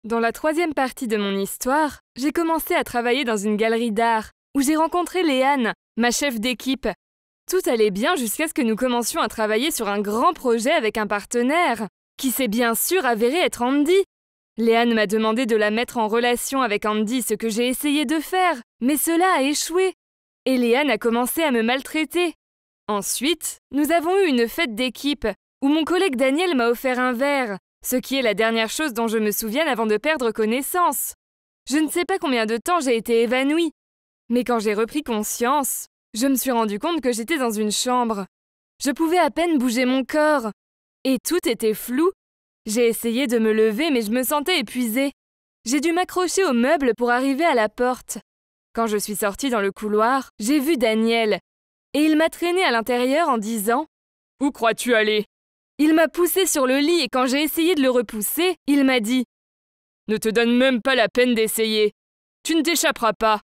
Dans la troisième partie de mon histoire, j'ai commencé à travailler dans une galerie d'art, où j'ai rencontré Léane, ma chef d'équipe. Tout allait bien jusqu'à ce que nous commencions à travailler sur un grand projet avec un partenaire, qui s'est bien sûr avéré être Andy. Léane m'a demandé de la mettre en relation avec Andy, ce que j'ai essayé de faire, mais cela a échoué. Et Léane a commencé à me maltraiter. Ensuite, nous avons eu une fête d'équipe, où mon collègue Daniel m'a offert un verre, ce qui est la dernière chose dont je me souvienne avant de perdre connaissance. Je ne sais pas combien de temps j'ai été évanouie, mais quand j'ai repris conscience, je me suis rendu compte que j'étais dans une chambre. Je pouvais à peine bouger mon corps, et tout était flou. J'ai essayé de me lever, mais je me sentais épuisée. J'ai dû m'accrocher au meuble pour arriver à la porte. Quand je suis sortie dans le couloir, j'ai vu Daniel, et il m'a traînée à l'intérieur en disant « Où crois-tu aller ?» Il m'a poussée sur le lit et quand j'ai essayé de le repousser, il m'a dit « Ne te donne même pas la peine d'essayer. Tu ne t'échapperas pas.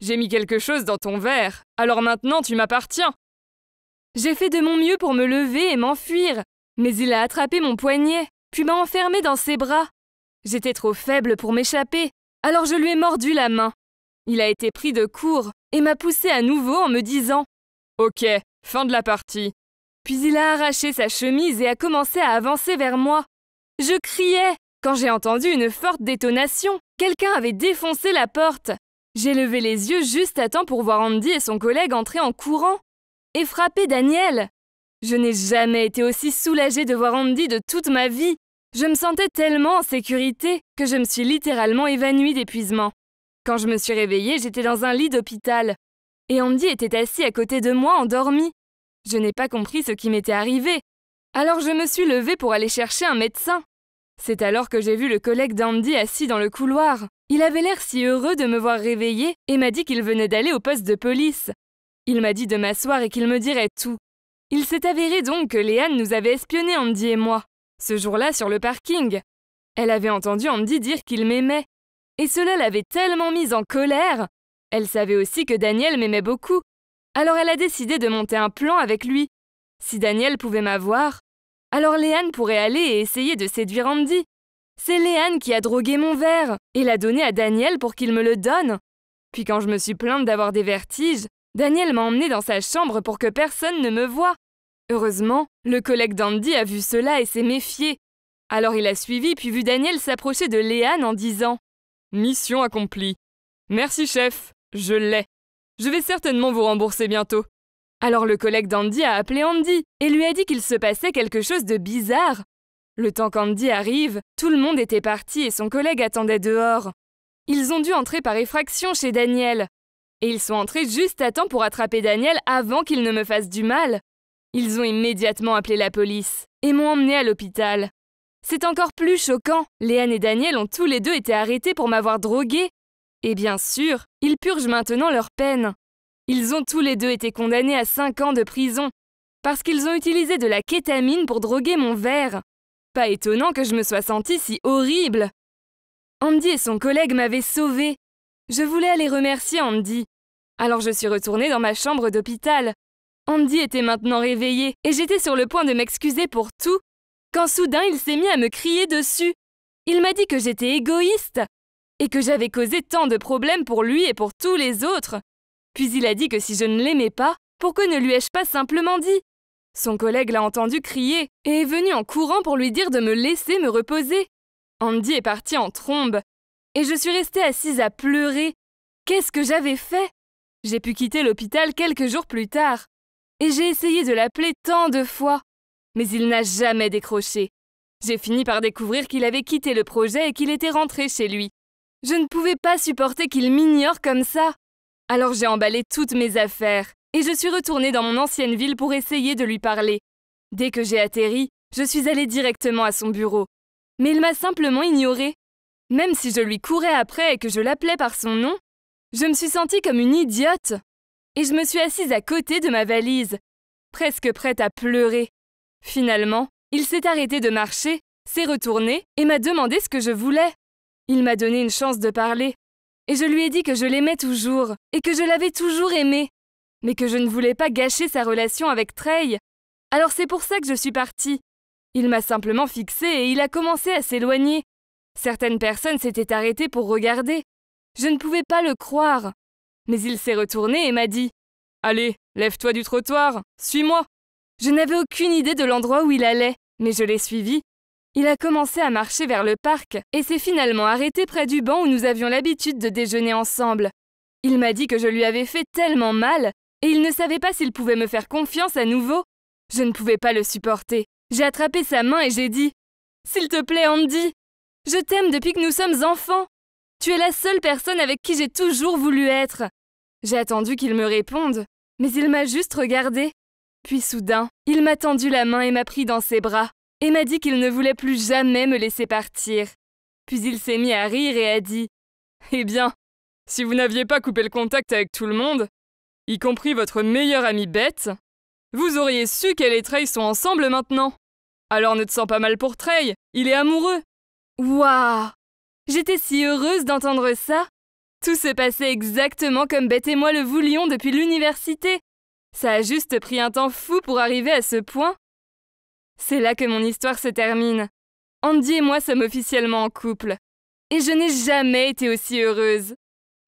J'ai mis quelque chose dans ton verre, alors maintenant tu m'appartiens. » J'ai fait de mon mieux pour me lever et m'enfuir, mais il a attrapé mon poignet, puis m'a enfermée dans ses bras. J'étais trop faible pour m'échapper, alors je lui ai mordu la main. Il a été pris de court et m'a poussée à nouveau en me disant « Ok, fin de la partie. » Puis il a arraché sa chemise et a commencé à avancer vers moi. Je criais quand j'ai entendu une forte détonation. Quelqu'un avait défoncé la porte. J'ai levé les yeux juste à temps pour voir Andy et son collègue entrer en courant et frapper Daniel. Je n'ai jamais été aussi soulagée de voir Andy de toute ma vie. Je me sentais tellement en sécurité que je me suis littéralement évanouie d'épuisement. Quand je me suis réveillée, j'étais dans un lit d'hôpital. Et Andy était assis à côté de moi, endormi. Je n'ai pas compris ce qui m'était arrivé. Alors je me suis levée pour aller chercher un médecin. C'est alors que j'ai vu le collègue d'Andy assis dans le couloir. Il avait l'air si heureux de me voir réveillée et m'a dit qu'il venait d'aller au poste de police. Il m'a dit de m'asseoir et qu'il me dirait tout. Il s'est avéré donc que Léane nous avait espionné Andy et moi, ce jour-là sur le parking. Elle avait entendu Andy dire qu'il m'aimait. Et cela l'avait tellement mise en colère. Elle savait aussi que Daniel m'aimait beaucoup. Alors elle a décidé de monter un plan avec lui. Si Daniel pouvait m'avoir, alors Léane pourrait aller et essayer de séduire Andy. C'est Léane qui a drogué mon verre et l'a donné à Daniel pour qu'il me le donne. Puis quand je me suis plainte d'avoir des vertiges, Daniel m'a emmenée dans sa chambre pour que personne ne me voie. Heureusement, le collègue d'Andy a vu cela et s'est méfié. Alors il a suivi puis vu Daniel s'approcher de Léane en disant « Mission accomplie. Merci chef, je l'ai. Je vais certainement vous rembourser bientôt. » Alors le collègue d'Andy a appelé Andy et lui a dit qu'il se passait quelque chose de bizarre. Le temps qu'Andy arrive, tout le monde était parti et son collègue attendait dehors. Ils ont dû entrer par effraction chez Daniel. Et ils sont entrés juste à temps pour attraper Daniel avant qu'il ne me fasse du mal. Ils ont immédiatement appelé la police et m'ont emmené à l'hôpital. C'est encore plus choquant. Léane et Daniel ont tous les deux été arrêtés pour m'avoir drogué. Et bien sûr, ils purgent maintenant leur peine. Ils ont tous les deux été condamnés à 5 ans de prison parce qu'ils ont utilisé de la kétamine pour droguer mon verre. Pas étonnant que je me sois sentie si horrible. Andy et son collègue m'avaient sauvée. Je voulais aller remercier Andy. Alors je suis retournée dans ma chambre d'hôpital. Andy était maintenant réveillé et j'étais sur le point de m'excuser pour tout quand soudain il s'est mis à me crier dessus. Il m'a dit que j'étais égoïste et que j'avais causé tant de problèmes pour lui et pour tous les autres. Puis il a dit que si je ne l'aimais pas, pourquoi ne lui ai-je pas simplement dit? Son collègue l'a entendu crier et est venu en courant pour lui dire de me laisser me reposer. Andy est parti en trombe et je suis restée assise à pleurer. Qu'est-ce que j'avais fait? J'ai pu quitter l'hôpital quelques jours plus tard et j'ai essayé de l'appeler tant de fois, mais il n'a jamais décroché. J'ai fini par découvrir qu'il avait quitté le projet et qu'il était rentré chez lui. Je ne pouvais pas supporter qu'il m'ignore comme ça. Alors j'ai emballé toutes mes affaires et je suis retournée dans mon ancienne ville pour essayer de lui parler. Dès que j'ai atterri, je suis allée directement à son bureau. Mais il m'a simplement ignorée. Même si je lui courais après et que je l'appelais par son nom, je me suis sentie comme une idiote. Et je me suis assise à côté de ma valise, presque prête à pleurer. Finalement, il s'est arrêté de marcher, s'est retourné et m'a demandé ce que je voulais. Il m'a donné une chance de parler. Et je lui ai dit que je l'aimais toujours et que je l'avais toujours aimé, mais que je ne voulais pas gâcher sa relation avec Trey. Alors c'est pour ça que je suis partie. Il m'a simplement fixée et il a commencé à s'éloigner. Certaines personnes s'étaient arrêtées pour regarder. Je ne pouvais pas le croire. Mais il s'est retourné et m'a dit « Allez, lève-toi du trottoir, suis-moi ». Je n'avais aucune idée de l'endroit où il allait, mais je l'ai suivi. Il a commencé à marcher vers le parc et s'est finalement arrêté près du banc où nous avions l'habitude de déjeuner ensemble. Il m'a dit que je lui avais fait tellement mal et il ne savait pas s'il pouvait me faire confiance à nouveau. Je ne pouvais pas le supporter. J'ai attrapé sa main et j'ai dit « S'il te plaît, Andy, je t'aime depuis que nous sommes enfants. Tu es la seule personne avec qui j'ai toujours voulu être. » J'ai attendu qu'il me réponde, mais il m'a juste regardé. Puis soudain, il m'a tendu la main et m'a pris dans ses bras et m'a dit qu'il ne voulait plus jamais me laisser partir. Puis il s'est mis à rire et a dit « Eh bien, si vous n'aviez pas coupé le contact avec tout le monde, y compris votre meilleure amie Beth, vous auriez su qu'elle et Trey sont ensemble maintenant. Alors ne te sens pas mal pour Trey, il est amoureux. » Waouh! J'étais si heureuse d'entendre ça. Tout se passait exactement comme Beth et moi le voulions depuis l'université. Ça a juste pris un temps fou pour arriver à ce point. C'est là que mon histoire se termine. Andy et moi sommes officiellement en couple. Et je n'ai jamais été aussi heureuse.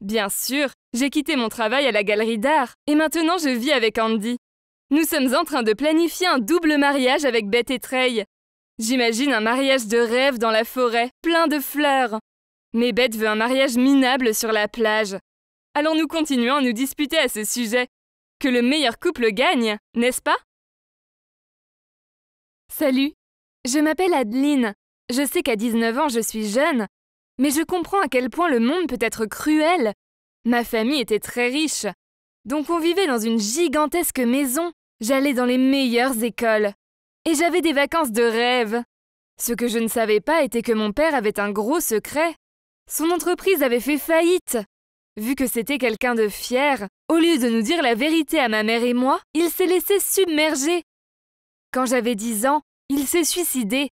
Bien sûr, j'ai quitté mon travail à la galerie d'art et maintenant je vis avec Andy. Nous sommes en train de planifier un double mariage avec Beth et Trey. J'imagine un mariage de rêve dans la forêt, plein de fleurs. Mais Beth veut un mariage minable sur la plage. Alors nous continuons à nous disputer à ce sujet. Que le meilleur couple gagne, n'est-ce pas? Salut, je m'appelle Adeline. Je sais qu'à 19 ans, je suis jeune, mais je comprends à quel point le monde peut être cruel. Ma famille était très riche, donc on vivait dans une gigantesque maison. J'allais dans les meilleures écoles. Et j'avais des vacances de rêve. Ce que je ne savais pas était que mon père avait un gros secret. Son entreprise avait fait faillite. Vu que c'était quelqu'un de fier, au lieu de nous dire la vérité à ma mère et moi, il s'est laissé submerger. Quand j'avais 10 ans, il s'est suicidé.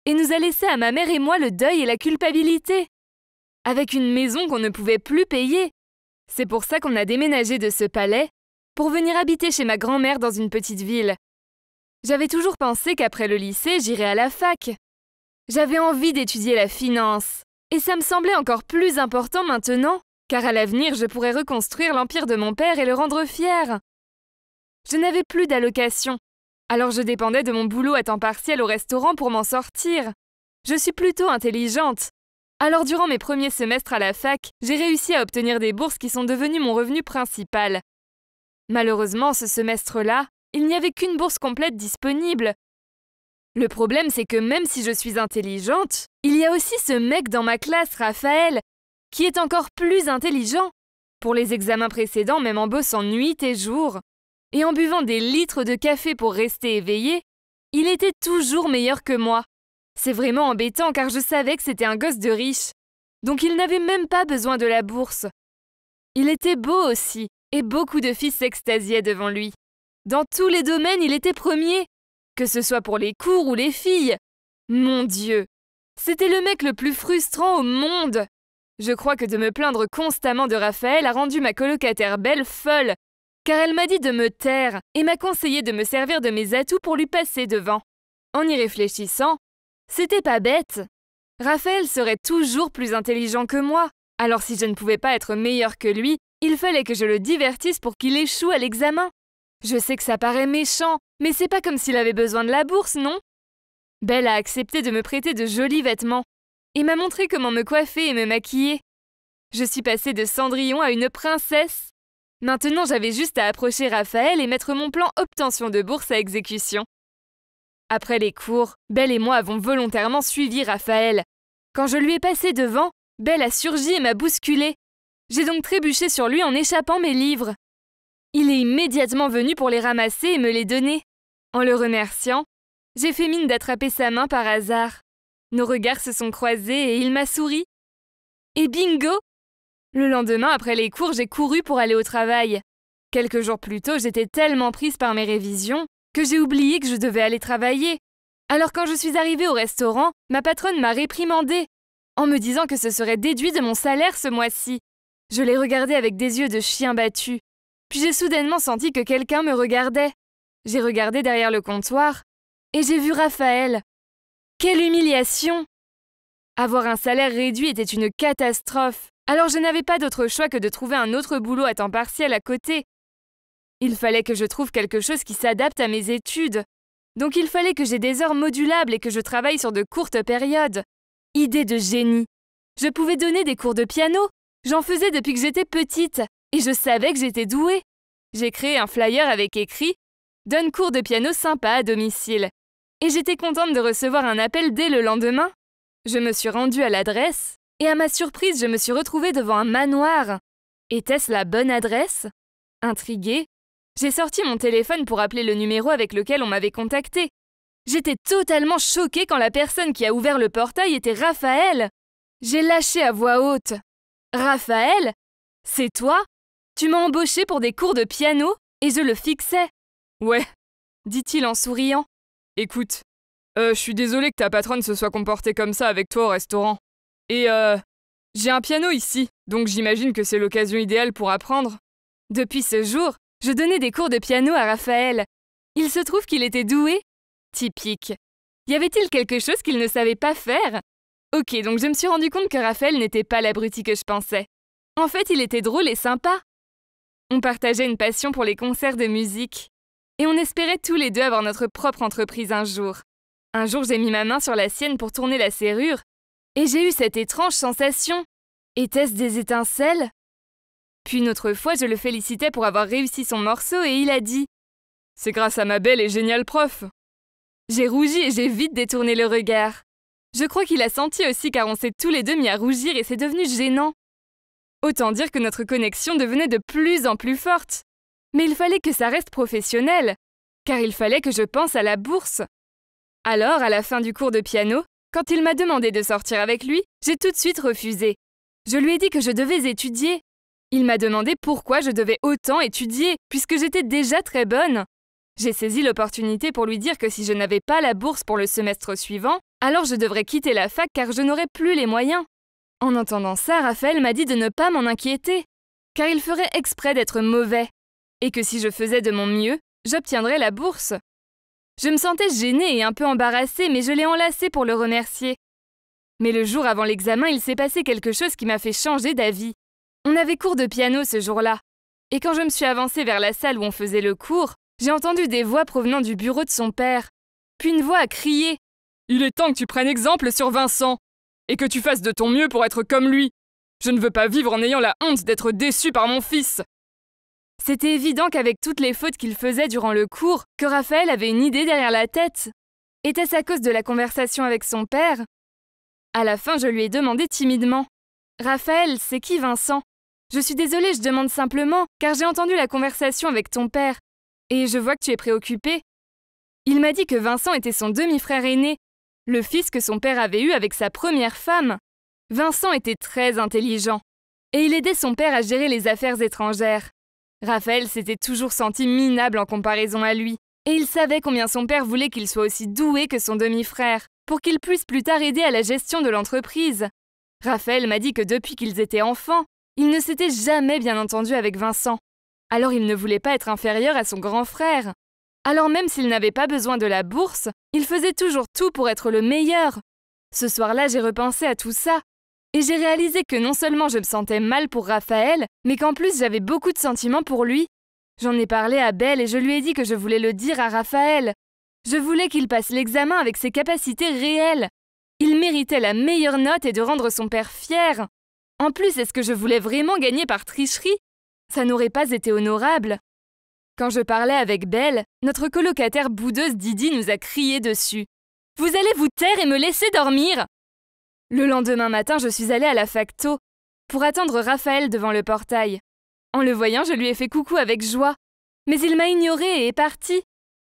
Et nous a laissé à ma mère et moi le deuil et la culpabilité. Avec une maison qu'on ne pouvait plus payer. C'est pour ça qu'on a déménagé de ce palais pour venir habiter chez ma grand-mère dans une petite ville. J'avais toujours pensé qu'après le lycée, j'irais à la fac. J'avais envie d'étudier la finance. Et ça me semblait encore plus important maintenant, car à l'avenir, je pourrais reconstruire l'empire de mon père et le rendre fier. Je n'avais plus d'allocation, alors je dépendais de mon boulot à temps partiel au restaurant pour m'en sortir. Je suis plutôt intelligente. Alors durant mes premiers semestres à la fac, j'ai réussi à obtenir des bourses qui sont devenues mon revenu principal. Malheureusement, ce semestre-là, il n'y avait qu'une bourse complète disponible. Le problème, c'est que même si je suis intelligente, il y a aussi ce mec dans ma classe, Raphaël, qui est encore plus intelligent. Pour les examens précédents, même en bossant nuit et jour, et en buvant des litres de café pour rester éveillé, il était toujours meilleur que moi. C'est vraiment embêtant car je savais que c'était un gosse de riche. Donc il n'avait même pas besoin de la bourse. Il était beau aussi, et beaucoup de filles s'extasiaient devant lui. Dans tous les domaines, il était premier, que ce soit pour les cours ou les filles. Mon Dieu, c'était le mec le plus frustrant au monde. Je crois que de me plaindre constamment de Raphaël a rendu ma colocataire Belle folle, car elle m'a dit de me taire et m'a conseillé de me servir de mes atouts pour lui passer devant. En y réfléchissant, c'était pas bête. Raphaël serait toujours plus intelligent que moi, alors si je ne pouvais pas être meilleure que lui, il fallait que je le divertisse pour qu'il échoue à l'examen. Je sais que ça paraît méchant, mais c'est pas comme s'il avait besoin de la bourse, non? Belle a accepté de me prêter de jolis vêtements et m'a montré comment me coiffer et me maquiller. Je suis passée de Cendrillon à une princesse. Maintenant, j'avais juste à approcher Raphaël et mettre mon plan obtention de bourse à exécution. Après les cours, Belle et moi avons volontairement suivi Raphaël. Quand je lui ai passé devant, Belle a surgi et m'a bousculée. J'ai donc trébuché sur lui en échappant mes livres. Il est immédiatement venu pour les ramasser et me les donner. En le remerciant, j'ai fait mine d'attraper sa main par hasard. Nos regards se sont croisés et il m'a souri. Et bingo! Le lendemain, après les cours, j'ai couru pour aller au travail. Quelques jours plus tôt, j'étais tellement prise par mes révisions que j'ai oublié que je devais aller travailler. Alors quand je suis arrivée au restaurant, ma patronne m'a réprimandée en me disant que ce serait déduit de mon salaire ce mois-ci. Je l'ai regardée avec des yeux de chien battu. Puis j'ai soudainement senti que quelqu'un me regardait. J'ai regardé derrière le comptoir et j'ai vu Raphaël. Quelle humiliation! Avoir un salaire réduit était une catastrophe, alors je n'avais pas d'autre choix que de trouver un autre boulot à temps partiel à côté. Il fallait que je trouve quelque chose qui s'adapte à mes études. Donc il fallait que j'aie des heures modulables et que je travaille sur de courtes périodes. Idée de génie. Je pouvais donner des cours de piano. J'en faisais depuis que j'étais petite et je savais que j'étais douée. J'ai créé un flyer avec écrit « Donne cours de piano sympa à domicile ». Et j'étais contente de recevoir un appel dès le lendemain. Je me suis rendue à l'adresse et à ma surprise, je me suis retrouvée devant un manoir. Était-ce la bonne adresse? Intriguée, j'ai sorti mon téléphone pour appeler le numéro avec lequel on m'avait contacté. J'étais totalement choquée quand la personne qui a ouvert le portail était Raphaël. J'ai lâché à voix haute. « Raphaël? C'est toi? Tu m'as embauché pour des cours de piano et je le fixais. »« Ouais, » dit-il en souriant. « Écoute, je suis désolé que ta patronne se soit comportée comme ça avec toi au restaurant. Et j'ai un piano ici, donc j'imagine que c'est l'occasion idéale pour apprendre. » Depuis ce jour, je donnais des cours de piano à Raphaël. Il se trouve qu'il était doué. Typique. Y avait-il quelque chose qu'il ne savait pas faire? Ok, donc je me suis rendu compte que Raphaël n'était pas l'abruti que je pensais. En fait, il était drôle et sympa. On partageait une passion pour les concerts de musique. Et on espérait tous les deux avoir notre propre entreprise un jour. Un jour, j'ai mis ma main sur la sienne pour tourner la serrure. Et j'ai eu cette étrange sensation. Était-ce des étincelles? Puis une autre fois, je le félicitais pour avoir réussi son morceau et il a dit « C'est grâce à ma belle et géniale prof !» J'ai rougi et j'ai vite détourné le regard. Je crois qu'il a senti aussi car on s'est tous les deux mis à rougir et c'est devenu gênant. Autant dire que notre connexion devenait de plus en plus forte. Mais il fallait que ça reste professionnel, car il fallait que je pense à la bourse. Alors, à la fin du cours de piano, quand il m'a demandé de sortir avec lui, j'ai tout de suite refusé. Je lui ai dit que je devais étudier. Il m'a demandé pourquoi je devais autant étudier, puisque j'étais déjà très bonne. J'ai saisi l'opportunité pour lui dire que si je n'avais pas la bourse pour le semestre suivant, alors je devrais quitter la fac car je n'aurais plus les moyens. En entendant ça, Raphaël m'a dit de ne pas m'en inquiéter, car il ferait exprès d'être mauvais, et que si je faisais de mon mieux, j'obtiendrais la bourse. Je me sentais gênée et un peu embarrassée, mais je l'ai enlacé pour le remercier. Mais le jour avant l'examen, il s'est passé quelque chose qui m'a fait changer d'avis. On avait cours de piano ce jour-là, et quand je me suis avancée vers la salle où on faisait le cours, j'ai entendu des voix provenant du bureau de son père. Puis une voix a crié « Il est temps que tu prennes exemple sur Vincent, et que tu fasses de ton mieux pour être comme lui. Je ne veux pas vivre en ayant la honte d'être déçu par mon fils. » C'était évident qu'avec toutes les fautes qu'il faisait durant le cours, que Raphaël avait une idée derrière la tête. Était-ce à cause de la conversation avec son père? À la fin, je lui ai demandé timidement « Raphaël, c'est qui Vincent? Je suis désolée, je demande simplement, car j'ai entendu la conversation avec ton père. Et je vois que tu es préoccupé. » Il m'a dit que Vincent était son demi-frère aîné, le fils que son père avait eu avec sa première femme. Vincent était très intelligent, et il aidait son père à gérer les affaires étrangères. Raphaël s'était toujours senti minable en comparaison à lui, et il savait combien son père voulait qu'il soit aussi doué que son demi-frère, pour qu'il puisse plus tard aider à la gestion de l'entreprise. Raphaël m'a dit que depuis qu'ils étaient enfants, il ne s'était jamais bien entendu avec Vincent. Alors il ne voulait pas être inférieur à son grand frère. Alors même s'il n'avait pas besoin de la bourse, il faisait toujours tout pour être le meilleur. Ce soir-là, j'ai repensé à tout ça. Et j'ai réalisé que non seulement je me sentais mal pour Raphaël, mais qu'en plus j'avais beaucoup de sentiments pour lui. J'en ai parlé à Belle et je lui ai dit que je voulais le dire à Raphaël. Je voulais qu'il passe l'examen avec ses capacités réelles. Il méritait la meilleure note et de rendre son père fier. En plus, est-ce que je voulais vraiment gagner par tricherie? Ça n'aurait pas été honorable. Quand je parlais avec Belle, notre colocataire boudeuse Didi nous a crié dessus. « Vous allez vous taire et me laisser dormir !» Le lendemain matin, je suis allée à la fac tôt pour attendre Raphaël devant le portail. En le voyant, je lui ai fait coucou avec joie. Mais il m'a ignorée et est parti.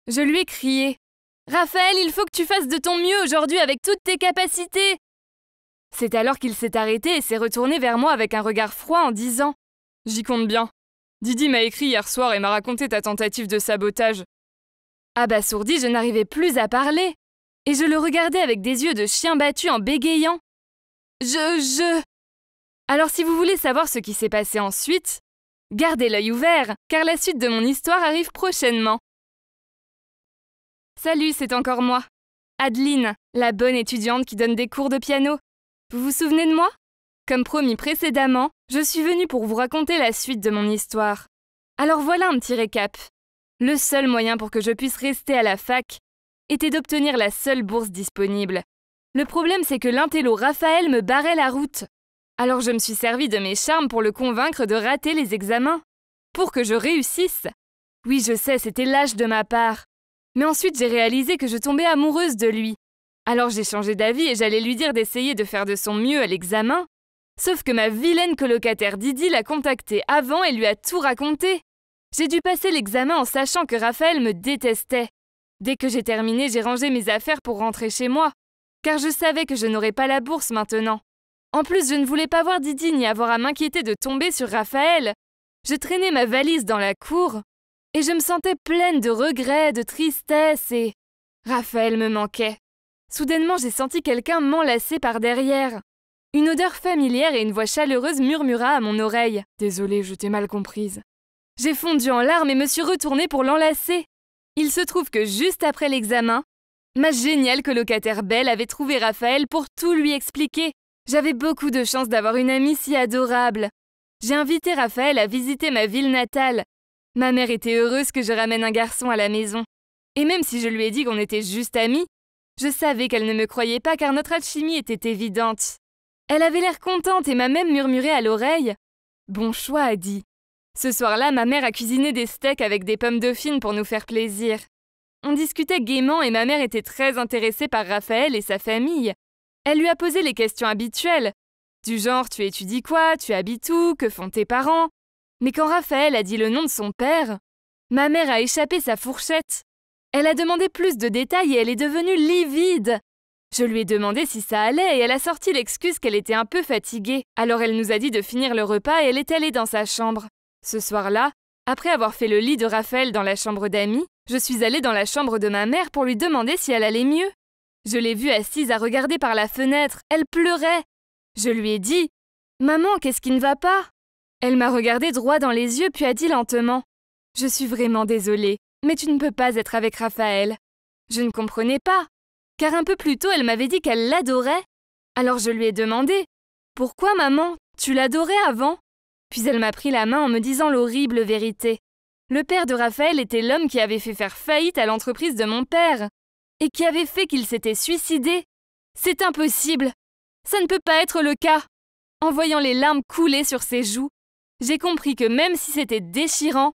Je lui ai crié « Raphaël, il faut que tu fasses de ton mieux aujourd'hui avec toutes tes capacités !» C'est alors qu'il s'est arrêté et s'est retourné vers moi avec un regard froid en disant « J'y compte bien. Didi m'a écrit hier soir et m'a raconté ta tentative de sabotage. » Abasourdi, je n'arrivais plus à parler. Et je le regardais avec des yeux de chien battu en bégayant. Alors si vous voulez savoir ce qui s'est passé ensuite, gardez l'œil ouvert, car la suite de mon histoire arrive prochainement. Salut, c'est encore moi. Adeline, la bonne étudiante qui donne des cours de piano. Vous vous souvenez de moi? Comme promis précédemment, je suis venue pour vous raconter la suite de mon histoire. Alors voilà un petit récap. Le seul moyen pour que je puisse rester à la fac était d'obtenir la seule bourse disponible. Le problème, c'est que l'intello Raphaël me barrait la route. Alors je me suis servi de mes charmes pour le convaincre de rater les examens. Pour que je réussisse. Oui, je sais, c'était lâche de ma part. Mais ensuite, j'ai réalisé que je tombais amoureuse de lui. Alors j'ai changé d'avis et j'allais lui dire d'essayer de faire de son mieux à l'examen. Sauf que ma vilaine colocataire Didi l'a contacté avant et lui a tout raconté. J'ai dû passer l'examen en sachant que Raphaël me détestait. Dès que j'ai terminé, j'ai rangé mes affaires pour rentrer chez moi. Car je savais que je n'aurais pas la bourse maintenant. En plus, je ne voulais pas voir Didi ni avoir à m'inquiéter de tomber sur Raphaël. Je traînais ma valise dans la cour et je me sentais pleine de regrets, de tristesse et... Raphaël me manquait. Soudainement, j'ai senti quelqu'un m'enlacer par derrière. Une odeur familière et une voix chaleureuse murmura à mon oreille. « Désolée, je t'ai mal comprise. » J'ai fondu en larmes et me suis retournée pour l'enlacer. Il se trouve que juste après l'examen, ma géniale colocataire Belle avait trouvé Raphaël pour tout lui expliquer. J'avais beaucoup de chance d'avoir une amie si adorable. J'ai invité Raphaël à visiter ma ville natale. Ma mère était heureuse que je ramène un garçon à la maison. Et même si je lui ai dit qu'on était juste amis, je savais qu'elle ne me croyait pas car notre alchimie était évidente. Elle avait l'air contente et m'a même murmuré à l'oreille. « Bon choix, Adi. » Ce soir-là, ma mère a cuisiné des steaks avec des pommes dauphines pour nous faire plaisir. On discutait gaiement et ma mère était très intéressée par Raphaël et sa famille. Elle lui a posé les questions habituelles. Du genre, tu étudies quoi, tu habites où, que font tes parents? Mais quand Raphaël a dit le nom de son père, ma mère a échappé sa fourchette. Elle a demandé plus de détails et elle est devenue livide. Je lui ai demandé si ça allait et elle a sorti l'excuse qu'elle était un peu fatiguée. Alors elle nous a dit de finir le repas et elle est allée dans sa chambre. Ce soir-là, après avoir fait le lit de Raphaël dans la chambre d'amis, je suis allée dans la chambre de ma mère pour lui demander si elle allait mieux. Je l'ai vue assise à regarder par la fenêtre. Elle pleurait. Je lui ai dit « Maman, qu'est-ce qui ne va pas ?» Elle m'a regardé droit dans les yeux puis a dit lentement « Je suis vraiment désolée, mais tu ne peux pas être avec Raphaël. » Je ne comprenais pas, car un peu plus tôt, elle m'avait dit qu'elle l'adorait. Alors je lui ai demandé « Pourquoi, maman? Tu l'adorais avant ?» Puis elle m'a pris la main en me disant l'horrible vérité. Le père de Raphaël était l'homme qui avait fait faire faillite à l'entreprise de mon père et qui avait fait qu'il s'était suicidé. C'est impossible. Ça ne peut pas être le cas. En voyant les larmes couler sur ses joues, j'ai compris que même si c'était déchirant,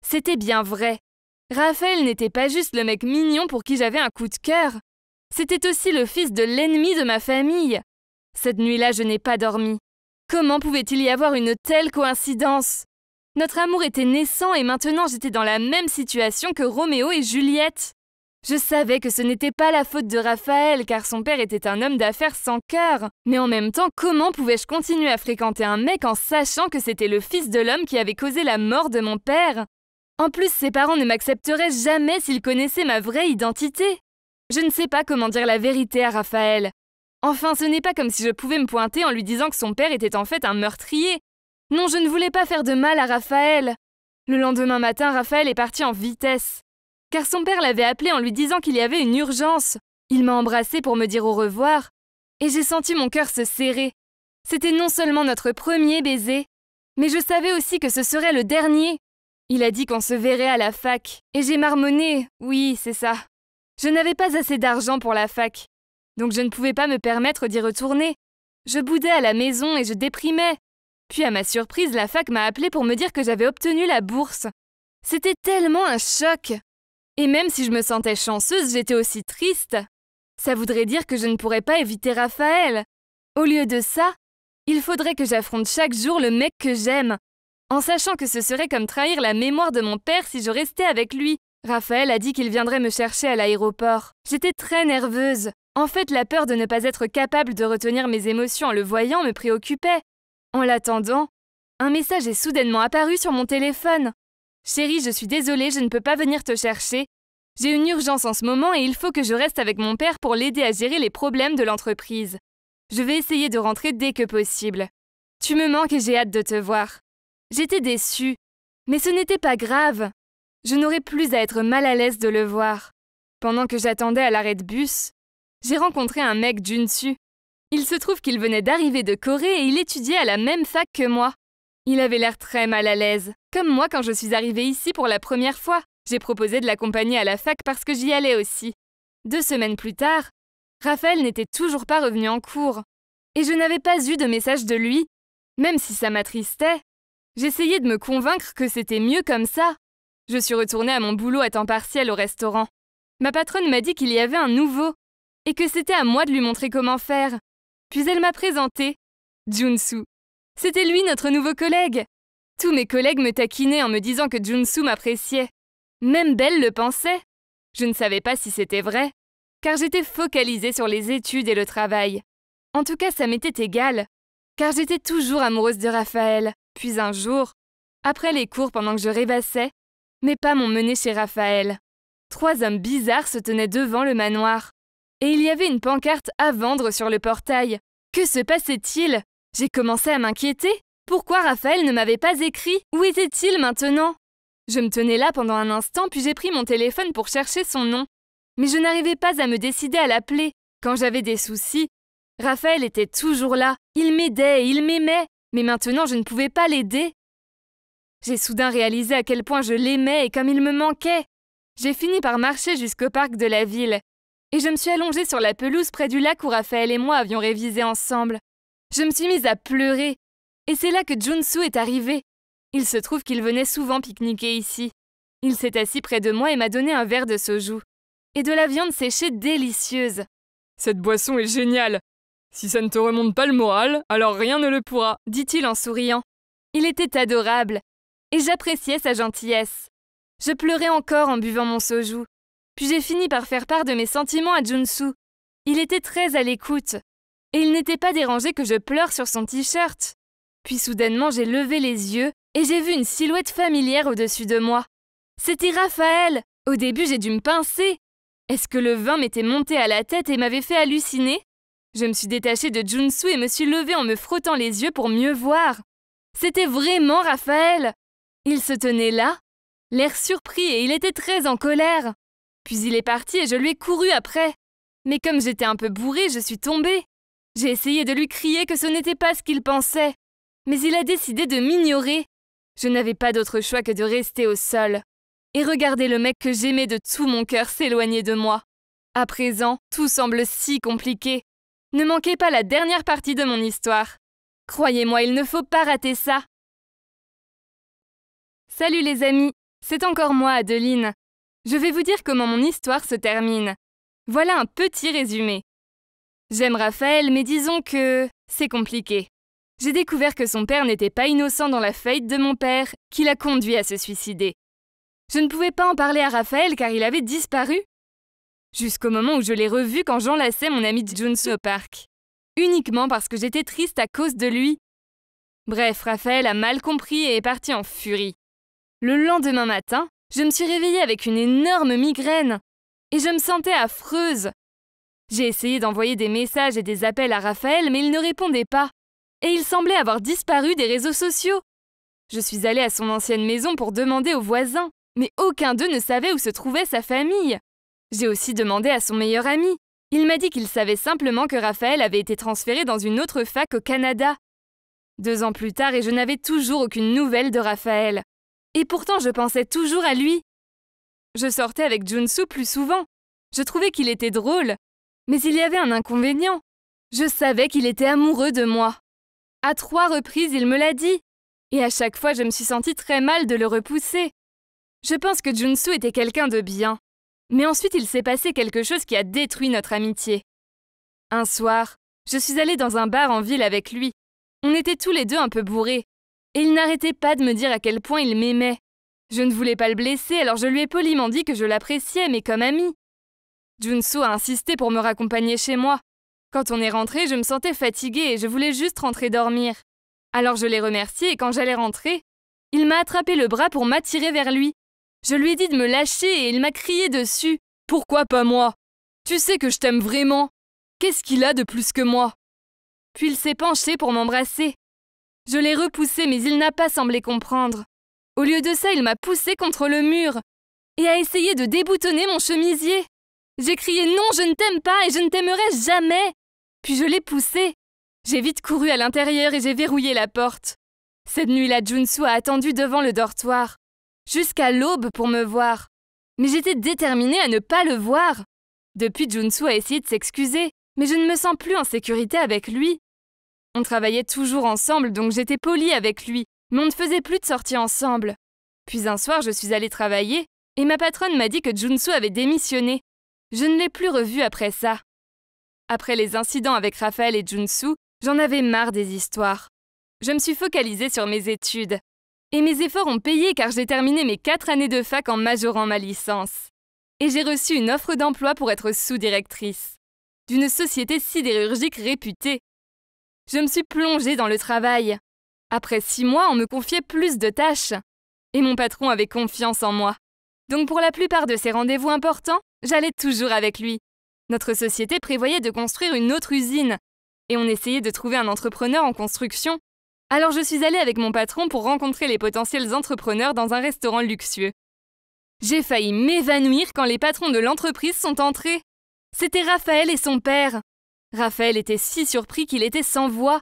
c'était bien vrai. Raphaël n'était pas juste le mec mignon pour qui j'avais un coup de cœur. C'était aussi le fils de l'ennemi de ma famille. Cette nuit-là, je n'ai pas dormi. Comment pouvait-il y avoir une telle coïncidence? Notre amour était naissant et maintenant j'étais dans la même situation que Roméo et Juliette. Je savais que ce n'était pas la faute de Raphaël car son père était un homme d'affaires sans cœur. Mais en même temps, comment pouvais-je continuer à fréquenter un mec en sachant que c'était le fils de l'homme qui avait causé la mort de mon père? En plus, ses parents ne m'accepteraient jamais s'ils connaissaient ma vraie identité. Je ne sais pas comment dire la vérité à Raphaël. Enfin, ce n'est pas comme si je pouvais me pointer en lui disant que son père était en fait un meurtrier. Non, je ne voulais pas faire de mal à Raphaël. Le lendemain matin, Raphaël est parti en vitesse. Car son père l'avait appelé en lui disant qu'il y avait une urgence. Il m'a embrassée pour me dire au revoir, et j'ai senti mon cœur se serrer. C'était non seulement notre premier baiser, mais je savais aussi que ce serait le dernier. Il a dit qu'on se verrait à la fac, et j'ai marmonné, oui, c'est ça. Je n'avais pas assez d'argent pour la fac, donc je ne pouvais pas me permettre d'y retourner. Je boudais à la maison et je déprimais. Puis à ma surprise, la fac m'a appelé pour me dire que j'avais obtenu la bourse. C'était tellement un choc. Et même si je me sentais chanceuse, j'étais aussi triste. Ça voudrait dire que je ne pourrais pas éviter Raphaël. Au lieu de ça, il faudrait que j'affronte chaque jour le mec que j'aime, en sachant que ce serait comme trahir la mémoire de mon père si je restais avec lui. Raphaël a dit qu'il viendrait me chercher à l'aéroport. J'étais très nerveuse. En fait, la peur de ne pas être capable de retenir mes émotions en le voyant me préoccupait. En l'attendant, un message est soudainement apparu sur mon téléphone. « Chérie, je suis désolée, je ne peux pas venir te chercher. J'ai une urgence en ce moment et il faut que je reste avec mon père pour l'aider à gérer les problèmes de l'entreprise. Je vais essayer de rentrer dès que possible. Tu me manques et j'ai hâte de te voir. » J'étais déçue, mais ce n'était pas grave. Je n'aurais plus à être mal à l'aise de le voir. Pendant que j'attendais à l'arrêt de bus, j'ai rencontré un mec Junsu. Il se trouve qu'il venait d'arriver de Corée et il étudiait à la même fac que moi. Il avait l'air très mal à l'aise, comme moi quand je suis arrivée ici pour la première fois. J'ai proposé de l'accompagner à la fac parce que j'y allais aussi. 2 semaines plus tard, Raphaël n'était toujours pas revenu en cours. Et je n'avais pas eu de message de lui, même si ça m'attristait. J'essayais de me convaincre que c'était mieux comme ça. Je suis retournée à mon boulot à temps partiel au restaurant. Ma patronne m'a dit qu'il y avait un nouveau, et que c'était à moi de lui montrer comment faire. Puis elle m'a présenté Junsu. C'était lui notre nouveau collègue. Tous mes collègues me taquinaient en me disant que Junsu m'appréciait. Même Belle le pensait. Je ne savais pas si c'était vrai, car j'étais focalisée sur les études et le travail. En tout cas, ça m'était égal, car j'étais toujours amoureuse de Raphaël. Puis un jour, après les cours pendant que je rêvassais, mes pas m'ont menée chez Raphaël. 3 hommes bizarres se tenaient devant le manoir. Et il y avait une pancarte à vendre sur le portail. Que se passait-il? J'ai commencé à m'inquiéter. Pourquoi Raphaël ne m'avait pas écrit? Où était-il maintenant? Je me tenais là pendant un instant, puis j'ai pris mon téléphone pour chercher son nom. Mais je n'arrivais pas à me décider à l'appeler. Quand j'avais des soucis, Raphaël était toujours là. Il m'aidait et il m'aimait. Mais maintenant, je ne pouvais pas l'aider. J'ai soudain réalisé à quel point je l'aimais et comme il me manquait. J'ai fini par marcher jusqu'au parc de la ville. Et je me suis allongée sur la pelouse près du lac où Raphaël et moi avions révisé ensemble. Je me suis mise à pleurer. Et c'est là que Junsu est arrivé. Il se trouve qu'il venait souvent pique-niquer ici. Il s'est assis près de moi et m'a donné un verre de soju. Et de la viande séchée délicieuse. Cette boisson est géniale. Si ça ne te remonte pas le moral, alors rien ne le pourra, dit-il en souriant. Il était adorable. Et j'appréciais sa gentillesse. Je pleurais encore en buvant mon soju. Puis j'ai fini par faire part de mes sentiments à Junsu. Il était très à l'écoute. Et il n'était pas dérangé que je pleure sur son t-shirt. Puis soudainement, j'ai levé les yeux et j'ai vu une silhouette familière au-dessus de moi. C'était Raphaël. Au début, j'ai dû me pincer. Est-ce que le vin m'était monté à la tête et m'avait fait halluciner? Je me suis détachée de Junsu et me suis levée en me frottant les yeux pour mieux voir. C'était vraiment Raphaël. Il se tenait là, l'air surpris et il était très en colère. Puis il est parti et je lui ai couru après. Mais comme j'étais un peu bourrée, je suis tombée. J'ai essayé de lui crier que ce n'était pas ce qu'il pensait. Mais il a décidé de m'ignorer. Je n'avais pas d'autre choix que de rester au sol. Et regarder le mec que j'aimais de tout mon cœur s'éloigner de moi. À présent, tout semble si compliqué. Ne manquez pas la dernière partie de mon histoire. Croyez-moi, il ne faut pas rater ça. Salut les amis, c'est encore moi, Adeline. Je vais vous dire comment mon histoire se termine. Voilà un petit résumé. J'aime Raphaël, mais disons que c'est compliqué. J'ai découvert que son père n'était pas innocent dans la faillite de mon père, qui l'a conduit à se suicider. Je ne pouvais pas en parler à Raphaël car il avait disparu. Jusqu'au moment où je l'ai revu quand j'enlaçais mon ami Junsu au parc. Uniquement parce que j'étais triste à cause de lui. Bref, Raphaël a mal compris et est parti en furie. Le lendemain matin, je me suis réveillée avec une énorme migraine. Et je me sentais affreuse. J'ai essayé d'envoyer des messages et des appels à Raphaël, mais il ne répondait pas. Et il semblait avoir disparu des réseaux sociaux. Je suis allée à son ancienne maison pour demander aux voisins, mais aucun d'eux ne savait où se trouvait sa famille. J'ai aussi demandé à son meilleur ami. Il m'a dit qu'il savait simplement que Raphaël avait été transféré dans une autre fac au Canada. 2 ans plus tard et je n'avais toujours aucune nouvelle de Raphaël. Et pourtant je pensais toujours à lui. Je sortais avec Junsu plus souvent. Je trouvais qu'il était drôle. Mais il y avait un inconvénient. Je savais qu'il était amoureux de moi. À 3 reprises, il me l'a dit. Et à chaque fois, je me suis sentie très mal de le repousser. Je pense que Junsu était quelqu'un de bien. Mais ensuite, il s'est passé quelque chose qui a détruit notre amitié. Un soir, je suis allée dans un bar en ville avec lui. On était tous les deux un peu bourrés. Et il n'arrêtait pas de me dire à quel point il m'aimait. Je ne voulais pas le blesser, alors je lui ai poliment dit que je l'appréciais, mais comme ami. Junsu a insisté pour me raccompagner chez moi. Quand on est rentré, je me sentais fatiguée et je voulais juste rentrer dormir. Alors je l'ai remercié et quand j'allais rentrer, il m'a attrapé le bras pour m'attirer vers lui. Je lui ai dit de me lâcher et il m'a crié dessus. « Pourquoi pas moi? Tu sais que je t'aime vraiment. Qu'est-ce qu'il a de plus que moi ?» Puis il s'est penché pour m'embrasser. Je l'ai repoussé mais il n'a pas semblé comprendre. Au lieu de ça, il m'a poussé contre le mur et a essayé de déboutonner mon chemisier. J'ai crié « Non, je ne t'aime pas et je ne t'aimerai jamais !» puis je l'ai poussé. J'ai vite couru à l'intérieur et j'ai verrouillé la porte. Cette nuit-là, Junsu a attendu devant le dortoir, jusqu'à l'aube pour me voir. Mais j'étais déterminée à ne pas le voir. Depuis, Junsu a essayé de s'excuser, mais je ne me sens plus en sécurité avec lui. On travaillait toujours ensemble, donc j'étais polie avec lui, mais on ne faisait plus de sorties ensemble. Puis un soir, je suis allée travailler, et ma patronne m'a dit que Junsu avait démissionné. Je ne l'ai plus revu après ça. Après les incidents avec Raphaël et Junsu, j'en avais marre des histoires. Je me suis focalisée sur mes études. Et mes efforts ont payé car j'ai terminé mes 4 années de fac en majorant ma licence. Et j'ai reçu une offre d'emploi pour être sous-directrice d'une société sidérurgique réputée. Je me suis plongée dans le travail. Après 6 mois, on me confiait plus de tâches. Et mon patron avait confiance en moi. Donc pour la plupart de ces rendez-vous importants, j'allais toujours avec lui. Notre société prévoyait de construire une autre usine. Et on essayait de trouver un entrepreneur en construction. Alors je suis allée avec mon patron pour rencontrer les potentiels entrepreneurs dans un restaurant luxueux. J'ai failli m'évanouir quand les patrons de l'entreprise sont entrés. C'était Raphaël et son père. Raphaël était si surpris qu'il était sans voix.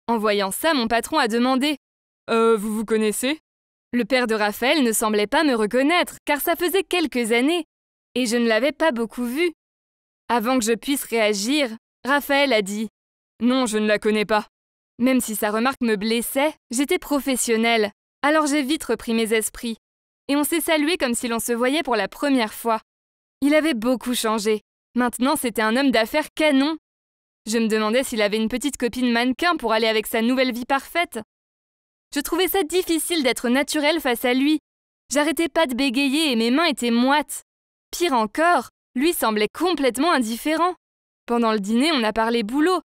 En voyant ça, mon patron a demandé « Vous vous connaissez ?» Le père de Raphaël ne semblait pas me reconnaître, car ça faisait quelques années, et je ne l'avais pas beaucoup vu. Avant que je puisse réagir, Raphaël a dit « Non, je ne la connais pas. » Même si sa remarque me blessait, j'étais professionnelle, alors j'ai vite repris mes esprits. Et on s'est salué comme si l'on se voyait pour la première fois. Il avait beaucoup changé. Maintenant, c'était un homme d'affaires canon. Je me demandais s'il avait une petite copine mannequin pour aller avec sa nouvelle vie parfaite. Je trouvais ça difficile d'être naturelle face à lui. J'arrêtais pas de bégayer et mes mains étaient moites. Pire encore, lui semblait complètement indifférent. Pendant le dîner, on a parlé boulot.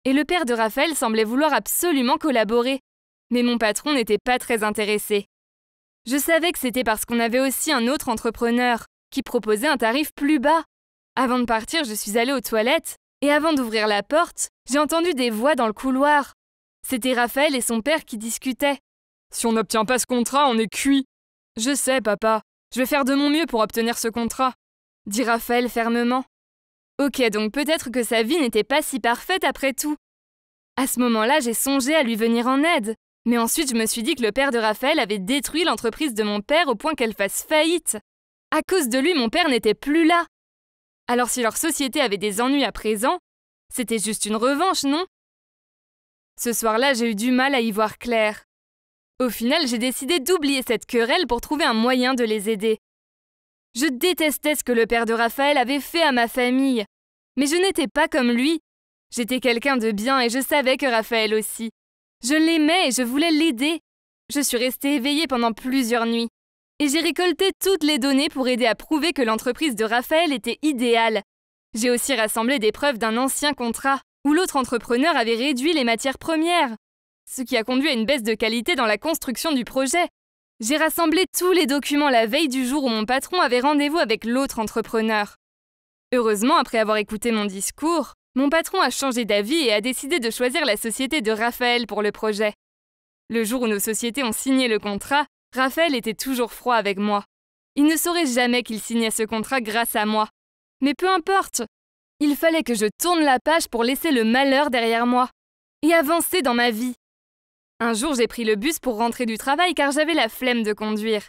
Et le père de Raphaël semblait vouloir absolument collaborer. Mais mon patron n'était pas très intéressé. Je savais que c'était parce qu'on avait aussi un autre entrepreneur qui proposait un tarif plus bas. Avant de partir, je suis allée aux toilettes et avant d'ouvrir la porte, j'ai entendu des voix dans le couloir. C'était Raphaël et son père qui discutaient. « Si on n'obtient pas ce contrat, on est cuit. »« Je sais, papa. Je vais faire de mon mieux pour obtenir ce contrat. » dit Raphaël fermement. Ok, donc peut-être que sa vie n'était pas si parfaite après tout. À ce moment-là, j'ai songé à lui venir en aide. Mais ensuite, je me suis dit que le père de Raphaël avait détruit l'entreprise de mon père au point qu'elle fasse faillite. À cause de lui, mon père n'était plus là. Alors si leur société avait des ennuis à présent, c'était juste une revanche, non? Ce soir-là, j'ai eu du mal à y voir clair. Au final, j'ai décidé d'oublier cette querelle pour trouver un moyen de les aider. Je détestais ce que le père de Raphaël avait fait à ma famille. Mais je n'étais pas comme lui. J'étais quelqu'un de bien et je savais que Raphaël aussi. Je l'aimais et je voulais l'aider. Je suis restée éveillée pendant plusieurs nuits. Et j'ai récolté toutes les données pour aider à prouver que l'entreprise de Raphaël était idéale. J'ai aussi rassemblé des preuves d'un ancien contrat où l'autre entrepreneur avait réduit les matières premières, ce qui a conduit à une baisse de qualité dans la construction du projet. J'ai rassemblé tous les documents la veille du jour où mon patron avait rendez-vous avec l'autre entrepreneur. Heureusement, après avoir écouté mon discours, mon patron a changé d'avis et a décidé de choisir la société de Raphaël pour le projet. Le jour où nos sociétés ont signé le contrat, Raphaël était toujours froid avec moi. Il ne saurait jamais qu'il signait ce contrat grâce à moi. Mais peu importe, il fallait que je tourne la page pour laisser le malheur derrière moi et avancer dans ma vie. Un jour, j'ai pris le bus pour rentrer du travail car j'avais la flemme de conduire.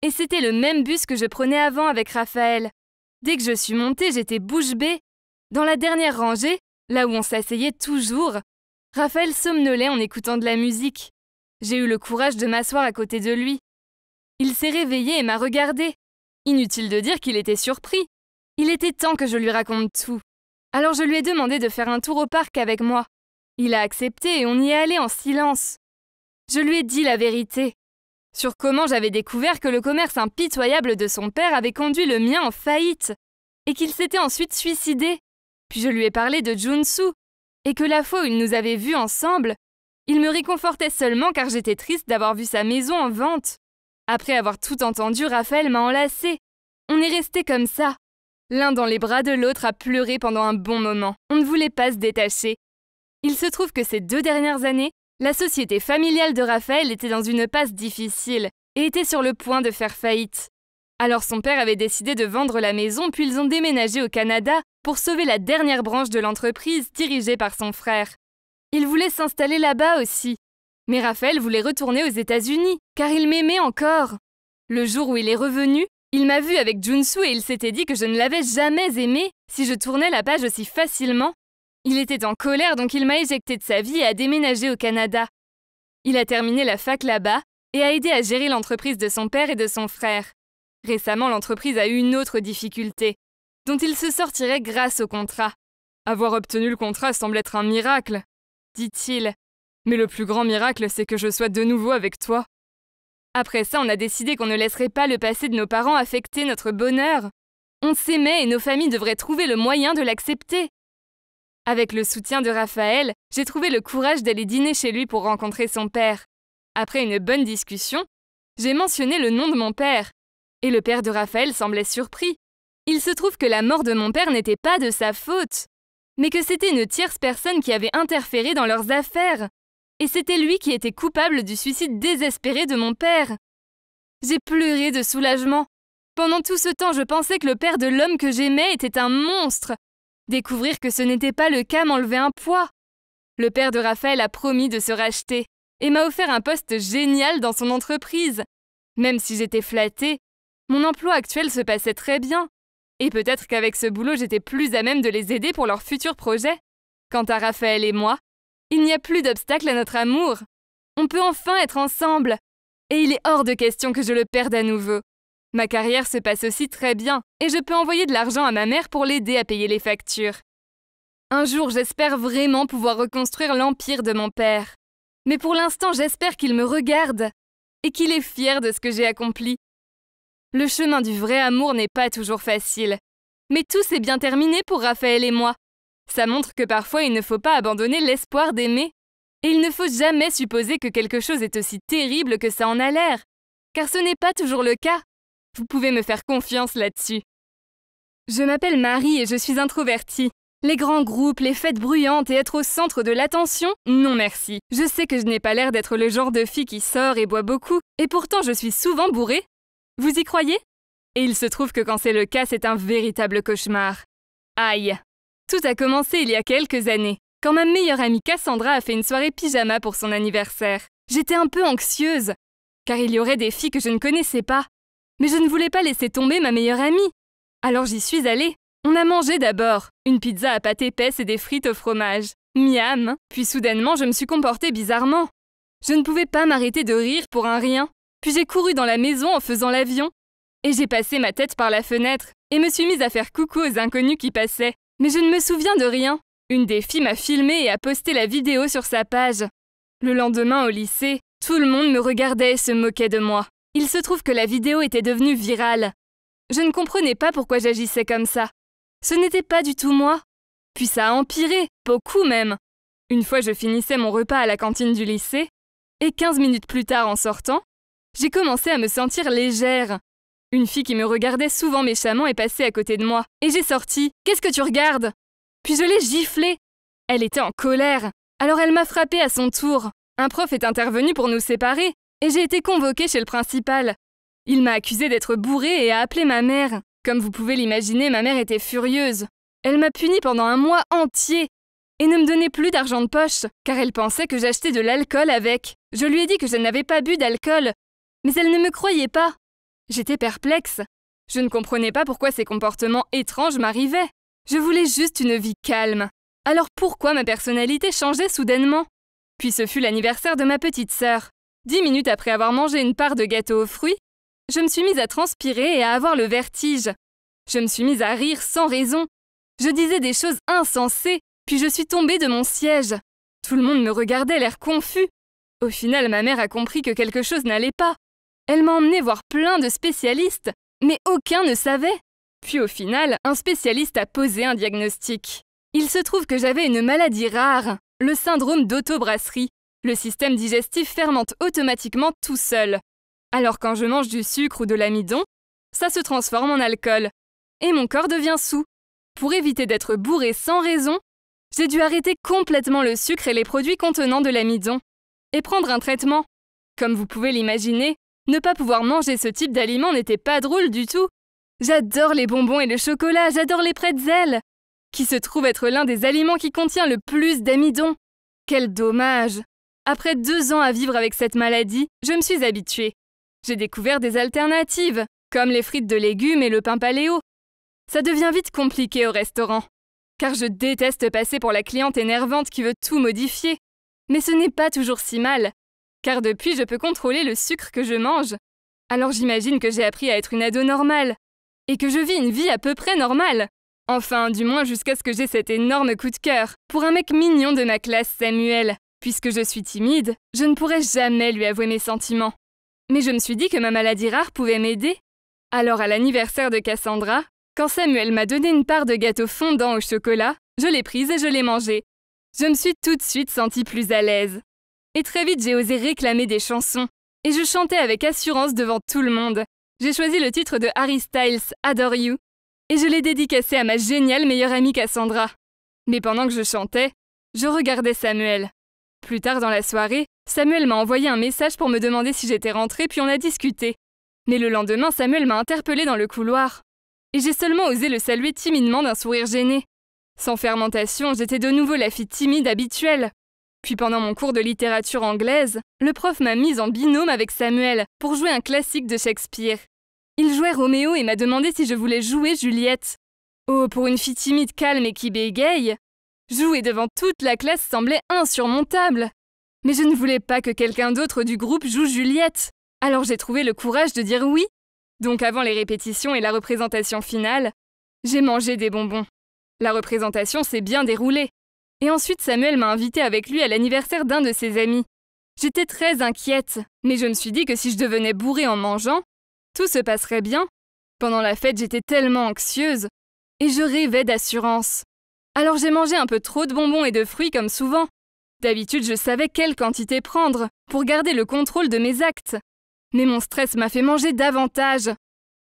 Et c'était le même bus que je prenais avant avec Raphaël. Dès que je suis montée, j'étais bouche bée. Dans la dernière rangée, là où on s'asseyait toujours, Raphaël somnolait en écoutant de la musique. J'ai eu le courage de m'asseoir à côté de lui. Il s'est réveillé et m'a regardé. Inutile de dire qu'il était surpris. Il était temps que je lui raconte tout. Alors je lui ai demandé de faire un tour au parc avec moi. Il a accepté et on y est allé en silence. Je lui ai dit la vérité. Sur comment j'avais découvert que le commerce impitoyable de son père avait conduit le mien en faillite et qu'il s'était ensuite suicidé. Puis je lui ai parlé de Junsu et que la fois où il nous avait vus ensemble, il me réconfortait seulement car j'étais triste d'avoir vu sa maison en vente. Après avoir tout entendu, Raphaël m'a enlacée. On est restés comme ça, l'un dans les bras de l'autre à pleurer pendant un bon moment. On ne voulait pas se détacher. Il se trouve que ces 2 dernières années, la société familiale de Raphaël était dans une passe difficile et était sur le point de faire faillite. Alors son père avait décidé de vendre la maison puis ils ont déménagé au Canada pour sauver la dernière branche de l'entreprise dirigée par son frère. Il voulait s'installer là-bas aussi. Mais Raphaël voulait retourner aux États-Unis, car il m'aimait encore. Le jour où il est revenu, il m'a vu avec Junsu et il s'était dit que je ne l'avais jamais aimé si je tournais la page aussi facilement. Il était en colère, donc il m'a éjecté de sa vie et a déménagé au Canada. Il a terminé la fac là-bas et a aidé à gérer l'entreprise de son père et de son frère. Récemment, l'entreprise a eu une autre difficulté, dont il se sortirait grâce au contrat. Avoir obtenu le contrat semble être un miracle, dit-il. Mais le plus grand miracle, c'est que je sois de nouveau avec toi. Après ça, on a décidé qu'on ne laisserait pas le passé de nos parents affecter notre bonheur. On s'aimait et nos familles devraient trouver le moyen de l'accepter. Avec le soutien de Raphaël, j'ai trouvé le courage d'aller dîner chez lui pour rencontrer son père. Après une bonne discussion, j'ai mentionné le nom de mon père. Et le père de Raphaël semblait surpris. Il se trouve que la mort de mon père n'était pas de sa faute, mais que c'était une tierce personne qui avait interféré dans leurs affaires. Et c'était lui qui était coupable du suicide désespéré de mon père. J'ai pleuré de soulagement. Pendant tout ce temps, je pensais que le père de l'homme que j'aimais était un monstre. Découvrir que ce n'était pas le cas m'enlevait un poids. Le père de Raphaël a promis de se racheter et m'a offert un poste génial dans son entreprise. Même si j'étais flattée, mon emploi actuel se passait très bien. Et peut-être qu'avec ce boulot, j'étais plus à même de les aider pour leurs futurs projets. Quant à Raphaël et moi, il n'y a plus d'obstacle à notre amour. On peut enfin être ensemble. Et il est hors de question que je le perde à nouveau. Ma carrière se passe aussi très bien et je peux envoyer de l'argent à ma mère pour l'aider à payer les factures. Un jour, j'espère vraiment pouvoir reconstruire l'empire de mon père. Mais pour l'instant, j'espère qu'il me regarde et qu'il est fier de ce que j'ai accompli. Le chemin du vrai amour n'est pas toujours facile. Mais tout s'est bien terminé pour Raphaël et moi. Ça montre que parfois il ne faut pas abandonner l'espoir d'aimer. Et il ne faut jamais supposer que quelque chose est aussi terrible que ça en a l'air. Car ce n'est pas toujours le cas. Vous pouvez me faire confiance là-dessus. Je m'appelle Marie et je suis introvertie. Les grands groupes, les fêtes bruyantes et être au centre de l'attention, non merci. Je sais que je n'ai pas l'air d'être le genre de fille qui sort et boit beaucoup, et pourtant je suis souvent bourrée. Vous y croyez? Et il se trouve que quand c'est le cas, c'est un véritable cauchemar. Aïe! Tout a commencé il y a quelques années, quand ma meilleure amie Cassandra a fait une soirée pyjama pour son anniversaire. J'étais un peu anxieuse, car il y aurait des filles que je ne connaissais pas. Mais je ne voulais pas laisser tomber ma meilleure amie. Alors j'y suis allée. On a mangé d'abord, une pizza à pâte épaisse et des frites au fromage. Miam! Puis soudainement, je me suis comportée bizarrement. Je ne pouvais pas m'arrêter de rire pour un rien. Puis j'ai couru dans la maison en faisant l'avion. Et j'ai passé ma tête par la fenêtre et me suis mise à faire coucou aux inconnus qui passaient. Mais je ne me souviens de rien. Une des filles m'a filmé et a posté la vidéo sur sa page. Le lendemain au lycée, tout le monde me regardait et se moquait de moi. Il se trouve que la vidéo était devenue virale. Je ne comprenais pas pourquoi j'agissais comme ça. Ce n'était pas du tout moi. Puis ça a empiré, beaucoup même. Une fois je finissais mon repas à la cantine du lycée, et 15 minutes plus tard en sortant, j'ai commencé à me sentir légère. Une fille qui me regardait souvent méchamment est passée à côté de moi, et j'ai sorti « Qu'est-ce que tu regardes ?» Puis je l'ai giflée. Elle était en colère, alors elle m'a frappée à son tour. Un prof est intervenu pour nous séparer, et j'ai été convoquée chez le principal. Il m'a accusée d'être bourrée et a appelé ma mère. Comme vous pouvez l'imaginer, ma mère était furieuse. Elle m'a punie pendant un mois entier et ne me donnait plus d'argent de poche, car elle pensait que j'achetais de l'alcool avec. Je lui ai dit que je n'avais pas bu d'alcool, mais elle ne me croyait pas. J'étais perplexe. Je ne comprenais pas pourquoi ces comportements étranges m'arrivaient. Je voulais juste une vie calme. Alors pourquoi ma personnalité changeait soudainement? Puis ce fut l'anniversaire de ma petite sœur. 10 minutes après avoir mangé une part de gâteau aux fruits, je me suis mise à transpirer et à avoir le vertige. Je me suis mise à rire sans raison. Je disais des choses insensées, puis je suis tombée de mon siège. Tout le monde me regardait l'air confus. Au final, ma mère a compris que quelque chose n'allait pas. Elle m'a emmenée voir plein de spécialistes, mais aucun ne savait. Puis au final, un spécialiste a posé un diagnostic. Il se trouve que j'avais une maladie rare, le syndrome d'autobrasserie. Le système digestif fermente automatiquement tout seul. Alors quand je mange du sucre ou de l'amidon, ça se transforme en alcool. Et mon corps devient saoul. Pour éviter d'être bourré sans raison, j'ai dû arrêter complètement le sucre et les produits contenant de l'amidon. Et prendre un traitement. Comme vous pouvez l'imaginer, ne pas pouvoir manger ce type d'aliment n'était pas drôle du tout. J'adore les bonbons et le chocolat, j'adore les pretzels. qui se trouve être l'un des aliments qui contient le plus d'amidon. Quel dommage! Après 2 ans à vivre avec cette maladie, je me suis habituée. J'ai découvert des alternatives, comme les frites de légumes et le pain paléo. Ça devient vite compliqué au restaurant, car je déteste passer pour la cliente énervante qui veut tout modifier. Mais ce n'est pas toujours si mal, car depuis je peux contrôler le sucre que je mange. Alors j'imagine que j'ai appris à être une ado normale, et que je vis une vie à peu près normale. Enfin, du moins jusqu'à ce que j'ai cet énorme coup de cœur pour un mec mignon de ma classe, Samuel. Puisque je suis timide, je ne pourrais jamais lui avouer mes sentiments. Mais je me suis dit que ma maladie rare pouvait m'aider. Alors à l'anniversaire de Cassandra, quand Samuel m'a donné une part de gâteau fondant au chocolat, je l'ai prise et je l'ai mangée. Je me suis tout de suite sentie plus à l'aise. Et très vite j'ai osé réclamer des chansons. Et je chantais avec assurance devant tout le monde. J'ai choisi le titre de Harry Styles, Adore You. Et je l'ai dédicacé à ma géniale meilleure amie Cassandra. Mais pendant que je chantais, je regardais Samuel. Plus tard dans la soirée, Samuel m'a envoyé un message pour me demander si j'étais rentrée, puis on a discuté. Mais le lendemain, Samuel m'a interpellée dans le couloir. Et j'ai seulement osé le saluer timidement d'un sourire gêné. Sans fermentation, j'étais de nouveau la fille timide habituelle. Puis pendant mon cours de littérature anglaise, le prof m'a mise en binôme avec Samuel pour jouer un classique de Shakespeare. Il jouait Roméo et m'a demandé si je voulais jouer Juliette. Oh, pour une fille timide, calme et qui bégaye, jouer devant toute la classe semblait insurmontable. Mais je ne voulais pas que quelqu'un d'autre du groupe joue Juliette. Alors j'ai trouvé le courage de dire oui. Donc avant les répétitions et la représentation finale, j'ai mangé des bonbons. La représentation s'est bien déroulée. Et ensuite Samuel m'a invitée avec lui à l'anniversaire d'un de ses amis. J'étais très inquiète, mais je me suis dit que si je devenais bourrée en mangeant, tout se passerait bien. Pendant la fête, j'étais tellement anxieuse. Et je rêvais d'assurance. Alors j'ai mangé un peu trop de bonbons et de fruits comme souvent. D'habitude, je savais quelle quantité prendre pour garder le contrôle de mes actes. Mais mon stress m'a fait manger davantage.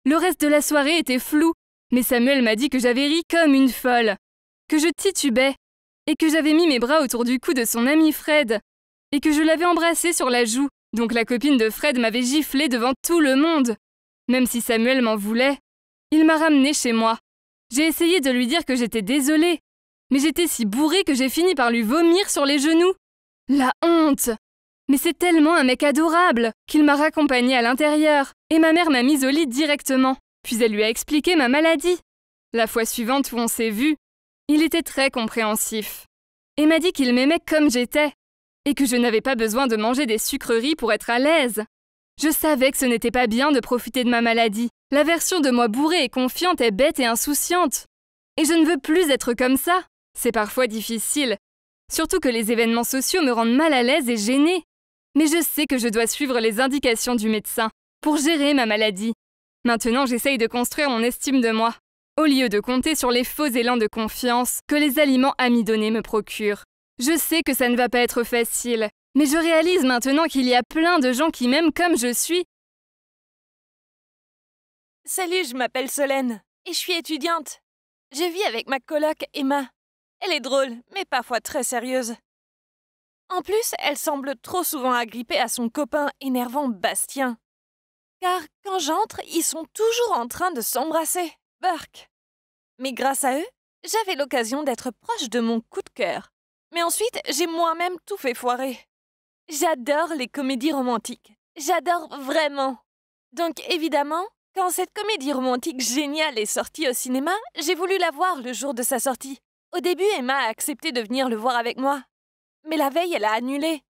Le reste de la soirée était flou, mais Samuel m'a dit que j'avais ri comme une folle, que je titubais, et que j'avais mis mes bras autour du cou de son ami Fred, et que je l'avais embrassé sur la joue, donc la copine de Fred m'avait giflé devant tout le monde. Même si Samuel m'en voulait, il m'a ramenée chez moi. J'ai essayé de lui dire que j'étais désolée, mais j'étais si bourrée que j'ai fini par lui vomir sur les genoux. La honte! Mais c'est tellement un mec adorable qu'il m'a raccompagnée à l'intérieur, et ma mère m'a mise au lit directement, puis elle lui a expliqué ma maladie. La fois suivante où on s'est vus, il était très compréhensif, et m'a dit qu'il m'aimait comme j'étais, et que je n'avais pas besoin de manger des sucreries pour être à l'aise. Je savais que ce n'était pas bien de profiter de ma maladie. La version de moi bourrée et confiante est bête et insouciante. Et je ne veux plus être comme ça. C'est parfois difficile. Surtout que les événements sociaux me rendent mal à l'aise et gênée. Mais je sais que je dois suivre les indications du médecin pour gérer ma maladie. Maintenant, j'essaye de construire mon estime de moi, au lieu de compter sur les faux élans de confiance que les aliments amidonnés me procurent. Je sais que ça ne va pas être facile, mais je réalise maintenant qu'il y a plein de gens qui m'aiment comme je suis. Salut, je m'appelle Solène, et je suis étudiante. Je vis avec ma coloc Emma. Elle est drôle, mais parfois très sérieuse. En plus, elle semble trop souvent agrippée à son copain énervant Bastien. Car quand j'entre, ils sont toujours en train de s'embrasser. Burk. Mais grâce à eux, j'avais l'occasion d'être proche de mon coup de cœur. Mais ensuite, j'ai moi-même tout fait foirer. J'adore les comédies romantiques. J'adore vraiment. Donc évidemment, quand cette comédie romantique géniale est sortie au cinéma, j'ai voulu la voir le jour de sa sortie. Au début, Emma a accepté de venir le voir avec moi. Mais la veille, elle a annulé.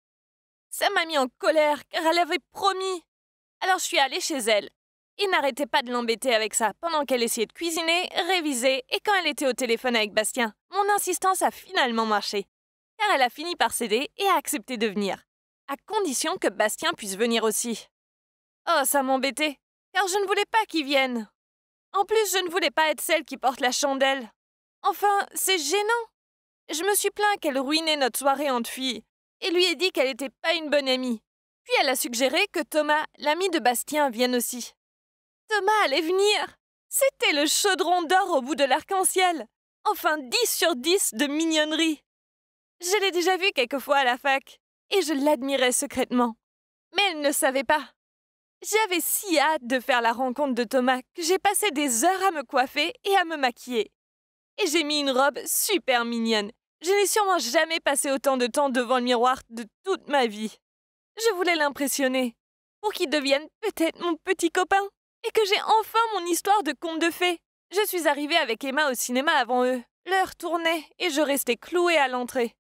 Ça m'a mis en colère, car elle avait promis. Alors je suis allée chez elle. Il n'arrêtait pas de l'embêter avec ça pendant qu'elle essayait de cuisiner, réviser, et quand elle était au téléphone avec Bastien, mon insistance a finalement marché. Car elle a fini par céder et a accepté de venir. À condition que Bastien puisse venir aussi. Oh, ça m'embêtait, car je ne voulais pas qu'il vienne. En plus, je ne voulais pas être celle qui porte la chandelle. Enfin, c'est gênant. Je me suis plaint qu'elle ruinait notre soirée entre filles, et lui ai dit qu'elle n'était pas une bonne amie. Puis elle a suggéré que Thomas, l'ami de Bastien, vienne aussi. Thomas allait venir. C'était le chaudron d'or au bout de l'arc-en-ciel. Enfin, 10 sur 10 de mignonnerie. Je l'ai déjà vu quelquefois à la fac, et je l'admirais secrètement. Mais elle ne savait pas. J'avais si hâte de faire la rencontre de Thomas que j'ai passé des heures à me coiffer et à me maquiller. et j'ai mis une robe super mignonne. Je n'ai sûrement jamais passé autant de temps devant le miroir de toute ma vie. Je voulais l'impressionner, pour qu'il devienne peut-être mon petit copain, et que j'ai enfin mon histoire de conte de fées. Je suis arrivée avec Emma au cinéma avant eux. L'heure tournait et je restais clouée à l'entrée.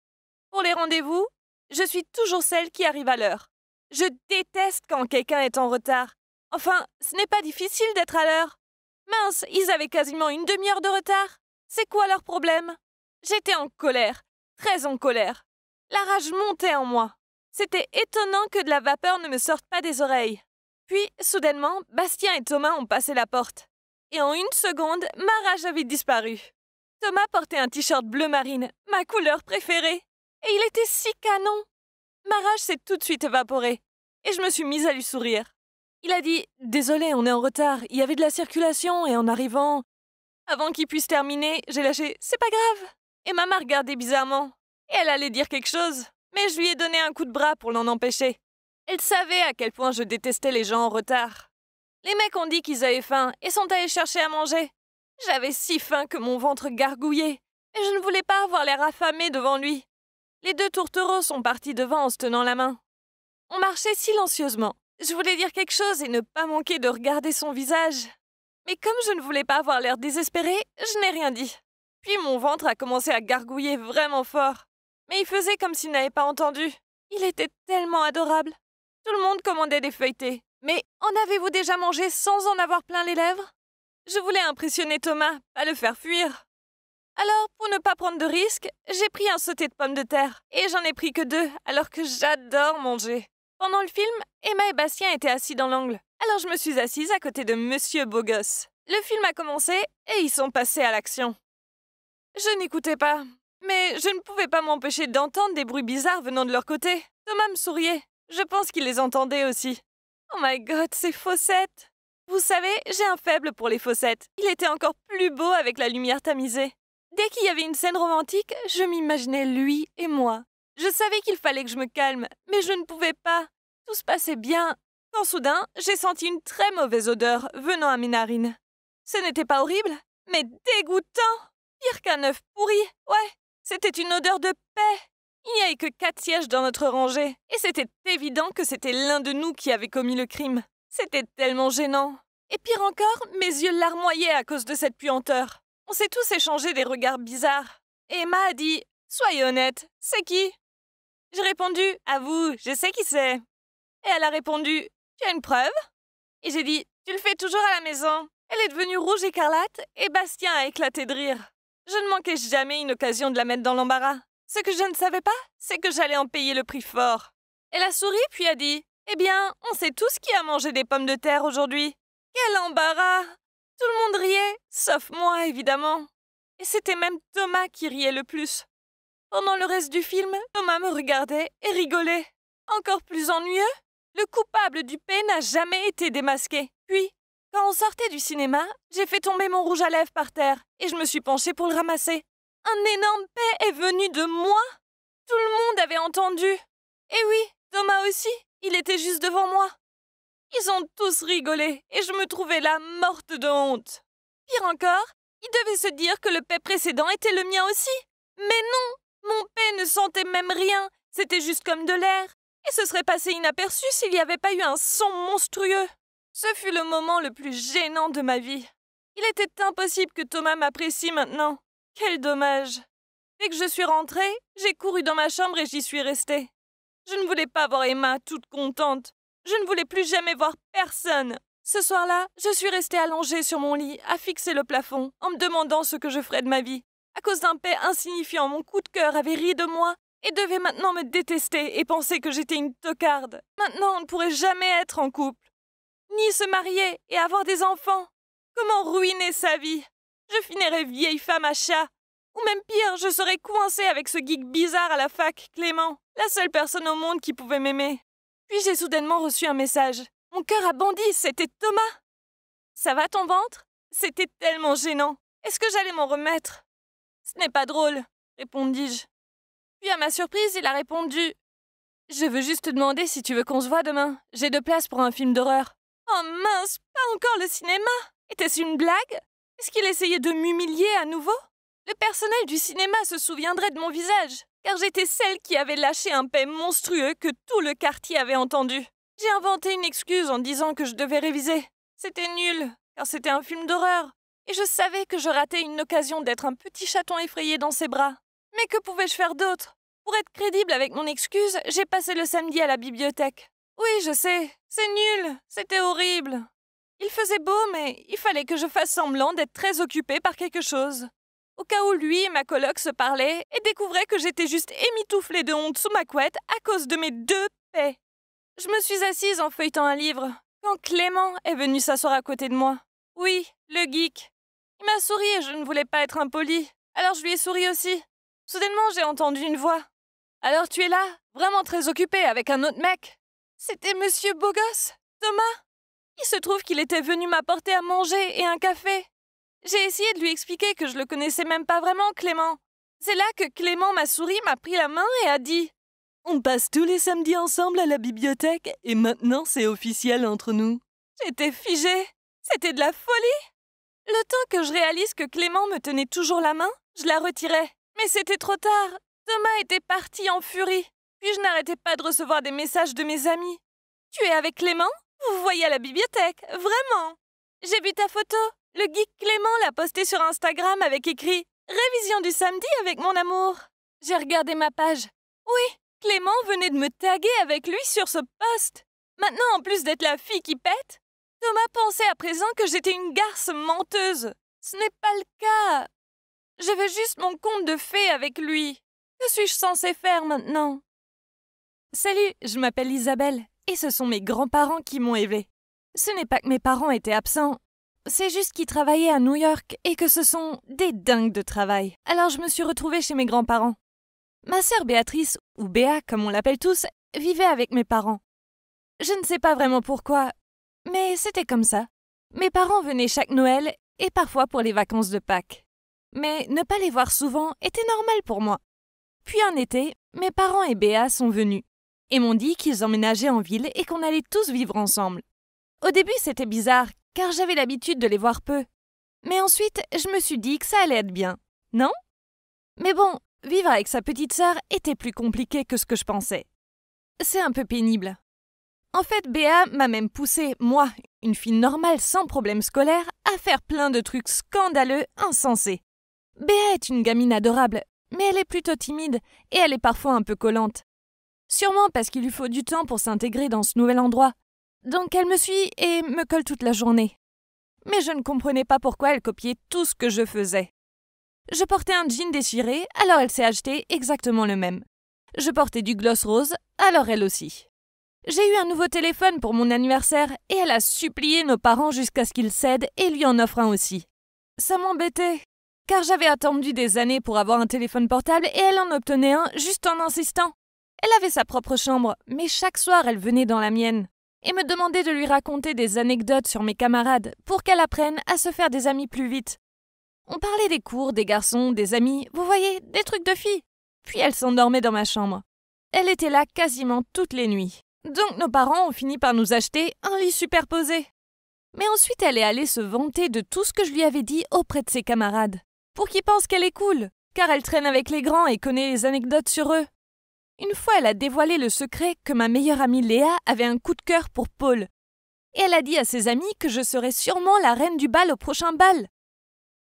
Pour les rendez-vous, je suis toujours celle qui arrive à l'heure. Je déteste quand quelqu'un est en retard. Enfin, ce n'est pas difficile d'être à l'heure. Mince, ils avaient quasiment une demi-heure de retard. C'est quoi leur problème? J'étais en colère, très en colère. La rage montait en moi. C'était étonnant que de la vapeur ne me sorte pas des oreilles. Puis, soudainement, Bastien et Thomas ont passé la porte. Et en une seconde, ma rage avait disparu. Thomas portait un t-shirt bleu marine, ma couleur préférée. Et il était si canon. Ma rage s'est tout de suite évaporée. Et je me suis mise à lui sourire. Il a dit « Désolé, on est en retard, il y avait de la circulation et en arrivant… » Avant qu'il puisse terminer, j'ai lâché « C'est pas grave !» Emma m'a regardé bizarrement. Et elle allait dire quelque chose, mais je lui ai donné un coup de bras pour l'en empêcher. Elle savait à quel point je détestais les gens en retard. Les mecs ont dit qu'ils avaient faim et sont allés chercher à manger. J'avais si faim que mon ventre gargouillait, et je ne voulais pas avoir l'air affamé devant lui. Les deux tourtereaux sont partis devant en se tenant la main. On marchait silencieusement. Je voulais dire quelque chose et ne pas manquer de regarder son visage. Mais comme je ne voulais pas avoir l'air désespéré, je n'ai rien dit. Puis mon ventre a commencé à gargouiller vraiment fort. Mais il faisait comme s'il n'avait pas entendu. Il était tellement adorable. Tout le monde commandait des feuilletés. Mais en avez-vous déjà mangé sans en avoir plein les lèvres? Je voulais impressionner Thomas, pas le faire fuir. Alors, pour ne pas prendre de risques, j'ai pris un sauté de pommes de terre. Et j'en ai pris que 2, alors que j'adore manger. Pendant le film, Emma et Bastien étaient assis dans l'angle. Alors je me suis assise à côté de Monsieur Beaugosse. Le film a commencé et ils sont passés à l'action. Je n'écoutais pas, mais je ne pouvais pas m'empêcher d'entendre des bruits bizarres venant de leur côté. Thomas me souriait. Je pense qu'il les entendait aussi. Oh my god, ces fossettes! Vous savez, j'ai un faible pour les fossettes. Il était encore plus beau avec la lumière tamisée. Dès qu'il y avait une scène romantique, je m'imaginais lui et moi. Je savais qu'il fallait que je me calme, mais je ne pouvais pas. Tout se passait bien. Quand soudain, j'ai senti une très mauvaise odeur venant à mes narines. Ce n'était pas horrible, mais dégoûtant. Pire qu'un œuf pourri. Ouais, c'était une odeur de paix. Il n'y avait que 4 sièges dans notre rangée, et c'était évident que c'était l'un de nous qui avait commis le crime. C'était tellement gênant. Et pire encore, mes yeux larmoyaient à cause de cette puanteur. On s'est tous échangé des regards bizarres. Et Emma a dit « Soyez honnête, c'est qui ?» J'ai répondu « À vous, je sais qui c'est. » Et elle a répondu « Tu as une preuve ?» Et j'ai dit « Tu le fais toujours à la maison. » Elle est devenue rouge écarlate et Bastien a éclaté de rire. Je ne manquais jamais une occasion de la mettre dans l'embarras. Ce que je ne savais pas, c'est que j'allais en payer le prix fort. Elle a souri puis a dit « Eh bien, on sait tous qui a mangé des pommes de terre aujourd'hui. » Quel embarras! Tout le monde riait, sauf moi, évidemment. Et c'était même Thomas qui riait le plus. Pendant le reste du film, Thomas me regardait et rigolait. Encore plus ennuyeux, le coupable du P n'a jamais été démasqué. Puis, quand on sortait du cinéma, j'ai fait tomber mon rouge à lèvres par terre et je me suis penchée pour le ramasser. Un énorme P est venu de moi. Tout le monde avait entendu. Et oui, Thomas aussi, il était juste devant moi. Ils ont tous rigolé et je me trouvais là morte de honte. Pire encore, ils devaient se dire que le P précédent était le mien aussi. Mais non, mon P ne sentait même rien, c'était juste comme de l'air. Et ce serait passé inaperçu s'il n'y avait pas eu un son monstrueux. Ce fut le moment le plus gênant de ma vie. Il était impossible que Thomas m'apprécie maintenant. Quel dommage. Dès que je suis rentrée, j'ai couru dans ma chambre et j'y suis restée. Je ne voulais pas voir Emma toute contente. Je ne voulais plus jamais voir personne. Ce soir-là, je suis restée allongée sur mon lit, à fixer le plafond, en me demandant ce que je ferais de ma vie. À cause d'un P insignifiant, mon coup de cœur avait ri de moi et devait maintenant me détester et penser que j'étais une tocarde. Maintenant, on ne pourrait jamais être en couple, ni se marier et avoir des enfants. Comment ruiner sa vie? Je finirais vieille femme à chat. Ou même pire, je serais coincée avec ce geek bizarre à la fac, Clément, la seule personne au monde qui pouvait m'aimer. Puis j'ai soudainement reçu un message. Mon cœur a bondi, c'était Thomas. Ça va ton ventre? C'était tellement gênant. Est-ce que j'allais m'en remettre? Ce n'est pas drôle, répondis-je. Puis à ma surprise, il a répondu « Je veux juste te demander si tu veux qu'on se voit demain. J'ai de place pour un film d'horreur. » Oh mince, pas encore le cinéma! Était-ce une blague? Est-ce qu'il essayait de m'humilier à nouveau? Le personnel du cinéma se souviendrait de mon visage, car j'étais celle qui avait lâché un paix monstrueux que tout le quartier avait entendu. J'ai inventé une excuse en disant que je devais réviser. C'était nul, car c'était un film d'horreur. Et je savais que je ratais une occasion d'être un petit chaton effrayé dans ses bras. Mais que pouvais-je faire d'autre? Pour être crédible avec mon excuse, j'ai passé le samedi à la bibliothèque. Oui, je sais, c'est nul, c'était horrible. Il faisait beau, mais il fallait que je fasse semblant d'être très occupée par quelque chose. Au cas où lui et ma coloc se parlaient et découvraient que j'étais juste émitouflée de honte sous ma couette à cause de mes 2 paix. Je me suis assise en feuilletant un livre, quand Clément est venu s'asseoir à côté de moi. Oui, le geek. Il m'a souri et je ne voulais pas être impolie, alors je lui ai souri aussi. Soudainement, j'ai entendu une voix. « Alors tu es là, vraiment très occupée avec un autre mec ?» C'était Monsieur Beaugosse, Thomas. Il se trouve qu'il était venu m'apporter à manger et un café. J'ai essayé de lui expliquer que je le connaissais même pas vraiment, Clément. C'est là que Clément m'a souri, m'a pris la main et a dit « On passe tous les samedis ensemble à la bibliothèque et maintenant c'est officiel entre nous. » J'étais figée. C'était de la folie. Le temps que je réalise que Clément me tenait toujours la main, je la retirais. Mais c'était trop tard. Thomas était parti en furie. Puis je n'arrêtais pas de recevoir des messages de mes amis. « Tu es avec Clément? Vous vous voyez à la bibliothèque, vraiment? J'ai vu ta photo. Le geek Clément l'a postée sur Instagram avec écrit « Révision du samedi avec mon amour ». J'ai regardé ma page. Oui, Clément venait de me taguer avec lui sur ce post. Maintenant, en plus d'être la fille qui pète, Thomas pensait à présent que j'étais une garce menteuse. Ce n'est pas le cas. Je veux juste mon conte de fées avec lui. Que suis-je censée faire maintenant? Salut, je m'appelle Isabelle, et ce sont mes grands-parents qui m'ont élevée. Ce n'est pas que mes parents étaient absents, c'est juste qu'ils travaillaient à New York et que ce sont des dingues de travail. Alors je me suis retrouvée chez mes grands-parents. Ma sœur Béatrice, ou Béa comme on l'appelle tous, vivait avec mes parents. Je ne sais pas vraiment pourquoi, mais c'était comme ça. Mes parents venaient chaque Noël et parfois pour les vacances de Pâques. Mais ne pas les voir souvent était normal pour moi. Puis un été, mes parents et Béa sont venus et m'ont dit qu'ils emménageaient en ville et qu'on allait tous vivre ensemble. Au début, c'était bizarre, car j'avais l'habitude de les voir peu. Mais ensuite, je me suis dit que ça allait être bien, non? Mais bon, vivre avec sa petite sœur était plus compliqué que ce que je pensais. C'est un peu pénible. En fait, Béa m'a même poussée, moi, une fille normale sans problème scolaire, à faire plein de trucs scandaleux, insensés. Béa est une gamine adorable, mais elle est plutôt timide et elle est parfois un peu collante. Sûrement parce qu'il lui faut du temps pour s'intégrer dans ce nouvel endroit. Donc elle me suit et me colle toute la journée. Mais je ne comprenais pas pourquoi elle copiait tout ce que je faisais. Je portais un jean déchiré, alors elle s'est acheté exactement le même. Je portais du gloss rose, alors elle aussi. J'ai eu un nouveau téléphone pour mon anniversaire et elle a supplié nos parents jusqu'à ce qu'ils cèdent et lui en offrent un aussi. Ça m'embêtait, car j'avais attendu des années pour avoir un téléphone portable et elle en obtenait un juste en insistant. Elle avait sa propre chambre, mais chaque soir elle venait dans la mienne et me demandait de lui raconter des anecdotes sur mes camarades pour qu'elle apprenne à se faire des amis plus vite. On parlait des cours, des garçons, des amis, vous voyez, des trucs de filles. Puis elle s'endormait dans ma chambre. Elle était là quasiment toutes les nuits. Donc nos parents ont fini par nous acheter un lit superposé. Mais ensuite elle est allée se vanter de tout ce que je lui avais dit auprès de ses camarades, pour qu'ils pensent qu'elle est cool, car elle traîne avec les grands et connaît les anecdotes sur eux. Une fois, elle a dévoilé le secret que ma meilleure amie Léa avait un coup de cœur pour Paul. Et elle a dit à ses amis que je serais sûrement la reine du bal au prochain bal.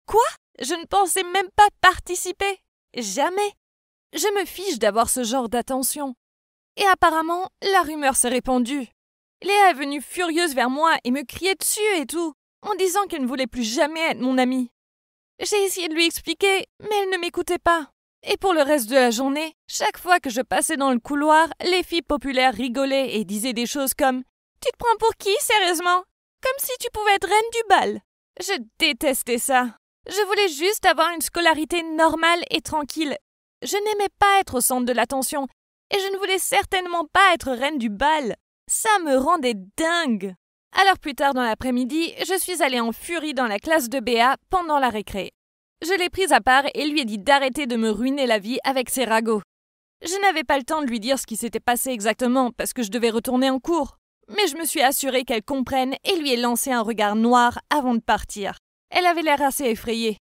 Quoi? Je ne pensais même pas participer. Jamais. Je me fiche d'avoir ce genre d'attention. Et apparemment, la rumeur s'est répandue. Léa est venue furieuse vers moi et me criait dessus et tout, en disant qu'elle ne voulait plus jamais être mon amie. J'ai essayé de lui expliquer, mais elle ne m'écoutait pas. Et pour le reste de la journée, chaque fois que je passais dans le couloir, les filles populaires rigolaient et disaient des choses comme « Tu te prends pour qui, sérieusement? Comme si tu pouvais être reine du bal !» Je détestais ça. Je voulais juste avoir une scolarité normale et tranquille. Je n'aimais pas être au centre de l'attention et je ne voulais certainement pas être reine du bal. Ça me rendait dingue. Alors plus tard dans l'après-midi, je suis allée en furie dans la classe de Béa pendant la récré. Je l'ai prise à part et lui ai dit d'arrêter de me ruiner la vie avec ses ragots. Je n'avais pas le temps de lui dire ce qui s'était passé exactement parce que je devais retourner en cours. Mais je me suis assurée qu'elle comprenne et lui ai lancé un regard noir avant de partir. Elle avait l'air assez effrayée.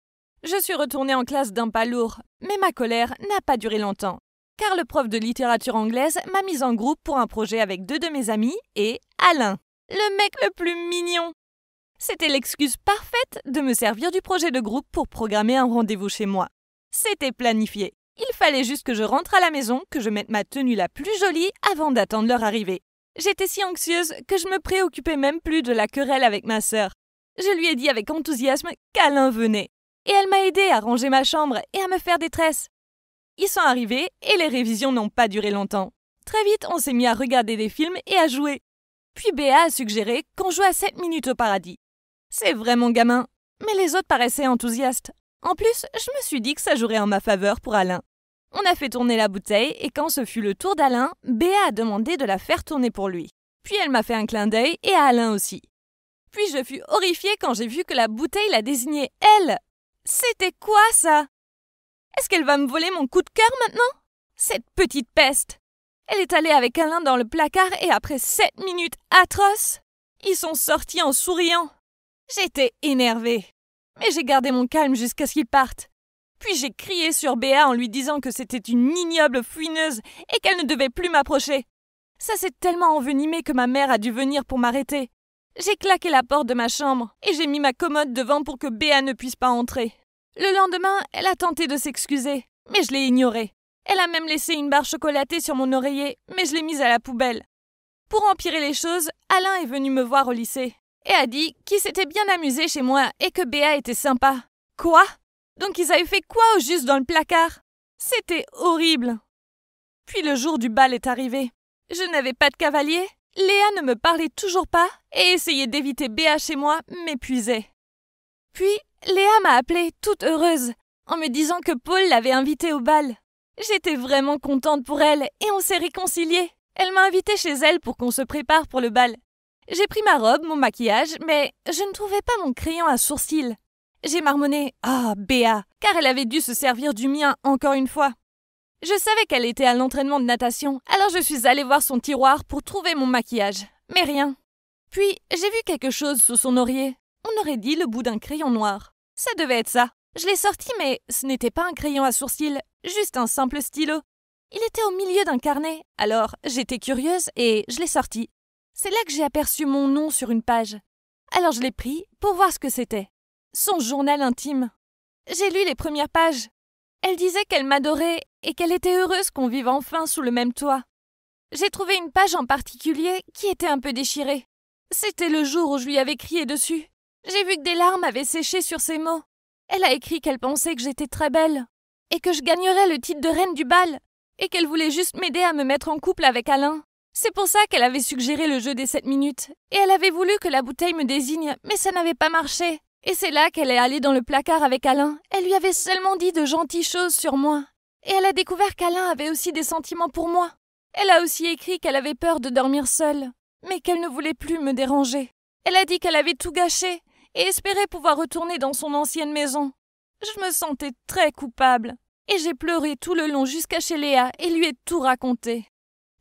Je suis retournée en classe d'un pas lourd, mais ma colère n'a pas duré longtemps, car le prof de littérature anglaise m'a mise en groupe pour un projet avec 2 de mes amis et Alain, le mec le plus mignon. C'était l'excuse parfaite de me servir du projet de groupe pour programmer un rendez-vous chez moi. C'était planifié. Il fallait juste que je rentre à la maison, que je mette ma tenue la plus jolie avant d'attendre leur arrivée. J'étais si anxieuse que je me préoccupais même plus de la querelle avec ma sœur. Je lui ai dit avec enthousiasme qu'Alain venait. Et elle m'a aidée à ranger ma chambre et à me faire des tresses. Ils sont arrivés et les révisions n'ont pas duré longtemps. Très vite, on s'est mis à regarder des films et à jouer. Puis Béa a suggéré qu'on joue à 7 minutes au paradis. C'est vraiment gamin, mais les autres paraissaient enthousiastes. En plus, je me suis dit que ça jouerait en ma faveur pour Alain. On a fait tourner la bouteille et quand ce fut le tour d'Alain, Béa a demandé de la faire tourner pour lui. Puis elle m'a fait un clin d'œil et à Alain aussi. Puis je fus horrifiée quand j'ai vu que la bouteille la désignait elle. C'était quoi ça? Est-ce qu'elle va me voler mon coup de cœur maintenant? Cette petite peste! Elle est allée avec Alain dans le placard et après 7 minutes atroces, ils sont sortis en souriant. J'étais énervée, mais j'ai gardé mon calme jusqu'à ce qu'ils partent. Puis j'ai crié sur Béa en lui disant que c'était une ignoble fouineuse et qu'elle ne devait plus m'approcher. Ça s'est tellement envenimé que ma mère a dû venir pour m'arrêter. J'ai claqué la porte de ma chambre et j'ai mis ma commode devant pour que Béa ne puisse pas entrer. Le lendemain, elle a tenté de s'excuser, mais je l'ai ignorée. Elle a même laissé une barre chocolatée sur mon oreiller, mais je l'ai mise à la poubelle. Pour empirer les choses, Alain est venu me voir au lycée et a dit qu'il s'était bien amusé chez moi et que Béa était sympa. Quoi? Donc ils avaient fait quoi au juste dans le placard? C'était horrible. Puis le jour du bal est arrivé. Je n'avais pas de cavalier, Léa ne me parlait toujours pas et essayer d'éviter Béa chez moi m'épuisait. Puis Léa m'a appelée toute heureuse en me disant que Paul l'avait invitée au bal. J'étais vraiment contente pour elle et on s'est réconciliés. Elle m'a invitée chez elle pour qu'on se prépare pour le bal. J'ai pris ma robe, mon maquillage, mais je ne trouvais pas mon crayon à sourcils. J'ai marmonné « Ah, Béa !» car elle avait dû se servir du mien encore une fois. Je savais qu'elle était à l'entraînement de natation, alors je suis allée voir son tiroir pour trouver mon maquillage. Mais rien. Puis, j'ai vu quelque chose sous son oreiller. On aurait dit le bout d'un crayon noir. Ça devait être ça. Je l'ai sorti, mais ce n'était pas un crayon à sourcils, juste un simple stylo. Il était au milieu d'un carnet, alors j'étais curieuse et je l'ai sorti. C'est là que j'ai aperçu mon nom sur une page. Alors je l'ai pris pour voir ce que c'était. Son journal intime. J'ai lu les premières pages. Elle disait qu'elle m'adorait et qu'elle était heureuse qu'on vive enfin sous le même toit. J'ai trouvé une page en particulier qui était un peu déchirée. C'était le jour où je lui avais crié dessus. J'ai vu que des larmes avaient séché sur ses mots. Elle a écrit qu'elle pensait que j'étais très belle et que je gagnerais le titre de reine du bal et qu'elle voulait juste m'aider à me mettre en couple avec Alain. C'est pour ça qu'elle avait suggéré le jeu des 7 minutes et elle avait voulu que la bouteille me désigne, mais ça n'avait pas marché. Et c'est là qu'elle est allée dans le placard avec Alain. Elle lui avait seulement dit de gentilles choses sur moi. Et elle a découvert qu'Alain avait aussi des sentiments pour moi. Elle a aussi écrit qu'elle avait peur de dormir seule, mais qu'elle ne voulait plus me déranger. Elle a dit qu'elle avait tout gâché et espérait pouvoir retourner dans son ancienne maison. Je me sentais très coupable. Et j'ai pleuré tout le long jusqu'à chez Léa et lui ai tout raconté.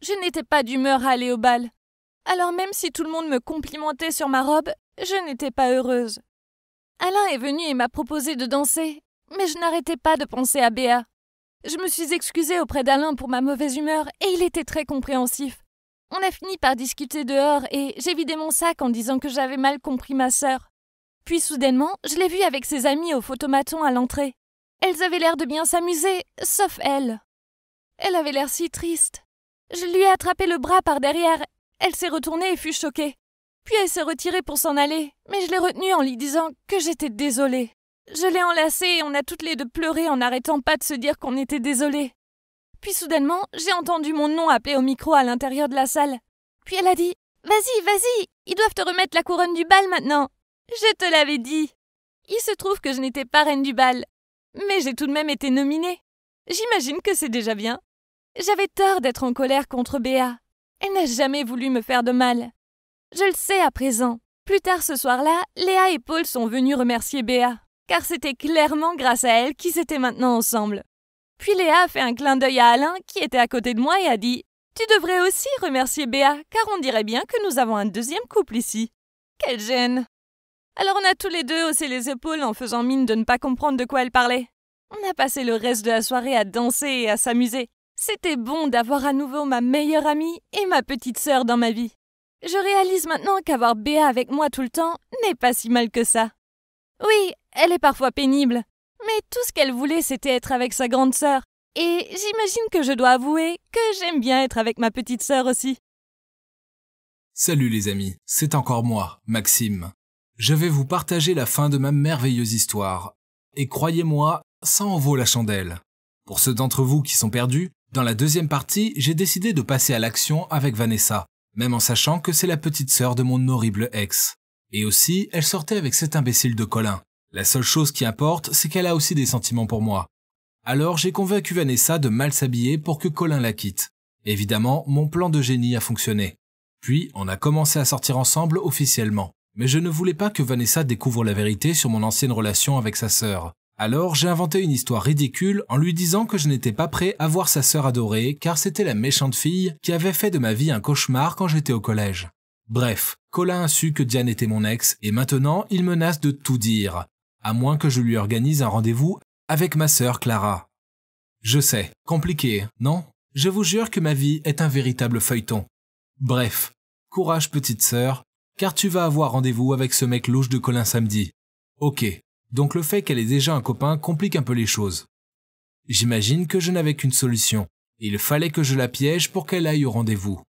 Je n'étais pas d'humeur à aller au bal. Alors même si tout le monde me complimentait sur ma robe, je n'étais pas heureuse. Alain est venu et m'a proposé de danser, mais je n'arrêtais pas de penser à Béa. Je me suis excusée auprès d'Alain pour ma mauvaise humeur et il était très compréhensif. On a fini par discuter dehors et j'ai vidé mon sac en disant que j'avais mal compris ma sœur. Puis soudainement, je l'ai vue avec ses amies au photomaton à l'entrée. Elles avaient l'air de bien s'amuser, sauf elle. Elle avait l'air si triste. Je lui ai attrapé le bras par derrière. Elle s'est retournée et fut choquée. Puis elle s'est retirée pour s'en aller, mais je l'ai retenue en lui disant que j'étais désolée. Je l'ai enlacée et on a toutes les deux pleuré en n'arrêtant pas de se dire qu'on était désolées. Puis soudainement, j'ai entendu mon nom appelé au micro à l'intérieur de la salle. Puis elle a dit « Vas-y, vas-y, ils doivent te remettre la couronne du bal maintenant. » Je te l'avais dit. Il se trouve que je n'étais pas reine du bal, mais j'ai tout de même été nominée. J'imagine que c'est déjà bien. J'avais tort d'être en colère contre Béa. Elle n'a jamais voulu me faire de mal. Je le sais à présent. Plus tard ce soir-là, Léa et Paul sont venus remercier Béa, car c'était clairement grâce à elle qu'ils étaient maintenant ensemble. Puis Léa a fait un clin d'œil à Alain, qui était à côté de moi, et a dit « Tu devrais aussi remercier Béa, car on dirait bien que nous avons un deuxième couple ici. » Quelle gêne! Alors on a tous les deux haussé les épaules en faisant mine de ne pas comprendre de quoi elle parlait. On a passé le reste de la soirée à danser et à s'amuser. C'était bon d'avoir à nouveau ma meilleure amie et ma petite sœur dans ma vie. Je réalise maintenant qu'avoir Béa avec moi tout le temps n'est pas si mal que ça. Oui, elle est parfois pénible, mais tout ce qu'elle voulait, c'était être avec sa grande sœur. Et j'imagine que je dois avouer que j'aime bien être avec ma petite sœur aussi. Salut les amis, c'est encore moi, Maxime. Je vais vous partager la fin de ma merveilleuse histoire. Et croyez-moi, ça en vaut la chandelle. Pour ceux d'entre vous qui sont perdus, dans la deuxième partie, j'ai décidé de passer à l'action avec Vanessa, même en sachant que c'est la petite sœur de mon horrible ex. Et aussi, elle sortait avec cet imbécile de Colin. La seule chose qui importe, c'est qu'elle a aussi des sentiments pour moi. Alors j'ai convaincu Vanessa de mal s'habiller pour que Colin la quitte. Évidemment, mon plan de génie a fonctionné. Puis, on a commencé à sortir ensemble officiellement. Mais je ne voulais pas que Vanessa découvre la vérité sur mon ancienne relation avec sa sœur. Alors j'ai inventé une histoire ridicule en lui disant que je n'étais pas prêt à voir sa sœur adorée car c'était la méchante fille qui avait fait de ma vie un cauchemar quand j'étais au collège. Bref, Colin a su que Diane était mon ex et maintenant il menace de tout dire, à moins que je lui organise un rendez-vous avec ma sœur Clara. Je sais, compliqué, non? Je vous jure que ma vie est un véritable feuilleton. Bref, courage petite sœur, car tu vas avoir rendez-vous avec ce mec louche de Colin samedi. Ok. Donc le fait qu'elle ait déjà un copain complique un peu les choses. J'imagine que je n'avais qu'une solution. Il fallait que je la piège pour qu'elle aille au rendez-vous.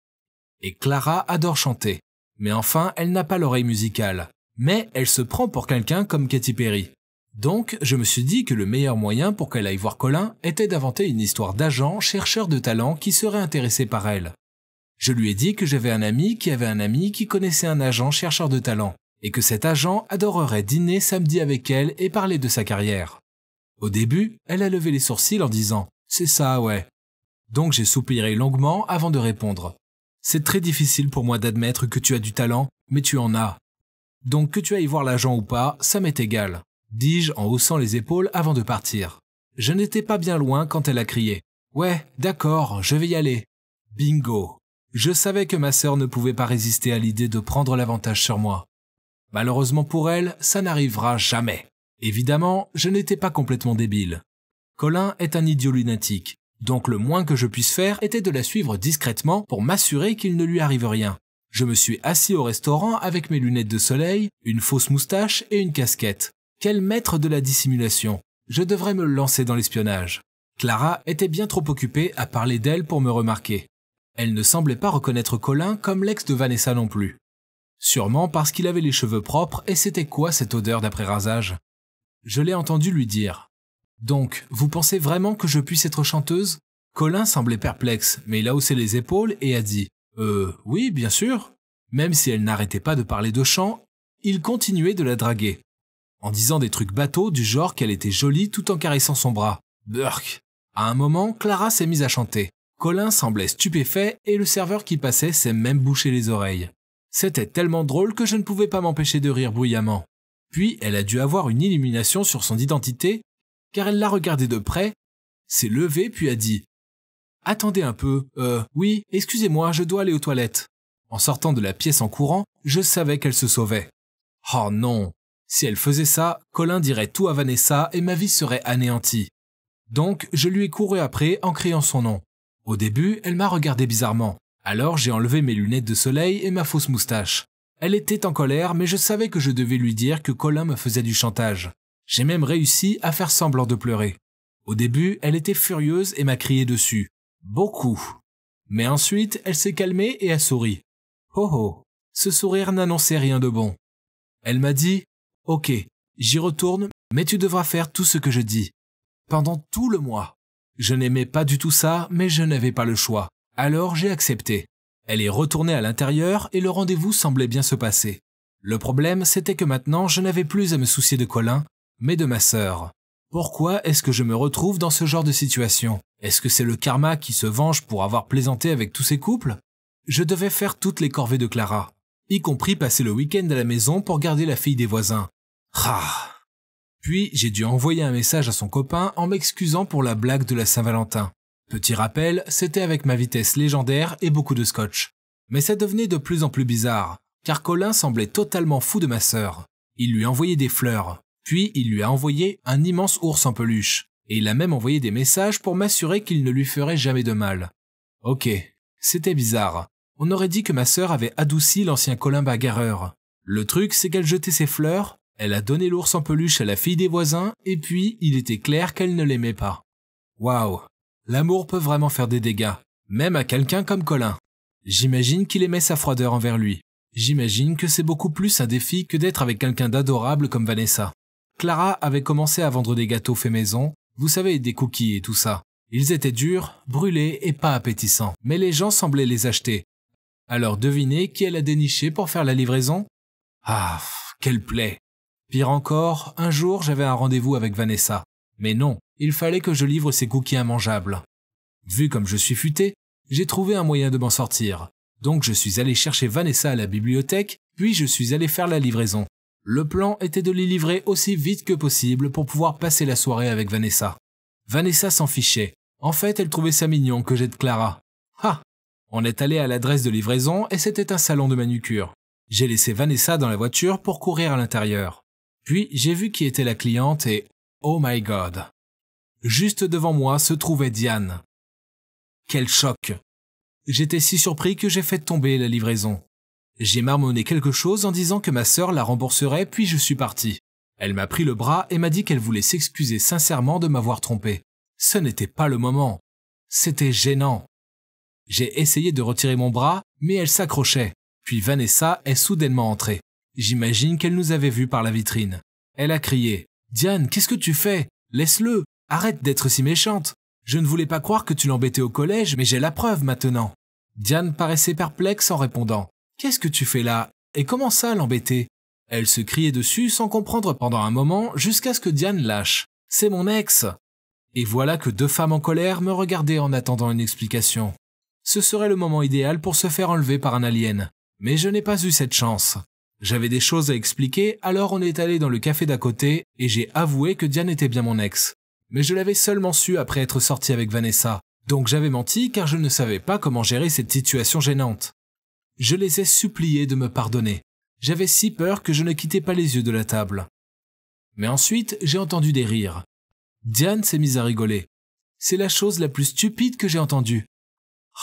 Et Clara adore chanter. Mais enfin, elle n'a pas l'oreille musicale. Mais elle se prend pour quelqu'un comme Katy Perry. Donc, je me suis dit que le meilleur moyen pour qu'elle aille voir Colin était d'inventer une histoire d'agent chercheur de talent qui serait intéressé par elle. Je lui ai dit que j'avais un ami qui avait un ami qui connaissait un agent chercheur de talent. Et que cet agent adorerait dîner samedi avec elle et parler de sa carrière. Au début, elle a levé les sourcils en disant « C'est ça, ouais ». Donc j'ai soupiré longuement avant de répondre. « C'est très difficile pour moi d'admettre que tu as du talent, mais tu en as. Donc que tu ailles voir l'agent ou pas, ça m'est égal », dis-je en haussant les épaules avant de partir. Je n'étais pas bien loin quand elle a crié « Ouais, d'accord, je vais y aller ». Bingo. Je savais que ma sœur ne pouvait pas résister à l'idée de prendre l'avantage sur moi. Malheureusement pour elle, ça n'arrivera jamais. Évidemment, je n'étais pas complètement débile. Colin est un idiot lunatique, donc le moins que je puisse faire était de la suivre discrètement pour m'assurer qu'il ne lui arrive rien. Je me suis assis au restaurant avec mes lunettes de soleil, une fausse moustache et une casquette. Quel maître de la dissimulation! Je devrais me lancer dans l'espionnage. Clara était bien trop occupée à parler d'elle pour me remarquer. Elle ne semblait pas reconnaître Colin comme l'ex de Vanessa non plus. Sûrement parce qu'il avait les cheveux propres et c'était quoi cette odeur d'après rasage? Je l'ai entendu lui dire. « Donc, vous pensez vraiment que je puisse être chanteuse ?» Colin semblait perplexe, mais il a haussé les épaules et a dit « oui, bien sûr ». Même si elle n'arrêtait pas de parler de chant, il continuait de la draguer. En disant des trucs bateaux du genre qu'elle était jolie tout en caressant son bras. Burk. À un moment, Clara s'est mise à chanter. Colin semblait stupéfait et le serveur qui passait s'est même bouché les oreilles. C'était tellement drôle que je ne pouvais pas m'empêcher de rire bruyamment. Puis elle a dû avoir une illumination sur son identité, car elle l'a regardé de près, s'est levée puis a dit « Attendez un peu, oui, excusez-moi, je dois aller aux toilettes. » En sortant de la pièce en courant, je savais qu'elle se sauvait. Oh non! Si elle faisait ça, Colin dirait tout à Vanessa et ma vie serait anéantie. Donc je lui ai couru après en criant son nom. Au début, elle m'a regardé bizarrement. Alors j'ai enlevé mes lunettes de soleil et ma fausse moustache. Elle était en colère, mais je savais que je devais lui dire que Colin me faisait du chantage. J'ai même réussi à faire semblant de pleurer. Au début, elle était furieuse et m'a crié dessus. Beaucoup. Mais ensuite, elle s'est calmée et a souri. Oh oh, ce sourire n'annonçait rien de bon. Elle m'a dit « Ok, j'y retourne, mais tu devras faire tout ce que je dis. » Pendant tout le mois. Je n'aimais pas du tout ça, mais je n'avais pas le choix. Alors j'ai accepté. Elle est retournée à l'intérieur et le rendez-vous semblait bien se passer. Le problème, c'était que maintenant, je n'avais plus à me soucier de Colin, mais de ma sœur. Pourquoi est-ce que je me retrouve dans ce genre de situation? Est-ce que c'est le karma qui se venge pour avoir plaisanté avec tous ces couples? Je devais faire toutes les corvées de Clara, y compris passer le week-end à la maison pour garder la fille des voisins. Ah. Puis j'ai dû envoyer un message à son copain en m'excusant pour la blague de la Saint-Valentin. Petit rappel, c'était avec ma vitesse légendaire et beaucoup de scotch. Mais ça devenait de plus en plus bizarre, car Colin semblait totalement fou de ma sœur. Il lui a envoyé des fleurs. Puis il lui a envoyé un immense ours en peluche. Et il a même envoyé des messages pour m'assurer qu'il ne lui ferait jamais de mal. Ok, c'était bizarre. On aurait dit que ma sœur avait adouci l'ancien Colin bagarreur. Le truc, c'est qu'elle jetait ses fleurs, elle a donné l'ours en peluche à la fille des voisins, et puis il était clair qu'elle ne l'aimait pas. Waouh, l'amour peut vraiment faire des dégâts, même à quelqu'un comme Colin. J'imagine qu'il aimait sa froideur envers lui. J'imagine que c'est beaucoup plus un défi que d'être avec quelqu'un d'adorable comme Vanessa. Clara avait commencé à vendre des gâteaux faits maison, vous savez, des cookies et tout ça. Ils étaient durs, brûlés et pas appétissants, mais les gens semblaient les acheter. Alors devinez qui elle a déniché pour faire la livraison? Ah, quelle plaie! Pire encore, un jour j'avais un rendez-vous avec Vanessa. Mais non, il fallait que je livre ces cookies immangeables. Vu comme je suis futé, j'ai trouvé un moyen de m'en sortir. Donc je suis allé chercher Vanessa à la bibliothèque, puis je suis allé faire la livraison. Le plan était de les livrer aussi vite que possible pour pouvoir passer la soirée avec Vanessa. Vanessa s'en fichait. En fait, elle trouvait ça mignon que j'aide Clara. Ah! On est allé à l'adresse de livraison et c'était un salon de manucure. J'ai laissé Vanessa dans la voiture pour courir à l'intérieur. Puis j'ai vu qui était la cliente et oh my god! Juste devant moi se trouvait Diane. Quel choc! J'étais si surpris que j'ai fait tomber la livraison. J'ai marmonné quelque chose en disant que ma sœur la rembourserait puis je suis parti. Elle m'a pris le bras et m'a dit qu'elle voulait s'excuser sincèrement de m'avoir trompé. Ce n'était pas le moment. C'était gênant. J'ai essayé de retirer mon bras, mais elle s'accrochait. Puis Vanessa est soudainement entrée. J'imagine qu'elle nous avait vus par la vitrine. Elle a crié « Diane, qu'est-ce que tu fais? Laisse-le! Arrête d'être si méchante! Je ne voulais pas croire que tu l'embêtais au collège, mais j'ai la preuve maintenant. » Diane paraissait perplexe en répondant « Qu'est-ce que tu fais là? Et comment ça l'embêter ?» Elle se criait dessus sans comprendre pendant un moment jusqu'à ce que Diane lâche. « C'est mon ex !» Et voilà que deux femmes en colère me regardaient en attendant une explication. Ce serait le moment idéal pour se faire enlever par un alien. Mais je n'ai pas eu cette chance. J'avais des choses à expliquer, alors on est allé dans le café d'à côté et j'ai avoué que Diane était bien mon ex. Mais je l'avais seulement su après être sorti avec Vanessa. Donc j'avais menti car je ne savais pas comment gérer cette situation gênante. Je les ai suppliés de me pardonner. J'avais si peur que je ne quittais pas les yeux de la table. Mais ensuite, j'ai entendu des rires. Diane s'est mise à rigoler. C'est la chose la plus stupide que j'ai entendue.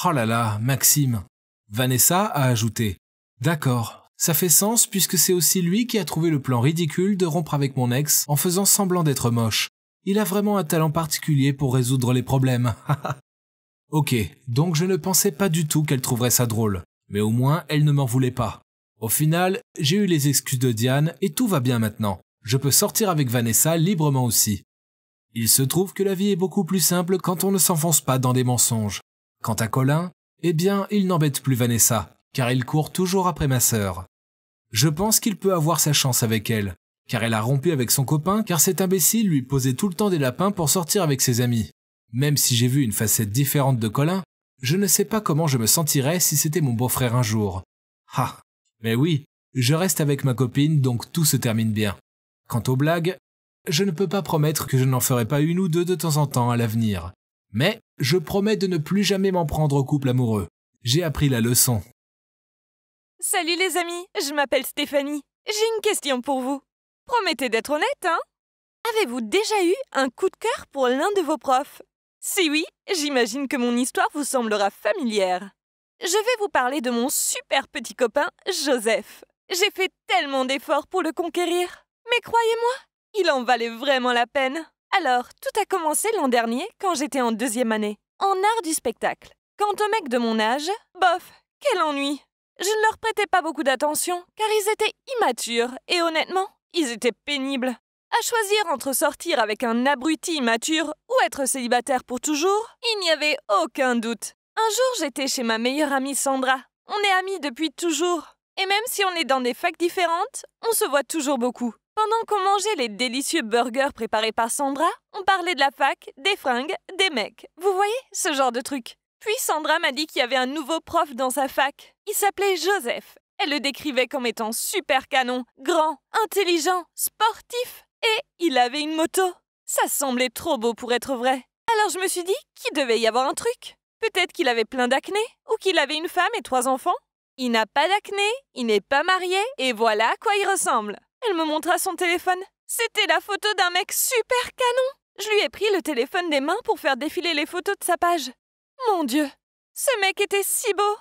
Oh là là, Maxime. Vanessa a ajouté. D'accord, ça fait sens puisque c'est aussi lui qui a trouvé le plan ridicule de rompre avec mon ex en faisant semblant d'être moche. Il a vraiment un talent particulier pour résoudre les problèmes. Ok, donc je ne pensais pas du tout qu'elle trouverait ça drôle. Mais au moins, elle ne m'en voulait pas. Au final, j'ai eu les excuses de Diane et tout va bien maintenant. Je peux sortir avec Vanessa librement aussi. Il se trouve que la vie est beaucoup plus simple quand on ne s'enfonce pas dans des mensonges. Quant à Colin, eh bien, il n'embête plus Vanessa, car il court toujours après ma sœur. Je pense qu'il peut avoir sa chance avec elle, car elle a rompu avec son copain car cet imbécile lui posait tout le temps des lapins pour sortir avec ses amis. Même si j'ai vu une facette différente de Colin, je ne sais pas comment je me sentirais si c'était mon beau-frère un jour. Ah, mais oui, je reste avec ma copine donc tout se termine bien. Quant aux blagues, je ne peux pas promettre que je n'en ferai pas une ou deux de temps en temps à l'avenir. Mais je promets de ne plus jamais m'en prendre au couple amoureux. J'ai appris la leçon. Salut les amis, je m'appelle Stéphanie. J'ai une question pour vous. Promettez d'être honnête, hein? Avez-vous déjà eu un coup de cœur pour l'un de vos profs? Si oui, j'imagine que mon histoire vous semblera familière. Je vais vous parler de mon super petit copain, Joseph. J'ai fait tellement d'efforts pour le conquérir. Mais croyez-moi, il en valait vraiment la peine. Alors, tout a commencé l'an dernier, quand j'étais en 2e année, en art du spectacle. Quant aux mecs de mon âge, bof, quel ennui. Je ne leur prêtais pas beaucoup d'attention, car ils étaient immatures, et honnêtement, ils étaient pénibles. À choisir entre sortir avec un abruti immature ou être célibataire pour toujours, il n'y avait aucun doute. Un jour, j'étais chez ma meilleure amie Sandra. On est amis depuis toujours. Et même si on est dans des facs différentes, on se voit toujours beaucoup. Pendant qu'on mangeait les délicieux burgers préparés par Sandra, on parlait de la fac, des fringues, des mecs. Vous voyez, ce genre de truc. Puis Sandra m'a dit qu'il y avait un nouveau prof dans sa fac. Il s'appelait Joseph. Elle le décrivait comme étant super canon, grand, intelligent, sportif. Et il avait une moto. Ça semblait trop beau pour être vrai. Alors je me suis dit qu'il devait y avoir un truc. Peut-être qu'il avait plein d'acné, ou qu'il avait une femme et 3 enfants. Il n'a pas d'acné, il n'est pas marié, et voilà à quoi il ressemble. Elle me montra son téléphone. C'était la photo d'un mec super canon. Je lui ai pris le téléphone des mains pour faire défiler les photos de sa page. Mon Dieu, ce mec était si beau.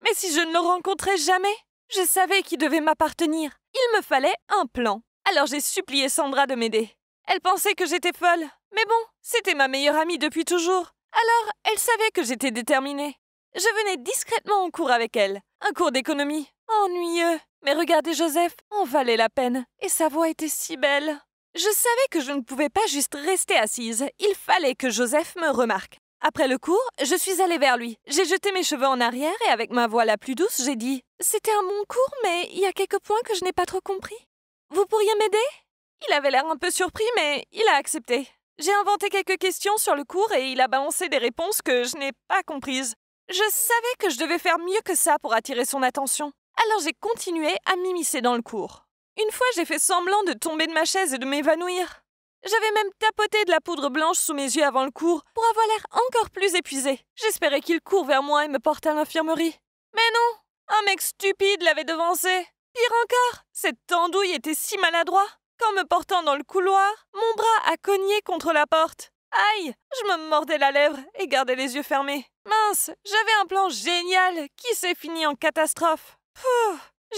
Mais si je ne le rencontrais jamais, je savais qu'il devait m'appartenir. Il me fallait un plan. Alors j'ai supplié Sandra de m'aider. Elle pensait que j'étais folle. Mais bon, c'était ma meilleure amie depuis toujours. Alors, elle savait que j'étais déterminée. Je venais discrètement en cours avec elle. Un cours d'économie. Ennuyeux. Mais regardez Joseph, en valait la peine. Et sa voix était si belle. Je savais que je ne pouvais pas juste rester assise. Il fallait que Joseph me remarque. Après le cours, je suis allée vers lui. J'ai jeté mes cheveux en arrière et avec ma voix la plus douce, j'ai dit « C'était un bon cours, mais il y a quelques points que je n'ai pas trop compris. Vous pourriez m'aider ?» Il avait l'air un peu surpris, mais il a accepté. J'ai inventé quelques questions sur le cours et il a balancé des réponses que je n'ai pas comprises. Je savais que je devais faire mieux que ça pour attirer son attention. Alors j'ai continué à m'immiscer dans le cours. Une fois, j'ai fait semblant de tomber de ma chaise et de m'évanouir. J'avais même tapoté de la poudre blanche sous mes yeux avant le cours pour avoir l'air encore plus épuisée. J'espérais qu'il court vers moi et me porte à l'infirmerie. Mais non, un mec stupide l'avait devancé. Pire encore, cette andouille était si maladroit qu'en me portant dans le couloir, mon bras a cogné contre la porte. Aïe, je me mordais la lèvre et gardais les yeux fermés. Mince, j'avais un plan génial qui s'est fini en catastrophe.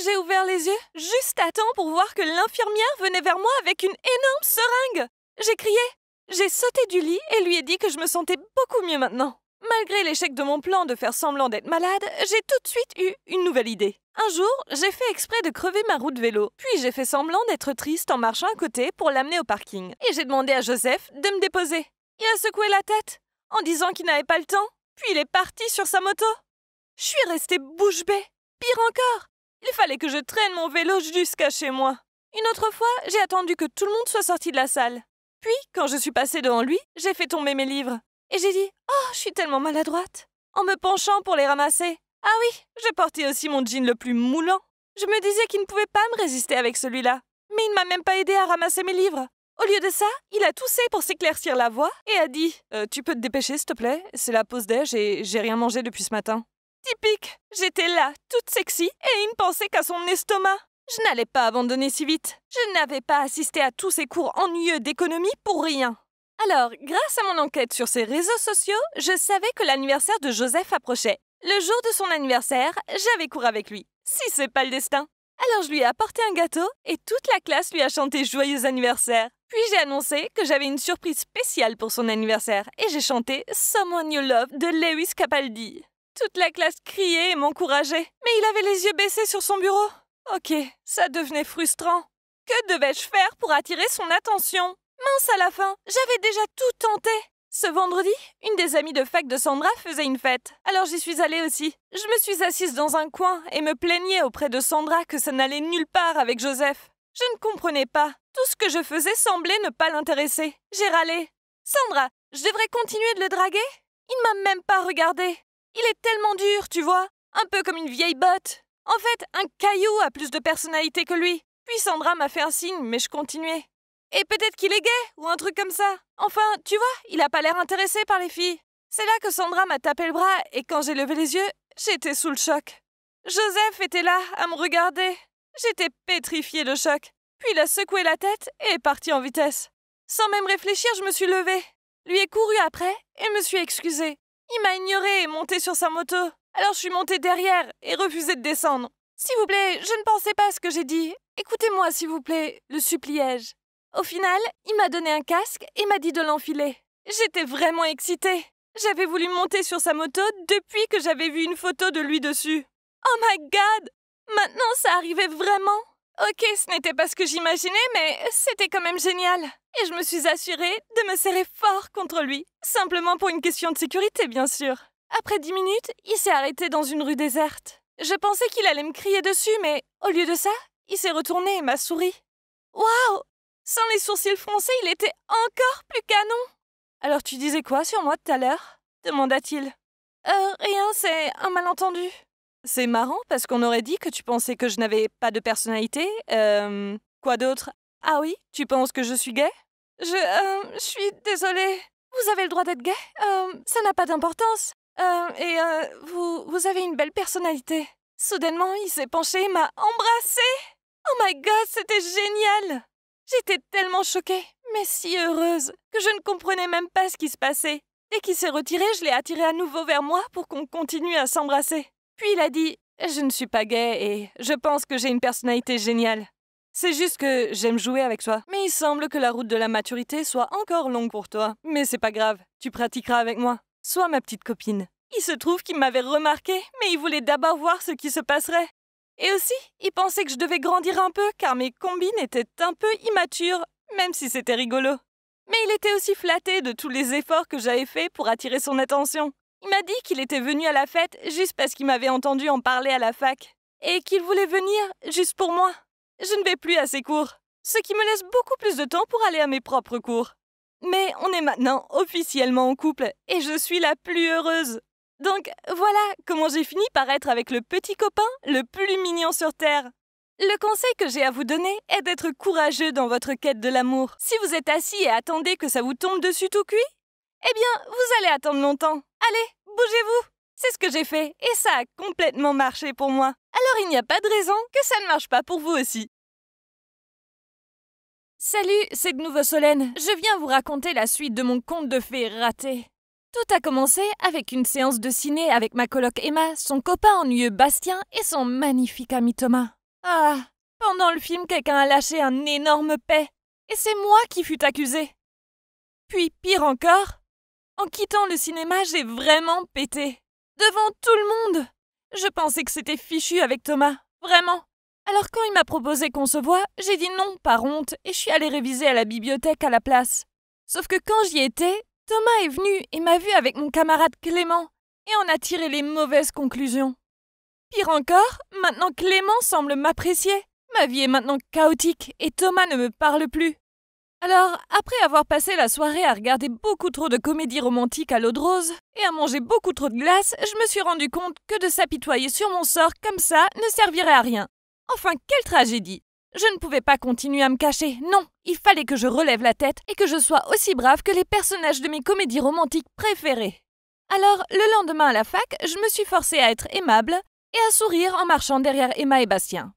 J'ai ouvert les yeux juste à temps pour voir que l'infirmière venait vers moi avec une énorme seringue. J'ai crié. J'ai sauté du lit et lui ai dit que je me sentais beaucoup mieux maintenant. Malgré l'échec de mon plan de faire semblant d'être malade, j'ai tout de suite eu une nouvelle idée. Un jour, j'ai fait exprès de crever ma roue de vélo, puis j'ai fait semblant d'être triste en marchant à côté pour l'amener au parking. Et j'ai demandé à Joseph de me déposer. Il a secoué la tête en disant qu'il n'avait pas le temps, puis il est parti sur sa moto. Je suis restée bouche bée. Pire encore, il fallait que je traîne mon vélo jusqu'à chez moi. Une autre fois, j'ai attendu que tout le monde soit sorti de la salle. Puis, quand je suis passée devant lui, j'ai fait tomber mes livres. Et j'ai dit « Oh, je suis tellement maladroite !» en me penchant pour les ramasser. Ah oui, je portais aussi mon jean le plus moulant. Je me disais qu'il ne pouvait pas me résister avec celui-là. Mais il ne m'a même pas aidé à ramasser mes livres. Au lieu de ça, il a toussé pour s'éclaircir la voix et a dit « Tu peux te dépêcher, s'il te plaît? C'est la pause déj et j'ai rien mangé depuis ce matin. » Typique. J'étais là, toute sexy, et il ne pensait qu'à son estomac. Je n'allais pas abandonner si vite. Je n'avais pas assisté à tous ces cours ennuyeux d'économie pour rien. Alors, grâce à mon enquête sur ses réseaux sociaux, je savais que l'anniversaire de Joseph approchait. Le jour de son anniversaire, j'avais cours avec lui. Si c'est pas le destin. Alors je lui ai apporté un gâteau et toute la classe lui a chanté joyeux anniversaire. Puis j'ai annoncé que j'avais une surprise spéciale pour son anniversaire et j'ai chanté Someone You Love de Lewis Capaldi. Toute la classe criait et m'encourageait, mais il avait les yeux baissés sur son bureau. Ok, ça devenait frustrant. Que devais-je faire pour attirer son attention? Mince à la fin, j'avais déjà tout tenté. Ce vendredi, une des amies de fac de Sandra faisait une fête, alors j'y suis allée aussi. Je me suis assise dans un coin et me plaignais auprès de Sandra que ça n'allait nulle part avec Joseph. Je ne comprenais pas. Tout ce que je faisais semblait ne pas l'intéresser. J'ai râlé. Sandra, je devrais continuer de le draguer? Il ne m'a même pas regardé. Il est tellement dur, tu vois, un peu comme une vieille botte. En fait, un caillou a plus de personnalité que lui. Puis Sandra m'a fait un signe, mais je continuais. Et peut-être qu'il est gay, ou un truc comme ça. Enfin, tu vois, il a pas l'air intéressé par les filles. C'est là que Sandra m'a tapé le bras, et quand j'ai levé les yeux, j'étais sous le choc. Joseph était là, à me regarder. J'étais pétrifiée de choc. Puis il a secoué la tête et est parti en vitesse. Sans même réfléchir, je me suis levée. Lui ai couru après et me suis excusée. Il m'a ignorée et monté sur sa moto. Alors je suis montée derrière et refusé de descendre. S'il vous plaît, je ne pensais pas à ce que j'ai dit. Écoutez-moi, s'il vous plaît, le suppliai-je. Au final, il m'a donné un casque et m'a dit de l'enfiler. J'étais vraiment excitée. J'avais voulu monter sur sa moto depuis que j'avais vu une photo de lui dessus. Oh my God! Maintenant, ça arrivait vraiment. Ok, ce n'était pas ce que j'imaginais, mais c'était quand même génial. Et je me suis assurée de me serrer fort contre lui. Simplement pour une question de sécurité, bien sûr. Après 10 minutes, il s'est arrêté dans une rue déserte. Je pensais qu'il allait me crier dessus, mais au lieu de ça, il s'est retourné et m'a souri. Waouh! Sans les sourcils froncés, il était encore plus canon. Alors tu disais quoi sur moi tout à l'heure? Demanda-t-il. Rien, c'est un malentendu. C'est marrant parce qu'on aurait dit que tu pensais que je n'avais pas de personnalité. Quoi d'autre? Ah oui, tu penses que je suis gay? Je suis désolée. Vous avez le droit d'être gay? Ça n'a pas d'importance. Vous avez une belle personnalité. Soudainement, il s'est penché et m'a embrassée. Oh my God, c'était génial! J'étais tellement choquée, mais si heureuse, que je ne comprenais même pas ce qui se passait. Dès qu'il s'est retiré, je l'ai attiré à nouveau vers moi pour qu'on continue à s'embrasser. Puis il a dit « Je ne suis pas gay et je pense que j'ai une personnalité géniale. C'est juste que j'aime jouer avec toi. Mais il semble que la route de la maturité soit encore longue pour toi. Mais c'est pas grave, tu pratiqueras avec moi. Sois ma petite copine. » Il se trouve qu'il m'avait remarqué, mais il voulait d'abord voir ce qui se passerait. Et aussi, il pensait que je devais grandir un peu car mes combines étaient un peu immatures, même si c'était rigolo. Mais il était aussi flatté de tous les efforts que j'avais faits pour attirer son attention. Il m'a dit qu'il était venu à la fête juste parce qu'il m'avait entendu en parler à la fac. Et qu'il voulait venir juste pour moi. Je ne vais plus à ses cours, ce qui me laisse beaucoup plus de temps pour aller à mes propres cours. Mais on est maintenant officiellement en couple et je suis la plus heureuse. Donc voilà comment j'ai fini par être avec le petit copain le plus mignon sur Terre. Le conseil que j'ai à vous donner est d'être courageux dans votre quête de l'amour. Si vous êtes assis et attendez que ça vous tombe dessus tout cuit, eh bien, vous allez attendre longtemps. Allez, bougez-vous! C'est ce que j'ai fait et ça a complètement marché pour moi. Alors il n'y a pas de raison que ça ne marche pas pour vous aussi. Salut, c'est de nouveau Solène. Je viens vous raconter la suite de mon conte de fées raté. Tout a commencé avec une séance de ciné avec ma coloc Emma, son copain ennuyeux Bastien et son magnifique ami Thomas. Ah, pendant le film, quelqu'un a lâché un énorme paix. Et c'est moi qui fut accusée. Puis, pire encore, en quittant le cinéma, j'ai vraiment pété. Devant tout le monde. Je pensais que c'était fichu avec Thomas. Vraiment. Alors quand il m'a proposé qu'on se voie, j'ai dit non par honte et je suis allée réviser à la bibliothèque à la place. Sauf que quand j'y étais, Thomas est venu et m'a vu avec mon camarade Clément et on a tiré les mauvaises conclusions. Pire encore, maintenant Clément semble m'apprécier. Ma vie est maintenant chaotique et Thomas ne me parle plus. Alors, après avoir passé la soirée à regarder beaucoup trop de comédies romantiques à l'eau de rose et à manger beaucoup trop de glace, je me suis rendu compte que de s'apitoyer sur mon sort comme ça ne servirait à rien. Enfin, quelle tragédie! Je ne pouvais pas continuer à me cacher, non, il fallait que je relève la tête et que je sois aussi brave que les personnages de mes comédies romantiques préférées. Alors, le lendemain à la fac, je me suis forcée à être aimable et à sourire en marchant derrière Emma et Bastien.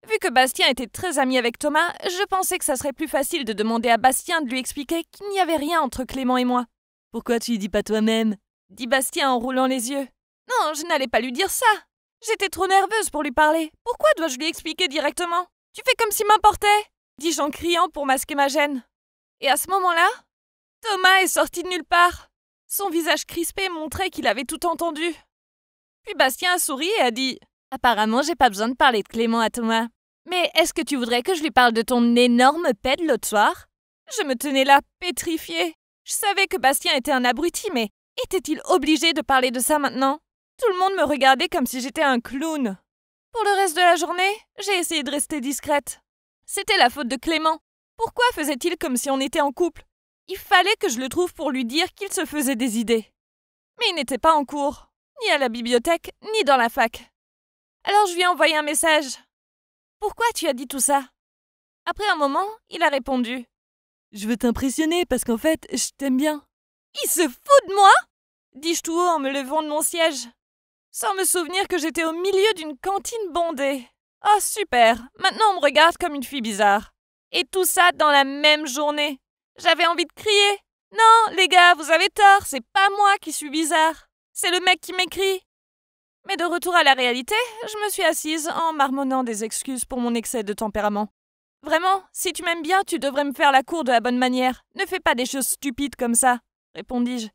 Vu que Bastien était très ami avec Thomas, je pensais que ça serait plus facile de demander à Bastien de lui expliquer qu'il n'y avait rien entre Clément et moi. « Pourquoi tu y dis pas toi-même » dit Bastien en roulant les yeux. Non, je n'allais pas lui dire ça. J'étais trop nerveuse pour lui parler. Pourquoi dois-je lui expliquer directement? Tu fais comme s'il m'importait, dis-je en criant pour masquer ma gêne. Et à ce moment-là, Thomas est sorti de nulle part. Son visage crispé montrait qu'il avait tout entendu. Puis Bastien a souri et a dit « Apparemment, j'ai pas besoin de parler de Clément à Thomas. Mais est-ce que tu voudrais que je lui parle de ton énorme paix de l'autre soir ?» Je me tenais là, pétrifiée. Je savais que Bastien était un abruti, mais était-il obligé de parler de ça maintenant? Tout le monde me regardait comme si j'étais un clown. Pour le reste de la journée, j'ai essayé de rester discrète. C'était la faute de Clément. Pourquoi faisait-il comme si on était en couple? Il fallait que je le trouve pour lui dire qu'il se faisait des idées. Mais il n'était pas en cours, ni à la bibliothèque, ni dans la fac. Alors je lui ai envoyé un message. « Pourquoi tu as dit tout ça ?» Après un moment, il a répondu. « Je veux t'impressionner parce qu'en fait, je t'aime bien. »« Il se fout de moi ?» dis-je tout haut en me levant de mon siège, sans me souvenir que j'étais au milieu d'une cantine bondée. Oh super, maintenant on me regarde comme une fille bizarre. Et tout ça dans la même journée. J'avais envie de crier. « Non, les gars, vous avez tort, c'est pas moi qui suis bizarre. C'est le mec qui m'écrit. » Mais de retour à la réalité, je me suis assise en marmonnant des excuses pour mon excès de tempérament. Vraiment, si tu m'aimes bien, tu devrais me faire la cour de la bonne manière. Ne fais pas des choses stupides comme ça, répondis-je.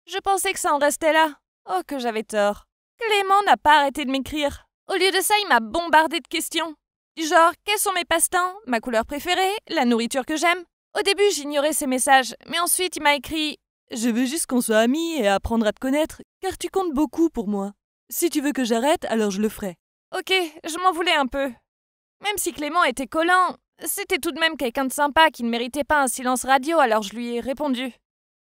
Je pensais que ça en restait là. Oh, que j'avais tort. Clément n'a pas arrêté de m'écrire. Au lieu de ça, il m'a bombardé de questions. Du genre, quels sont mes passe-temps, ma couleur préférée, la nourriture que j'aime. Au début, j'ignorais ses messages, mais ensuite, il m'a écrit « Je veux juste qu'on soit amis et apprendre à te connaître, car tu comptes beaucoup pour moi. Si tu veux que j'arrête, alors je le ferai. » Ok, je m'en voulais un peu. Même si Clément était collant, c'était tout de même quelqu'un de sympa qui ne méritait pas un silence radio, alors je lui ai répondu.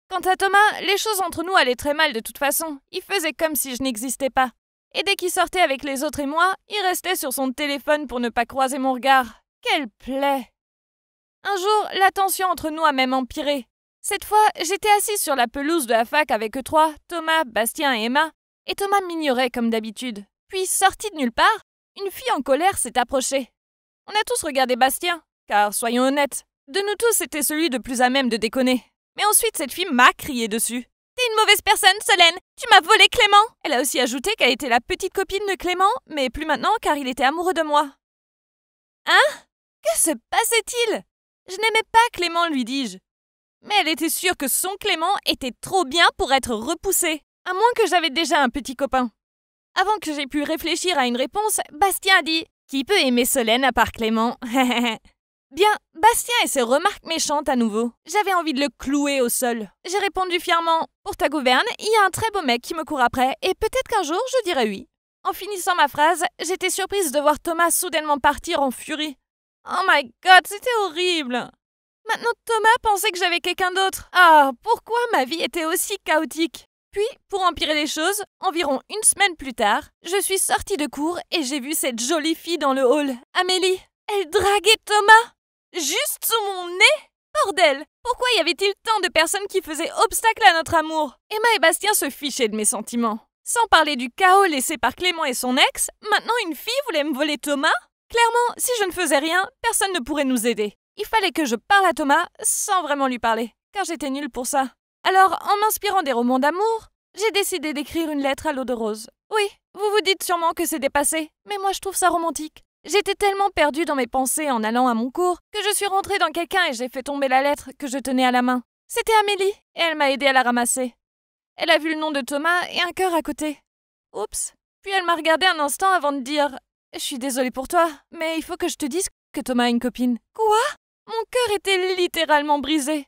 Quant à Thomas, les choses entre nous allaient très mal de toute façon. Il faisait comme si je n'existais pas. Et dès qu'il sortait avec les autres et moi, il restait sur son téléphone pour ne pas croiser mon regard. Quelle plaie! Un jour, la tension entre nous a même empiré. Cette fois, j'étais assise sur la pelouse de la fac avec eux trois, Thomas, Bastien et Emma, et Thomas m'ignorait comme d'habitude. Puis, sorti de nulle part, une fille en colère s'est approchée. On a tous regardé Bastien, car soyons honnêtes, de nous tous c'était celui de plus à même de déconner. Mais ensuite cette fille m'a crié dessus. « T'es une mauvaise personne, Solène! Tu m'as volé Clément !» Elle a aussi ajouté qu'elle était la petite copine de Clément, mais plus maintenant car il était amoureux de moi. Hein? Que se passait-il? Je n'aimais pas Clément, lui dis-je. Mais elle était sûre que son Clément était trop bien pour être repoussé, à moins que j'avais déjà un petit copain. Avant que j'aie pu réfléchir à une réponse, Bastien a dit « Qui peut aimer Solène à part Clément ?» Bien, Bastien et ses remarques méchantes à nouveau. J'avais envie de le clouer au sol. J'ai répondu fièrement « Pour ta gouverne, il y a un très beau mec qui me court après, et peut-être qu'un jour je dirai oui. » En finissant ma phrase, j'étais surprise de voir Thomas soudainement partir en furie. Oh my god, c'était horrible! Maintenant Thomas pensait que j'avais quelqu'un d'autre. Ah, pourquoi ma vie était aussi chaotique? Puis, pour empirer les choses, environ une semaine plus tard, je suis sortie de cours et j'ai vu cette jolie fille dans le hall, Amélie. Elle draguait Thomas! Juste sous mon nez? Bordel! Pourquoi y avait-il tant de personnes qui faisaient obstacle à notre amour? Emma et Bastien se fichaient de mes sentiments. Sans parler du chaos laissé par Clément et son ex, maintenant une fille voulait me voler Thomas? Clairement, si je ne faisais rien, personne ne pourrait nous aider. Il fallait que je parle à Thomas sans vraiment lui parler, car j'étais nulle pour ça. Alors, en m'inspirant des romans d'amour, j'ai décidé d'écrire une lettre à l'eau de rose. Oui, vous vous dites sûrement que c'est dépassé, mais moi je trouve ça romantique. J'étais tellement perdue dans mes pensées en allant à mon cours que je suis rentrée dans quelqu'un et j'ai fait tomber la lettre que je tenais à la main. C'était Amélie, et elle m'a aidée à la ramasser. Elle a vu le nom de Thomas et un cœur à côté. Oups. Puis elle m'a regardé un instant avant de dire « Je suis désolée pour toi, mais il faut que je te dise que Thomas a une copine. » Quoi? Mon cœur était littéralement brisé.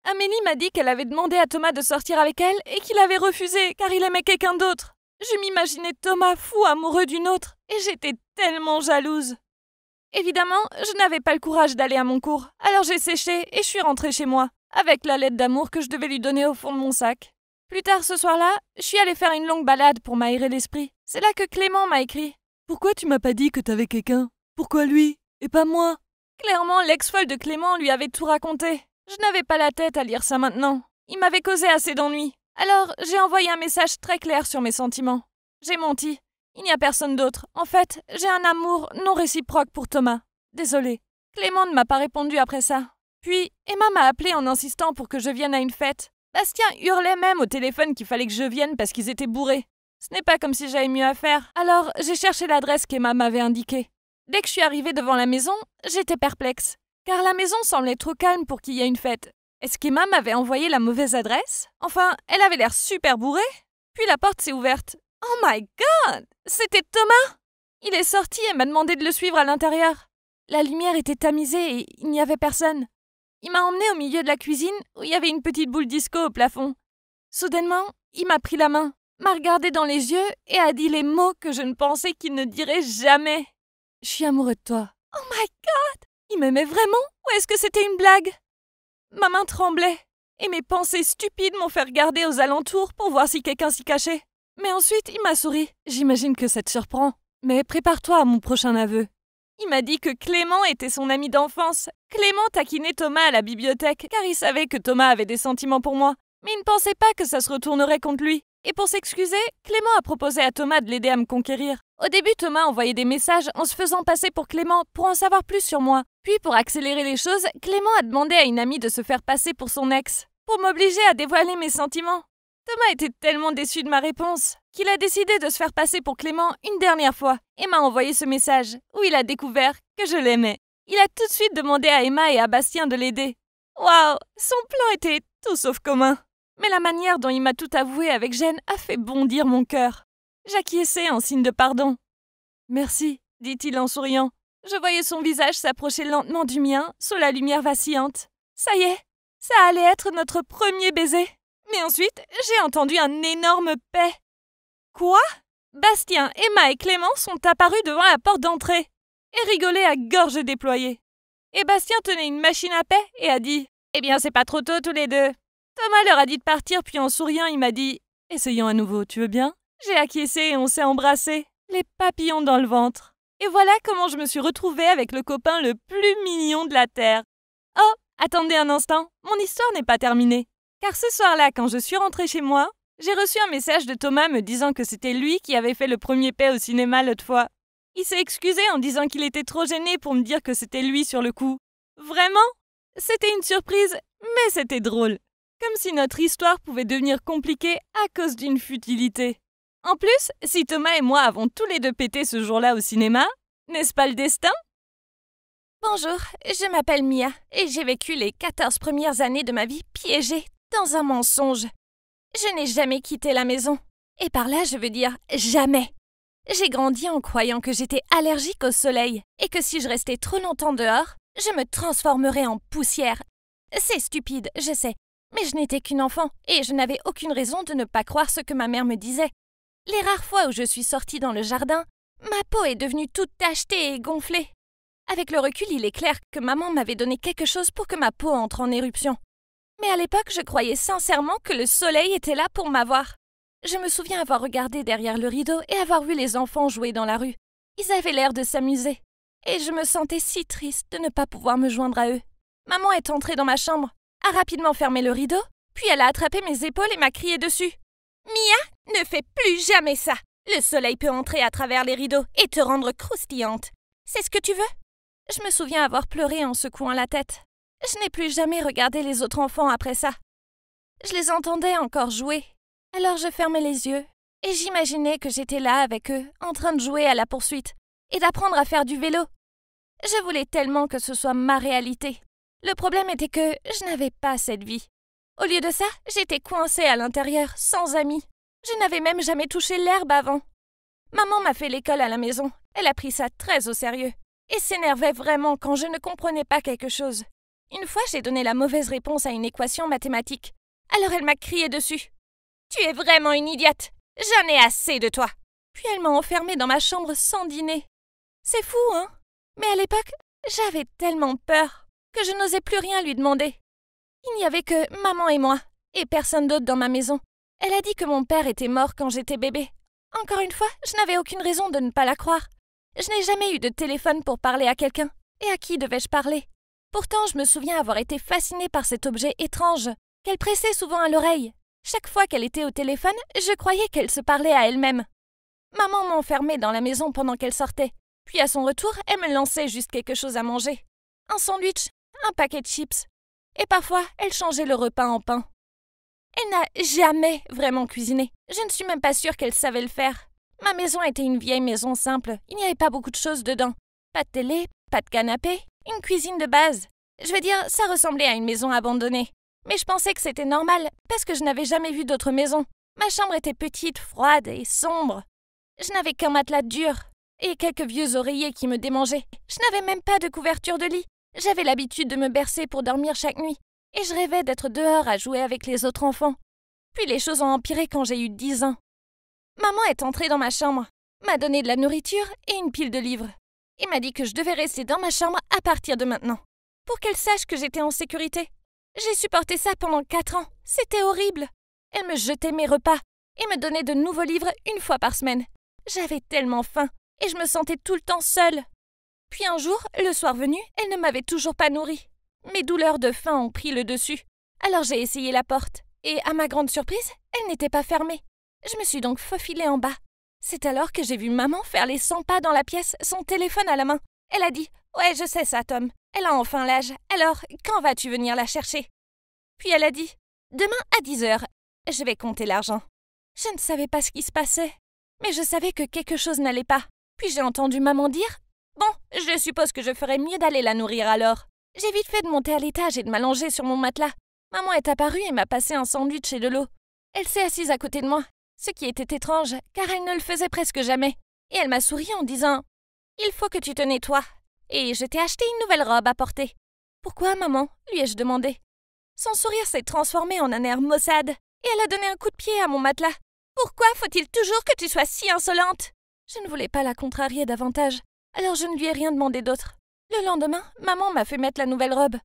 Amélie m'a dit qu'elle avait demandé à Thomas de sortir avec elle et qu'il avait refusé car il aimait quelqu'un d'autre. Je m'imaginais Thomas fou amoureux d'une autre et j'étais tellement jalouse. Évidemment, je n'avais pas le courage d'aller à mon cours, alors j'ai séché et je suis rentrée chez moi, avec la lettre d'amour que je devais lui donner au fond de mon sac. Plus tard ce soir-là, je suis allée faire une longue balade pour m'aérer l'esprit. C'est là que Clément m'a écrit. « Pourquoi tu m'as pas dit que t'avais quelqu'un? Pourquoi lui et pas moi ?» Clairement, l'ex-folle de Clément lui avait tout raconté. Je n'avais pas la tête à lire ça maintenant. Il m'avait causé assez d'ennuis. Alors, j'ai envoyé un message très clair sur mes sentiments. J'ai menti. Il n'y a personne d'autre. En fait, j'ai un amour non réciproque pour Thomas. Désolée. Clément ne m'a pas répondu après ça. Puis, Emma m'a appelé en insistant pour que je vienne à une fête. Bastien hurlait même au téléphone qu'il fallait que je vienne parce qu'ils étaient bourrés. Ce n'est pas comme si j'avais mieux à faire. Alors, j'ai cherché l'adresse qu'Emma m'avait indiquée. Dès que je suis arrivée devant la maison, j'étais perplexe. Car la maison semblait trop calme pour qu'il y ait une fête. Est-ce qu'Emma m'avait envoyé la mauvaise adresse? Enfin, elle avait l'air super bourrée. Puis la porte s'est ouverte. Oh my god! C'était Thomas! Il est sorti et m'a demandé de le suivre à l'intérieur. La lumière était tamisée et il n'y avait personne. Il m'a emmenée au milieu de la cuisine où il y avait une petite boule disco au plafond. Soudainement, il m'a pris la main, m'a regardé dans les yeux et a dit les mots que je ne pensais qu'il ne dirait jamais. « Je suis amoureux de toi. » Oh my god! Il m'aimait vraiment ou est-ce que c'était une blague? Ma main tremblait et mes pensées stupides m'ont fait regarder aux alentours pour voir si quelqu'un s'y cachait. Mais ensuite, il m'a souri. J'imagine que ça te surprend, mais prépare-toi à mon prochain aveu. Il m'a dit que Clément était son ami d'enfance. Clément taquinait Thomas à la bibliothèque car il savait que Thomas avait des sentiments pour moi, mais il ne pensait pas que ça se retournerait contre lui. Et pour s'excuser, Clément a proposé à Thomas de l'aider à me conquérir. Au début, Thomas envoyait des messages en se faisant passer pour Clément pour en savoir plus sur moi. Puis, pour accélérer les choses, Clément a demandé à une amie de se faire passer pour son ex, pour m'obliger à dévoiler mes sentiments. Thomas était tellement déçu de ma réponse qu'il a décidé de se faire passer pour Clément une dernière fois et m'a envoyé ce message où il a découvert que je l'aimais. Il a tout de suite demandé à Emma et à Bastien de l'aider. Waouh, son plan était tout sauf commun. Mais la manière dont il m'a tout avoué avec gêne a fait bondir mon cœur. J'acquiesçai en signe de pardon. « Merci », dit-il en souriant. Je voyais son visage s'approcher lentement du mien sous la lumière vacillante. Ça y est, ça allait être notre premier baiser. Mais ensuite, j'ai entendu un énorme paix. Quoi? Bastien, Emma et Clément sont apparus devant la porte d'entrée et rigolaient à gorge déployée. Et Bastien tenait une machine à paix et a dit « Eh bien, c'est pas trop tôt tous les deux. » Thomas leur a dit de partir, puis en souriant, il m'a dit « Essayons à nouveau, tu veux bien ?» J'ai acquiescé et on s'est embrassés, les papillons dans le ventre. Et voilà comment je me suis retrouvée avec le copain le plus mignon de la Terre. Oh, attendez un instant, mon histoire n'est pas terminée. Car ce soir-là, quand je suis rentrée chez moi, j'ai reçu un message de Thomas me disant que c'était lui qui avait fait le premier paix au cinéma l'autre fois. Il s'est excusé en disant qu'il était trop gêné pour me dire que c'était lui sur le coup. Vraiment? C'était une surprise, mais c'était drôle. Comme si notre histoire pouvait devenir compliquée à cause d'une futilité. En plus, si Thomas et moi avons tous les deux pété ce jour-là au cinéma, n'est-ce pas le destin? Bonjour, je m'appelle Mia et j'ai vécu les 14 premières années de ma vie piégée dans un mensonge. Je n'ai jamais quitté la maison. Et par là, je veux dire jamais. J'ai grandi en croyant que j'étais allergique au soleil et que si je restais trop longtemps dehors, je me transformerais en poussière. C'est stupide, je sais, mais je n'étais qu'une enfant et je n'avais aucune raison de ne pas croire ce que ma mère me disait. Les rares fois où je suis sortie dans le jardin, ma peau est devenue toute tachetée et gonflée. Avec le recul, il est clair que maman m'avait donné quelque chose pour que ma peau entre en éruption. Mais à l'époque, je croyais sincèrement que le soleil était là pour m'avoir. Je me souviens avoir regardé derrière le rideau et avoir vu les enfants jouer dans la rue. Ils avaient l'air de s'amuser. Et je me sentais si triste de ne pas pouvoir me joindre à eux. Maman est entrée dans ma chambre, a rapidement fermé le rideau, puis elle a attrapé mes épaules et m'a crié dessus. « Mia, ne fais plus jamais ça! Le soleil peut entrer à travers les rideaux et te rendre croustillante. C'est ce que tu veux? » Je me souviens avoir pleuré en secouant la tête. Je n'ai plus jamais regardé les autres enfants après ça. Je les entendais encore jouer. Alors je fermais les yeux et j'imaginais que j'étais là avec eux, en train de jouer à la poursuite et d'apprendre à faire du vélo. Je voulais tellement que ce soit ma réalité. Le problème était que je n'avais pas cette vie. Au lieu de ça, j'étais coincée à l'intérieur, sans amis. Je n'avais même jamais touché l'herbe avant. Maman m'a fait l'école à la maison. Elle a pris ça très au sérieux et s'énervait vraiment quand je ne comprenais pas quelque chose. Une fois, j'ai donné la mauvaise réponse à une équation mathématique. Alors elle m'a crié dessus. « Tu es vraiment une idiote! J'en ai assez de toi! » Puis elle m'a enfermée dans ma chambre sans dîner. C'est fou, hein? Mais à l'époque, j'avais tellement peur que je n'osais plus rien lui demander. Il n'y avait que maman et moi, et personne d'autre dans ma maison. Elle a dit que mon père était mort quand j'étais bébé. Encore une fois, je n'avais aucune raison de ne pas la croire. Je n'ai jamais eu de téléphone pour parler à quelqu'un. Et à qui devais-je parler? Pourtant, je me souviens avoir été fascinée par cet objet étrange qu'elle pressait souvent à l'oreille. Chaque fois qu'elle était au téléphone, je croyais qu'elle se parlait à elle-même. Maman m'enfermait dans la maison pendant qu'elle sortait. Puis à son retour, elle me lançait juste quelque chose à manger. Un sandwich, un paquet de chips. Et parfois, elle changeait le repas en pain. Elle n'a jamais vraiment cuisiné. Je ne suis même pas sûre qu'elle savait le faire. Ma maison était une vieille maison simple. Il n'y avait pas beaucoup de choses dedans. Pas de télé, pas de canapé, une cuisine de base. Je veux dire, ça ressemblait à une maison abandonnée. Mais je pensais que c'était normal, parce que je n'avais jamais vu d'autres maisons. Ma chambre était petite, froide et sombre. Je n'avais qu'un matelas dur et quelques vieux oreillers qui me démangeaient. Je n'avais même pas de couverture de lit. J'avais l'habitude de me bercer pour dormir chaque nuit, et je rêvais d'être dehors à jouer avec les autres enfants. Puis les choses ont empiré quand j'ai eu 10 ans. Maman est entrée dans ma chambre, m'a donné de la nourriture et une pile de livres, et m'a dit que je devais rester dans ma chambre à partir de maintenant, pour qu'elle sache que j'étais en sécurité. J'ai supporté ça pendant 4 ans. C'était horrible. Elle me jetait mes repas et me donnait de nouveaux livres une fois par semaine. J'avais tellement faim et je me sentais tout le temps seule. Puis un jour, le soir venu, elle ne m'avait toujours pas nourrie. Mes douleurs de faim ont pris le dessus. Alors j'ai essayé la porte et, à ma grande surprise, elle n'était pas fermée. Je me suis donc faufilée en bas. C'est alors que j'ai vu maman faire les 100 pas dans la pièce, son téléphone à la main. Elle a dit « Ouais, je sais ça, Tom. Elle a enfin l'âge. Alors, quand vas-tu venir la chercher ?» Puis elle a dit « Demain à 10h. Je vais compter l'argent. » Je ne savais pas ce qui se passait, mais je savais que quelque chose n'allait pas. Puis j'ai entendu maman dire « Bon, je suppose que je ferais mieux d'aller la nourrir alors. » J'ai vite fait de monter à l'étage et de m'allonger sur mon matelas. Maman est apparue et m'a passé un sandwich et de l'eau. Elle s'est assise à côté de moi, ce qui était étrange, car elle ne le faisait presque jamais. Et elle m'a souri en disant « Il faut que tu te nettoies. » Et je t'ai acheté une nouvelle robe à porter. « Pourquoi, maman ?» lui ai-je demandé. Son sourire s'est transformé en un air maussade, et elle a donné un coup de pied à mon matelas. « Pourquoi faut-il toujours que tu sois si insolente ?» Je ne voulais pas la contrarier davantage, alors je ne lui ai rien demandé d'autre. Le lendemain, maman m'a fait mettre la nouvelle robe,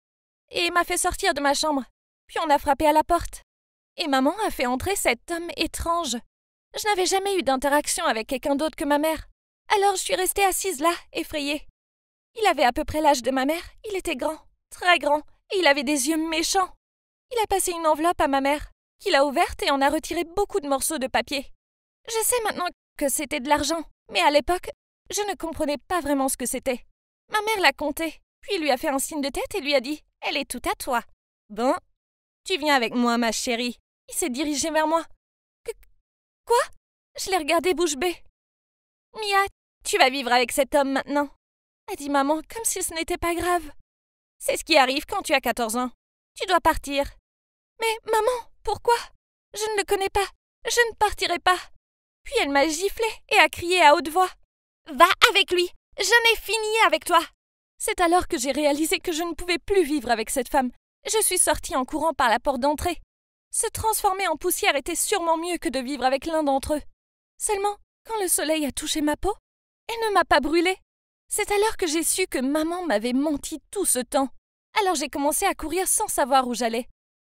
et m'a fait sortir de ma chambre. Puis on a frappé à la porte. Et maman a fait entrer cet homme étrange. Je n'avais jamais eu d'interaction avec quelqu'un d'autre que ma mère. Alors je suis restée assise là, effrayée. Il avait à peu près l'âge de ma mère, il était grand, très grand, et il avait des yeux méchants. Il a passé une enveloppe à ma mère, qu'il a ouverte et en a retiré beaucoup de morceaux de papier. Je sais maintenant que c'était de l'argent, mais à l'époque, Je ne comprenais pas vraiment ce que c'était. Ma mère l'a compté, puis lui a fait un signe de tête et lui a dit « Elle est tout à toi. » Bon, tu viens avec moi, ma chérie. Il s'est dirigé vers moi. Quoi? Je l'ai regardé bouche bée. « Mia, tu vas vivre avec cet homme maintenant. » a dit maman, comme si ce n'était pas grave. « C'est ce qui arrive quand tu as 14 ans. Tu dois partir. »« Mais maman, pourquoi? Je ne le connais pas. Je ne partirai pas. » Puis elle m'a giflé et a crié à haute voix. « Va avec lui. Je n'ai fini avec toi. » C'est alors que j'ai réalisé que je ne pouvais plus vivre avec cette femme. Je suis sortie en courant par la porte d'entrée. Se transformer en poussière était sûrement mieux que de vivre avec l'un d'entre eux. Seulement, quand le soleil a touché ma peau, elle ne m'a pas brûlée. C'est alors que j'ai su que maman m'avait menti tout ce temps. Alors j'ai commencé à courir sans savoir où j'allais.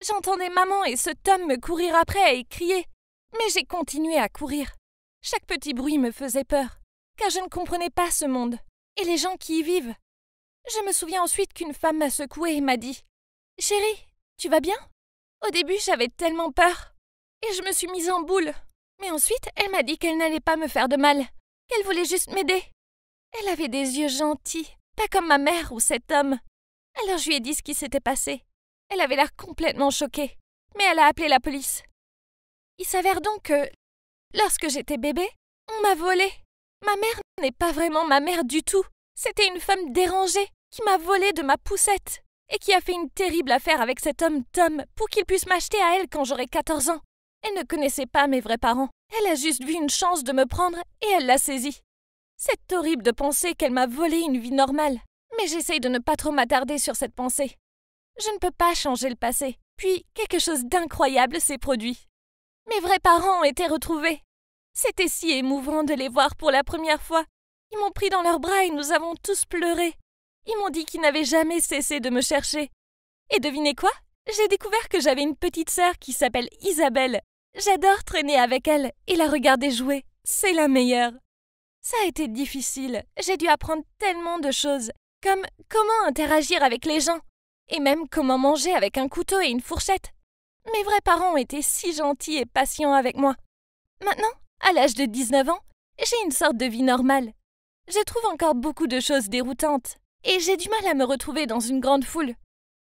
J'entendais maman et ce Tom me courir après et crier. Mais j'ai continué à courir. Chaque petit bruit me faisait peur, car je ne comprenais pas ce monde et les gens qui y vivent. Je me souviens ensuite qu'une femme m'a secouée et m'a dit « Chérie, tu vas bien ?» Au début, j'avais tellement peur et je me suis mise en boule. Mais ensuite, elle m'a dit qu'elle n'allait pas me faire de mal, qu'elle voulait juste m'aider. Elle avait des yeux gentils, pas comme ma mère ou cet homme. Alors je lui ai dit ce qui s'était passé. Elle avait l'air complètement choquée, mais elle a appelé la police. Il s'avère donc que, lorsque j'étais bébé, on m'a volée. Ma mère n'est pas vraiment ma mère du tout. C'était une femme dérangée qui m'a volée de ma poussette et qui a fait une terrible affaire avec cet homme Tom pour qu'il puisse m'acheter à elle quand j'aurai 14 ans. Elle ne connaissait pas mes vrais parents. Elle a juste vu une chance de me prendre et elle l'a saisie. C'est horrible de penser qu'elle m'a volé une vie normale, mais j'essaye de ne pas trop m'attarder sur cette pensée. Je ne peux pas changer le passé. Puis, quelque chose d'incroyable s'est produit. Mes vrais parents ont été retrouvés. C'était si émouvant de les voir pour la première fois. Ils m'ont pris dans leurs bras et nous avons tous pleuré. Ils m'ont dit qu'ils n'avaient jamais cessé de me chercher. Et devinez quoi? J'ai découvert que j'avais une petite sœur qui s'appelle Isabelle. J'adore traîner avec elle et la regarder jouer. C'est la meilleure. Ça a été difficile. J'ai dû apprendre tellement de choses, comme comment interagir avec les gens, et même comment manger avec un couteau et une fourchette. Mes vrais parents ont été si gentils et patients avec moi. Maintenant, à l'âge de 19 ans, j'ai une sorte de vie normale. Je trouve encore beaucoup de choses déroutantes, et j'ai du mal à me retrouver dans une grande foule.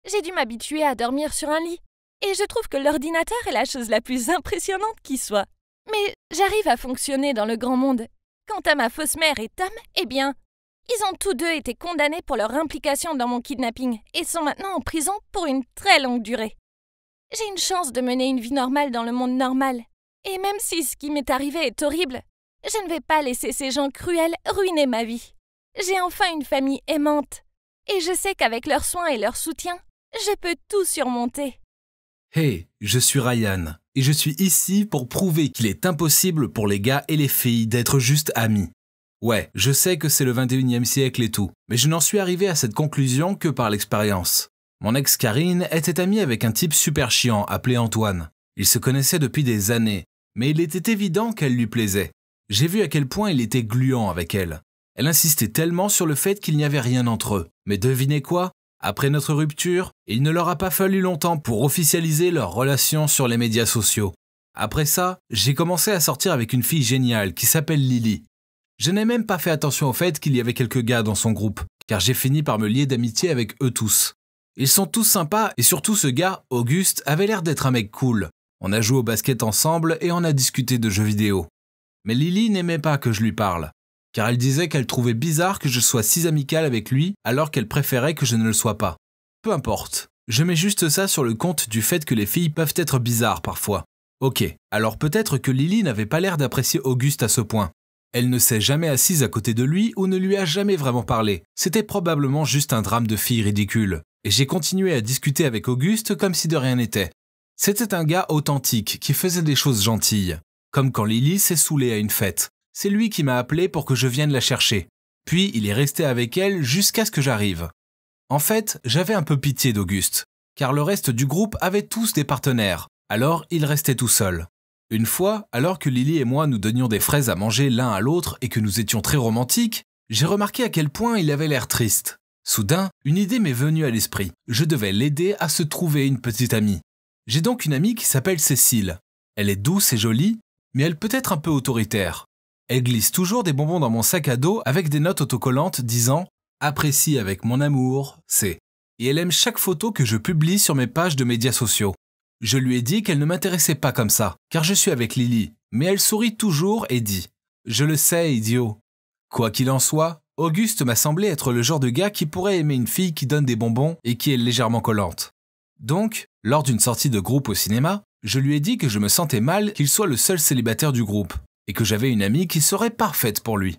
J'ai dû m'habituer à dormir sur un lit, et je trouve que l'ordinateur est la chose la plus impressionnante qui soit. Mais j'arrive à fonctionner dans le grand monde. Quant à ma fausse mère et Tom, eh bien, ils ont tous deux été condamnés pour leur implication dans mon kidnapping et sont maintenant en prison pour une très longue durée. J'ai une chance de mener une vie normale dans le monde normal. Et même si ce qui m'est arrivé est horrible, je ne vais pas laisser ces gens cruels ruiner ma vie. J'ai enfin une famille aimante. Et je sais qu'avec leurs soins et leur soutien, je peux tout surmonter. Hey, je suis Ryan, et je suis ici pour prouver qu'il est impossible pour les gars et les filles d'être juste amis. Ouais, je sais que c'est le 21e siècle et tout, mais je n'en suis arrivé à cette conclusion que par l'expérience. Mon ex Karine était amie avec un type super chiant appelé Antoine. Ils se connaissaient depuis des années, mais il était évident qu'elle lui plaisait. J'ai vu à quel point il était gluant avec elle. Elle insistait tellement sur le fait qu'il n'y avait rien entre eux. Mais devinez quoi? Après notre rupture, il ne leur a pas fallu longtemps pour officialiser leur relation sur les médias sociaux. Après ça, j'ai commencé à sortir avec une fille géniale qui s'appelle Lily. Je n'ai même pas fait attention au fait qu'il y avait quelques gars dans son groupe, car j'ai fini par me lier d'amitié avec eux tous. Ils sont tous sympas et surtout ce gars, Auguste, avait l'air d'être un mec cool. On a joué au basket ensemble et on a discuté de jeux vidéo. Mais Lily n'aimait pas que je lui parle, car elle disait qu'elle trouvait bizarre que je sois si amical avec lui alors qu'elle préférait que je ne le sois pas. Peu importe, je mets juste ça sur le compte du fait que les filles peuvent être bizarres parfois. Ok, alors peut-être que Lily n'avait pas l'air d'apprécier Auguste à ce point. Elle ne s'est jamais assise à côté de lui ou ne lui a jamais vraiment parlé. C'était probablement juste un drame de fille ridicule. Et j'ai continué à discuter avec Auguste comme si de rien n'était. C'était un gars authentique qui faisait des choses gentilles. Comme quand Lily s'est saoulée à une fête. C'est lui qui m'a appelé pour que je vienne la chercher. Puis il est resté avec elle jusqu'à ce que j'arrive. En fait, j'avais un peu pitié d'Auguste, car le reste du groupe avait tous des partenaires, alors il restait tout seul. Une fois, alors que Lily et moi nous donnions des fraises à manger l'un à l'autre et que nous étions très romantiques, j'ai remarqué à quel point il avait l'air triste. Soudain, une idée m'est venue à l'esprit. Je devais l'aider à se trouver une petite amie. J'ai donc une amie qui s'appelle Cécile. Elle est douce et jolie, mais elle peut être un peu autoritaire. Elle glisse toujours des bonbons dans mon sac à dos avec des notes autocollantes disant « Apprécie avec mon amour, c'est ». Et elle aime chaque photo que je publie sur mes pages de médias sociaux. Je lui ai dit qu'elle ne m'intéressait pas comme ça, car je suis avec Lily, mais elle sourit toujours et dit « Je le sais, idiot ». Quoi qu'il en soit, Auguste m'a semblé être le genre de gars qui pourrait aimer une fille qui donne des bonbons et qui est légèrement collante. Donc, lors d'une sortie de groupe au cinéma, je lui ai dit que je me sentais mal qu'il soit le seul célibataire du groupe, et que j'avais une amie qui serait parfaite pour lui.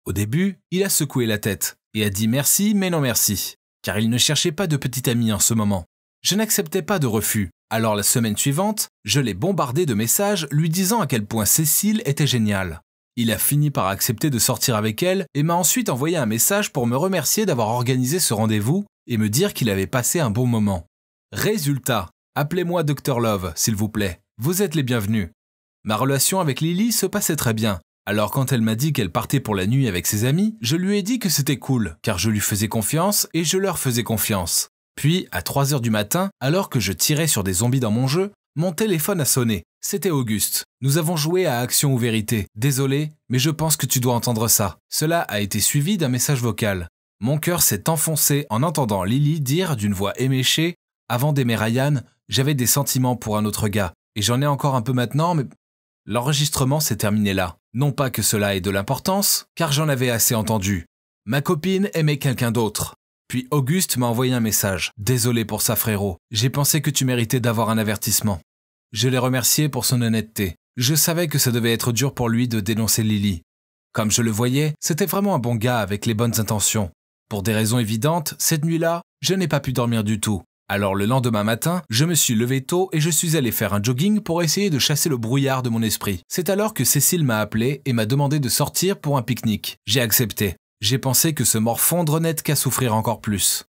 Au début, il a secoué la tête, et a dit merci mais non merci, car il ne cherchait pas de petite amie en ce moment. Je n'acceptais pas de refus, alors la semaine suivante, je l'ai bombardé de messages lui disant à quel point Cécile était géniale. Il a fini par accepter de sortir avec elle et m'a ensuite envoyé un message pour me remercier d'avoir organisé ce rendez-vous et me dire qu'il avait passé un bon moment. Résultat, appelez-moi Dr Love, s'il vous plaît. Vous êtes les bienvenus. Ma relation avec Lily se passait très bien. Alors quand elle m'a dit qu'elle partait pour la nuit avec ses amis, je lui ai dit que c'était cool, car je lui faisais confiance et je leur faisais confiance. Puis, à 3h du matin, alors que je tirais sur des zombies dans mon jeu, mon téléphone a sonné. C'était Auguste. Nous avons joué à Action ou Vérité. Désolé, mais je pense que tu dois entendre ça. Cela a été suivi d'un message vocal. Mon cœur s'est enfoncé en entendant Lily dire d'une voix éméchée « Avant d'aimer Ryan, j'avais des sentiments pour un autre gars. Et j'en ai encore un peu maintenant, mais... » L'enregistrement s'est terminé là. Non pas que cela ait de l'importance, car j'en avais assez entendu. Ma copine aimait quelqu'un d'autre. Puis Auguste m'a envoyé un message. « Désolé pour ça, frérot. J'ai pensé que tu méritais d'avoir un avertissement. » Je l'ai remercié pour son honnêteté. Je savais que ça devait être dur pour lui de dénoncer Lily. Comme je le voyais, c'était vraiment un bon gars avec les bonnes intentions. Pour des raisons évidentes, cette nuit-là, je n'ai pas pu dormir du tout. Alors le lendemain matin, je me suis levé tôt et je suis allé faire un jogging pour essayer de chasser le brouillard de mon esprit. C'est alors que Cécile m'a appelé et m'a demandé de sortir pour un pique-nique. J'ai accepté. J'ai pensé que ce morfondre n'aide qu'à souffrir encore plus.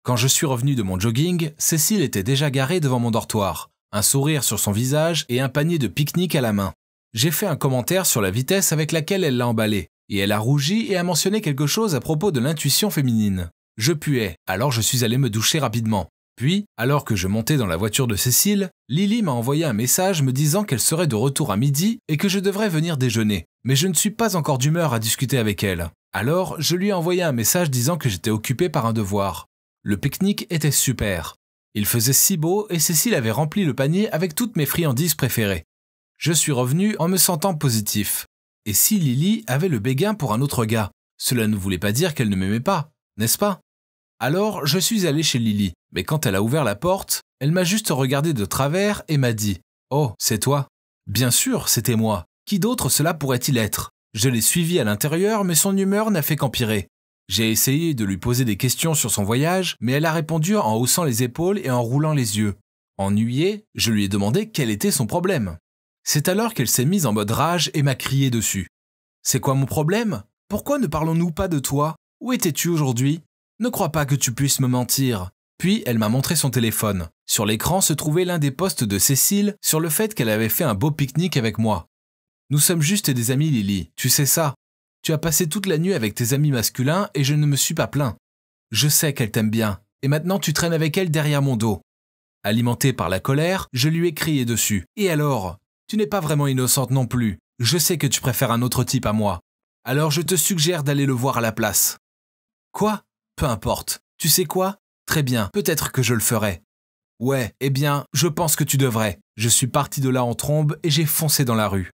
Quand je suis revenu de mon jogging, Cécile était déjà garée devant mon dortoir, un sourire sur son visage et un panier de pique-nique à la main. J'ai fait un commentaire sur la vitesse avec laquelle elle l'a emballé, et elle a rougi et a mentionné quelque chose à propos de l'intuition féminine. Je puais, alors je suis allé me doucher rapidement. Puis, alors que je montais dans la voiture de Cécile, Lily m'a envoyé un message me disant qu'elle serait de retour à midi et que je devrais venir déjeuner. Mais je ne suis pas encore d'humeur à discuter avec elle. Alors, je lui ai envoyé un message disant que j'étais occupé par un devoir. Le pique-nique était super. Il faisait si beau et Cécile avait rempli le panier avec toutes mes friandises préférées. Je suis revenu en me sentant positif. Et si Lily avait le béguin pour un autre gars, cela ne voulait pas dire qu'elle ne m'aimait pas, n'est-ce pas? Alors, je suis allé chez Lily, mais quand elle a ouvert la porte, elle m'a juste regardé de travers et m'a dit « Oh, c'est toi ?» Bien sûr, c'était moi. Qui d'autre cela pourrait-il être? Je l'ai suivi à l'intérieur, mais son humeur n'a fait qu'empirer. J'ai essayé de lui poser des questions sur son voyage, mais elle a répondu en haussant les épaules et en roulant les yeux. Ennuyée, je lui ai demandé quel était son problème. C'est alors qu'elle s'est mise en mode rage et m'a crié dessus. « C'est quoi mon problème? Pourquoi ne parlons-nous pas de toi? Où étais-tu aujourd'hui? Ne crois pas que tu puisses me mentir. » Puis elle m'a montré son téléphone. Sur l'écran se trouvait l'un des posts de Cécile sur le fait qu'elle avait fait un beau pique-nique avec moi. « Nous sommes juste des amis, Lily, tu sais ça. Tu as passé toute la nuit avec tes amis masculins et je ne me suis pas plaint. Je sais qu'elle t'aime bien, et maintenant tu traînes avec elle derrière mon dos. » Alimenté par la colère, je lui ai crié dessus. « Et alors? Tu n'es pas vraiment innocente non plus. Je sais que tu préfères un autre type à moi. Alors je te suggère d'aller le voir à la place. » Quoi? Peu importe. Tu sais quoi? Très bien, peut-être que je le ferai. Ouais, eh bien, je pense que tu devrais. Je suis parti de là en trombe et j'ai foncé dans la rue.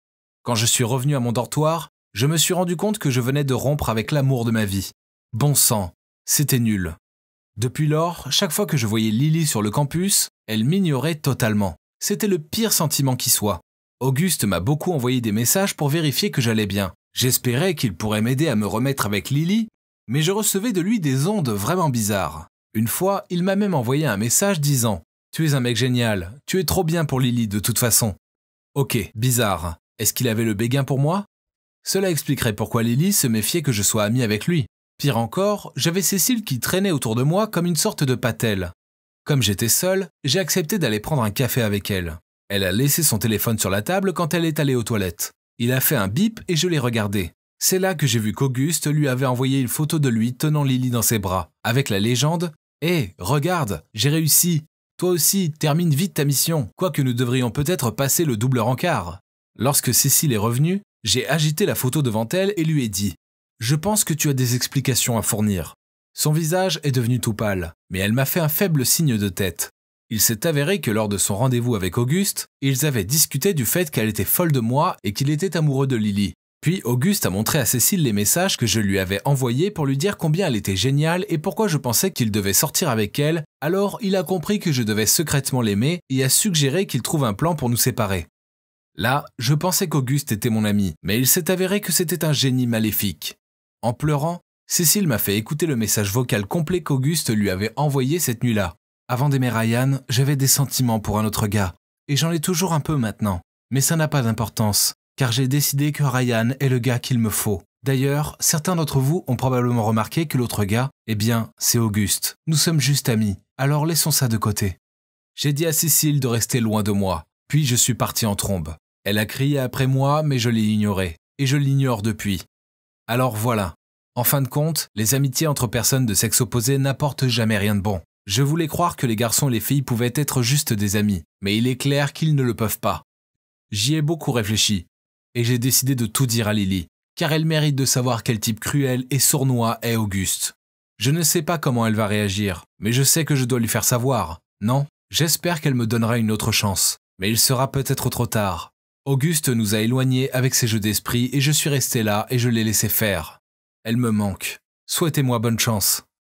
Quand je suis revenu à mon dortoir, je me suis rendu compte que je venais de rompre avec l'amour de ma vie. Bon sang, c'était nul. Depuis lors, chaque fois que je voyais Lily sur le campus, elle m'ignorait totalement. C'était le pire sentiment qui soit. Auguste m'a beaucoup envoyé des messages pour vérifier que j'allais bien. J'espérais qu'il pourrait m'aider à me remettre avec Lily, mais je recevais de lui des ondes vraiment bizarres. Une fois, il m'a même envoyé un message disant « Tu es un mec génial, tu es trop bien pour Lily de toute façon. » Ok, bizarre. Est-ce qu'il avait le béguin pour moi? Cela expliquerait pourquoi Lily se méfiait que je sois ami avec lui. Pire encore, j'avais Cécile qui traînait autour de moi comme une sorte de patelle. Comme j'étais seul, j'ai accepté d'aller prendre un café avec elle. Elle a laissé son téléphone sur la table quand elle est allée aux toilettes. Il a fait un bip et je l'ai regardé. C'est là que j'ai vu qu'Auguste lui avait envoyé une photo de lui tenant Lily dans ses bras, avec la légende « Hé, regarde, j'ai réussi. Toi aussi, termine vite ta mission, quoique nous devrions peut-être passer le double rencard. » Lorsque Cécile est revenue, J'ai agité la photo devant elle et lui ai dit « Je pense que tu as des explications à fournir ». Son visage est devenu tout pâle, mais elle m'a fait un faible signe de tête. Il s'est avéré que lors de son rendez-vous avec Auguste, ils avaient discuté du fait qu'elle était folle de moi et qu'il était amoureux de Lily. Puis Auguste a montré à Cécile les messages que je lui avais envoyés pour lui dire combien elle était géniale et pourquoi je pensais qu'il devait sortir avec elle, alors il a compris que je devais secrètement l'aimer et a suggéré qu'il trouve un plan pour nous séparer. Là, je pensais qu'Auguste était mon ami, mais il s'est avéré que c'était un génie maléfique. En pleurant, Cécile m'a fait écouter le message vocal complet qu'Auguste lui avait envoyé cette nuit-là. Avant d'aimer Ryan, j'avais des sentiments pour un autre gars, et j'en ai toujours un peu maintenant, mais ça n'a pas d'importance, car j'ai décidé que Ryan est le gars qu'il me faut. D'ailleurs, certains d'entre vous ont probablement remarqué que l'autre gars, eh bien, c'est Auguste. Nous sommes juste amis, alors laissons ça de côté. J'ai dit à Cécile de rester loin de moi, puis je suis parti en trombe. Elle a crié après moi, mais je l'ai ignoré, et je l'ignore depuis. Alors voilà. En fin de compte, les amitiés entre personnes de sexe opposé n'apportent jamais rien de bon. Je voulais croire que les garçons et les filles pouvaient être juste des amis, mais il est clair qu'ils ne le peuvent pas. J'y ai beaucoup réfléchi, et j'ai décidé de tout dire à Lily, car elle mérite de savoir quel type cruel et sournois est Auguste. Je ne sais pas comment elle va réagir, mais je sais que je dois lui faire savoir, non? J'espère qu'elle me donnera une autre chance, mais il sera peut-être trop tard. Auguste nous a éloignés avec ses jeux d'esprit et je suis resté là et je l'ai laissé faire. Elle me manque. Souhaitez-moi bonne chance.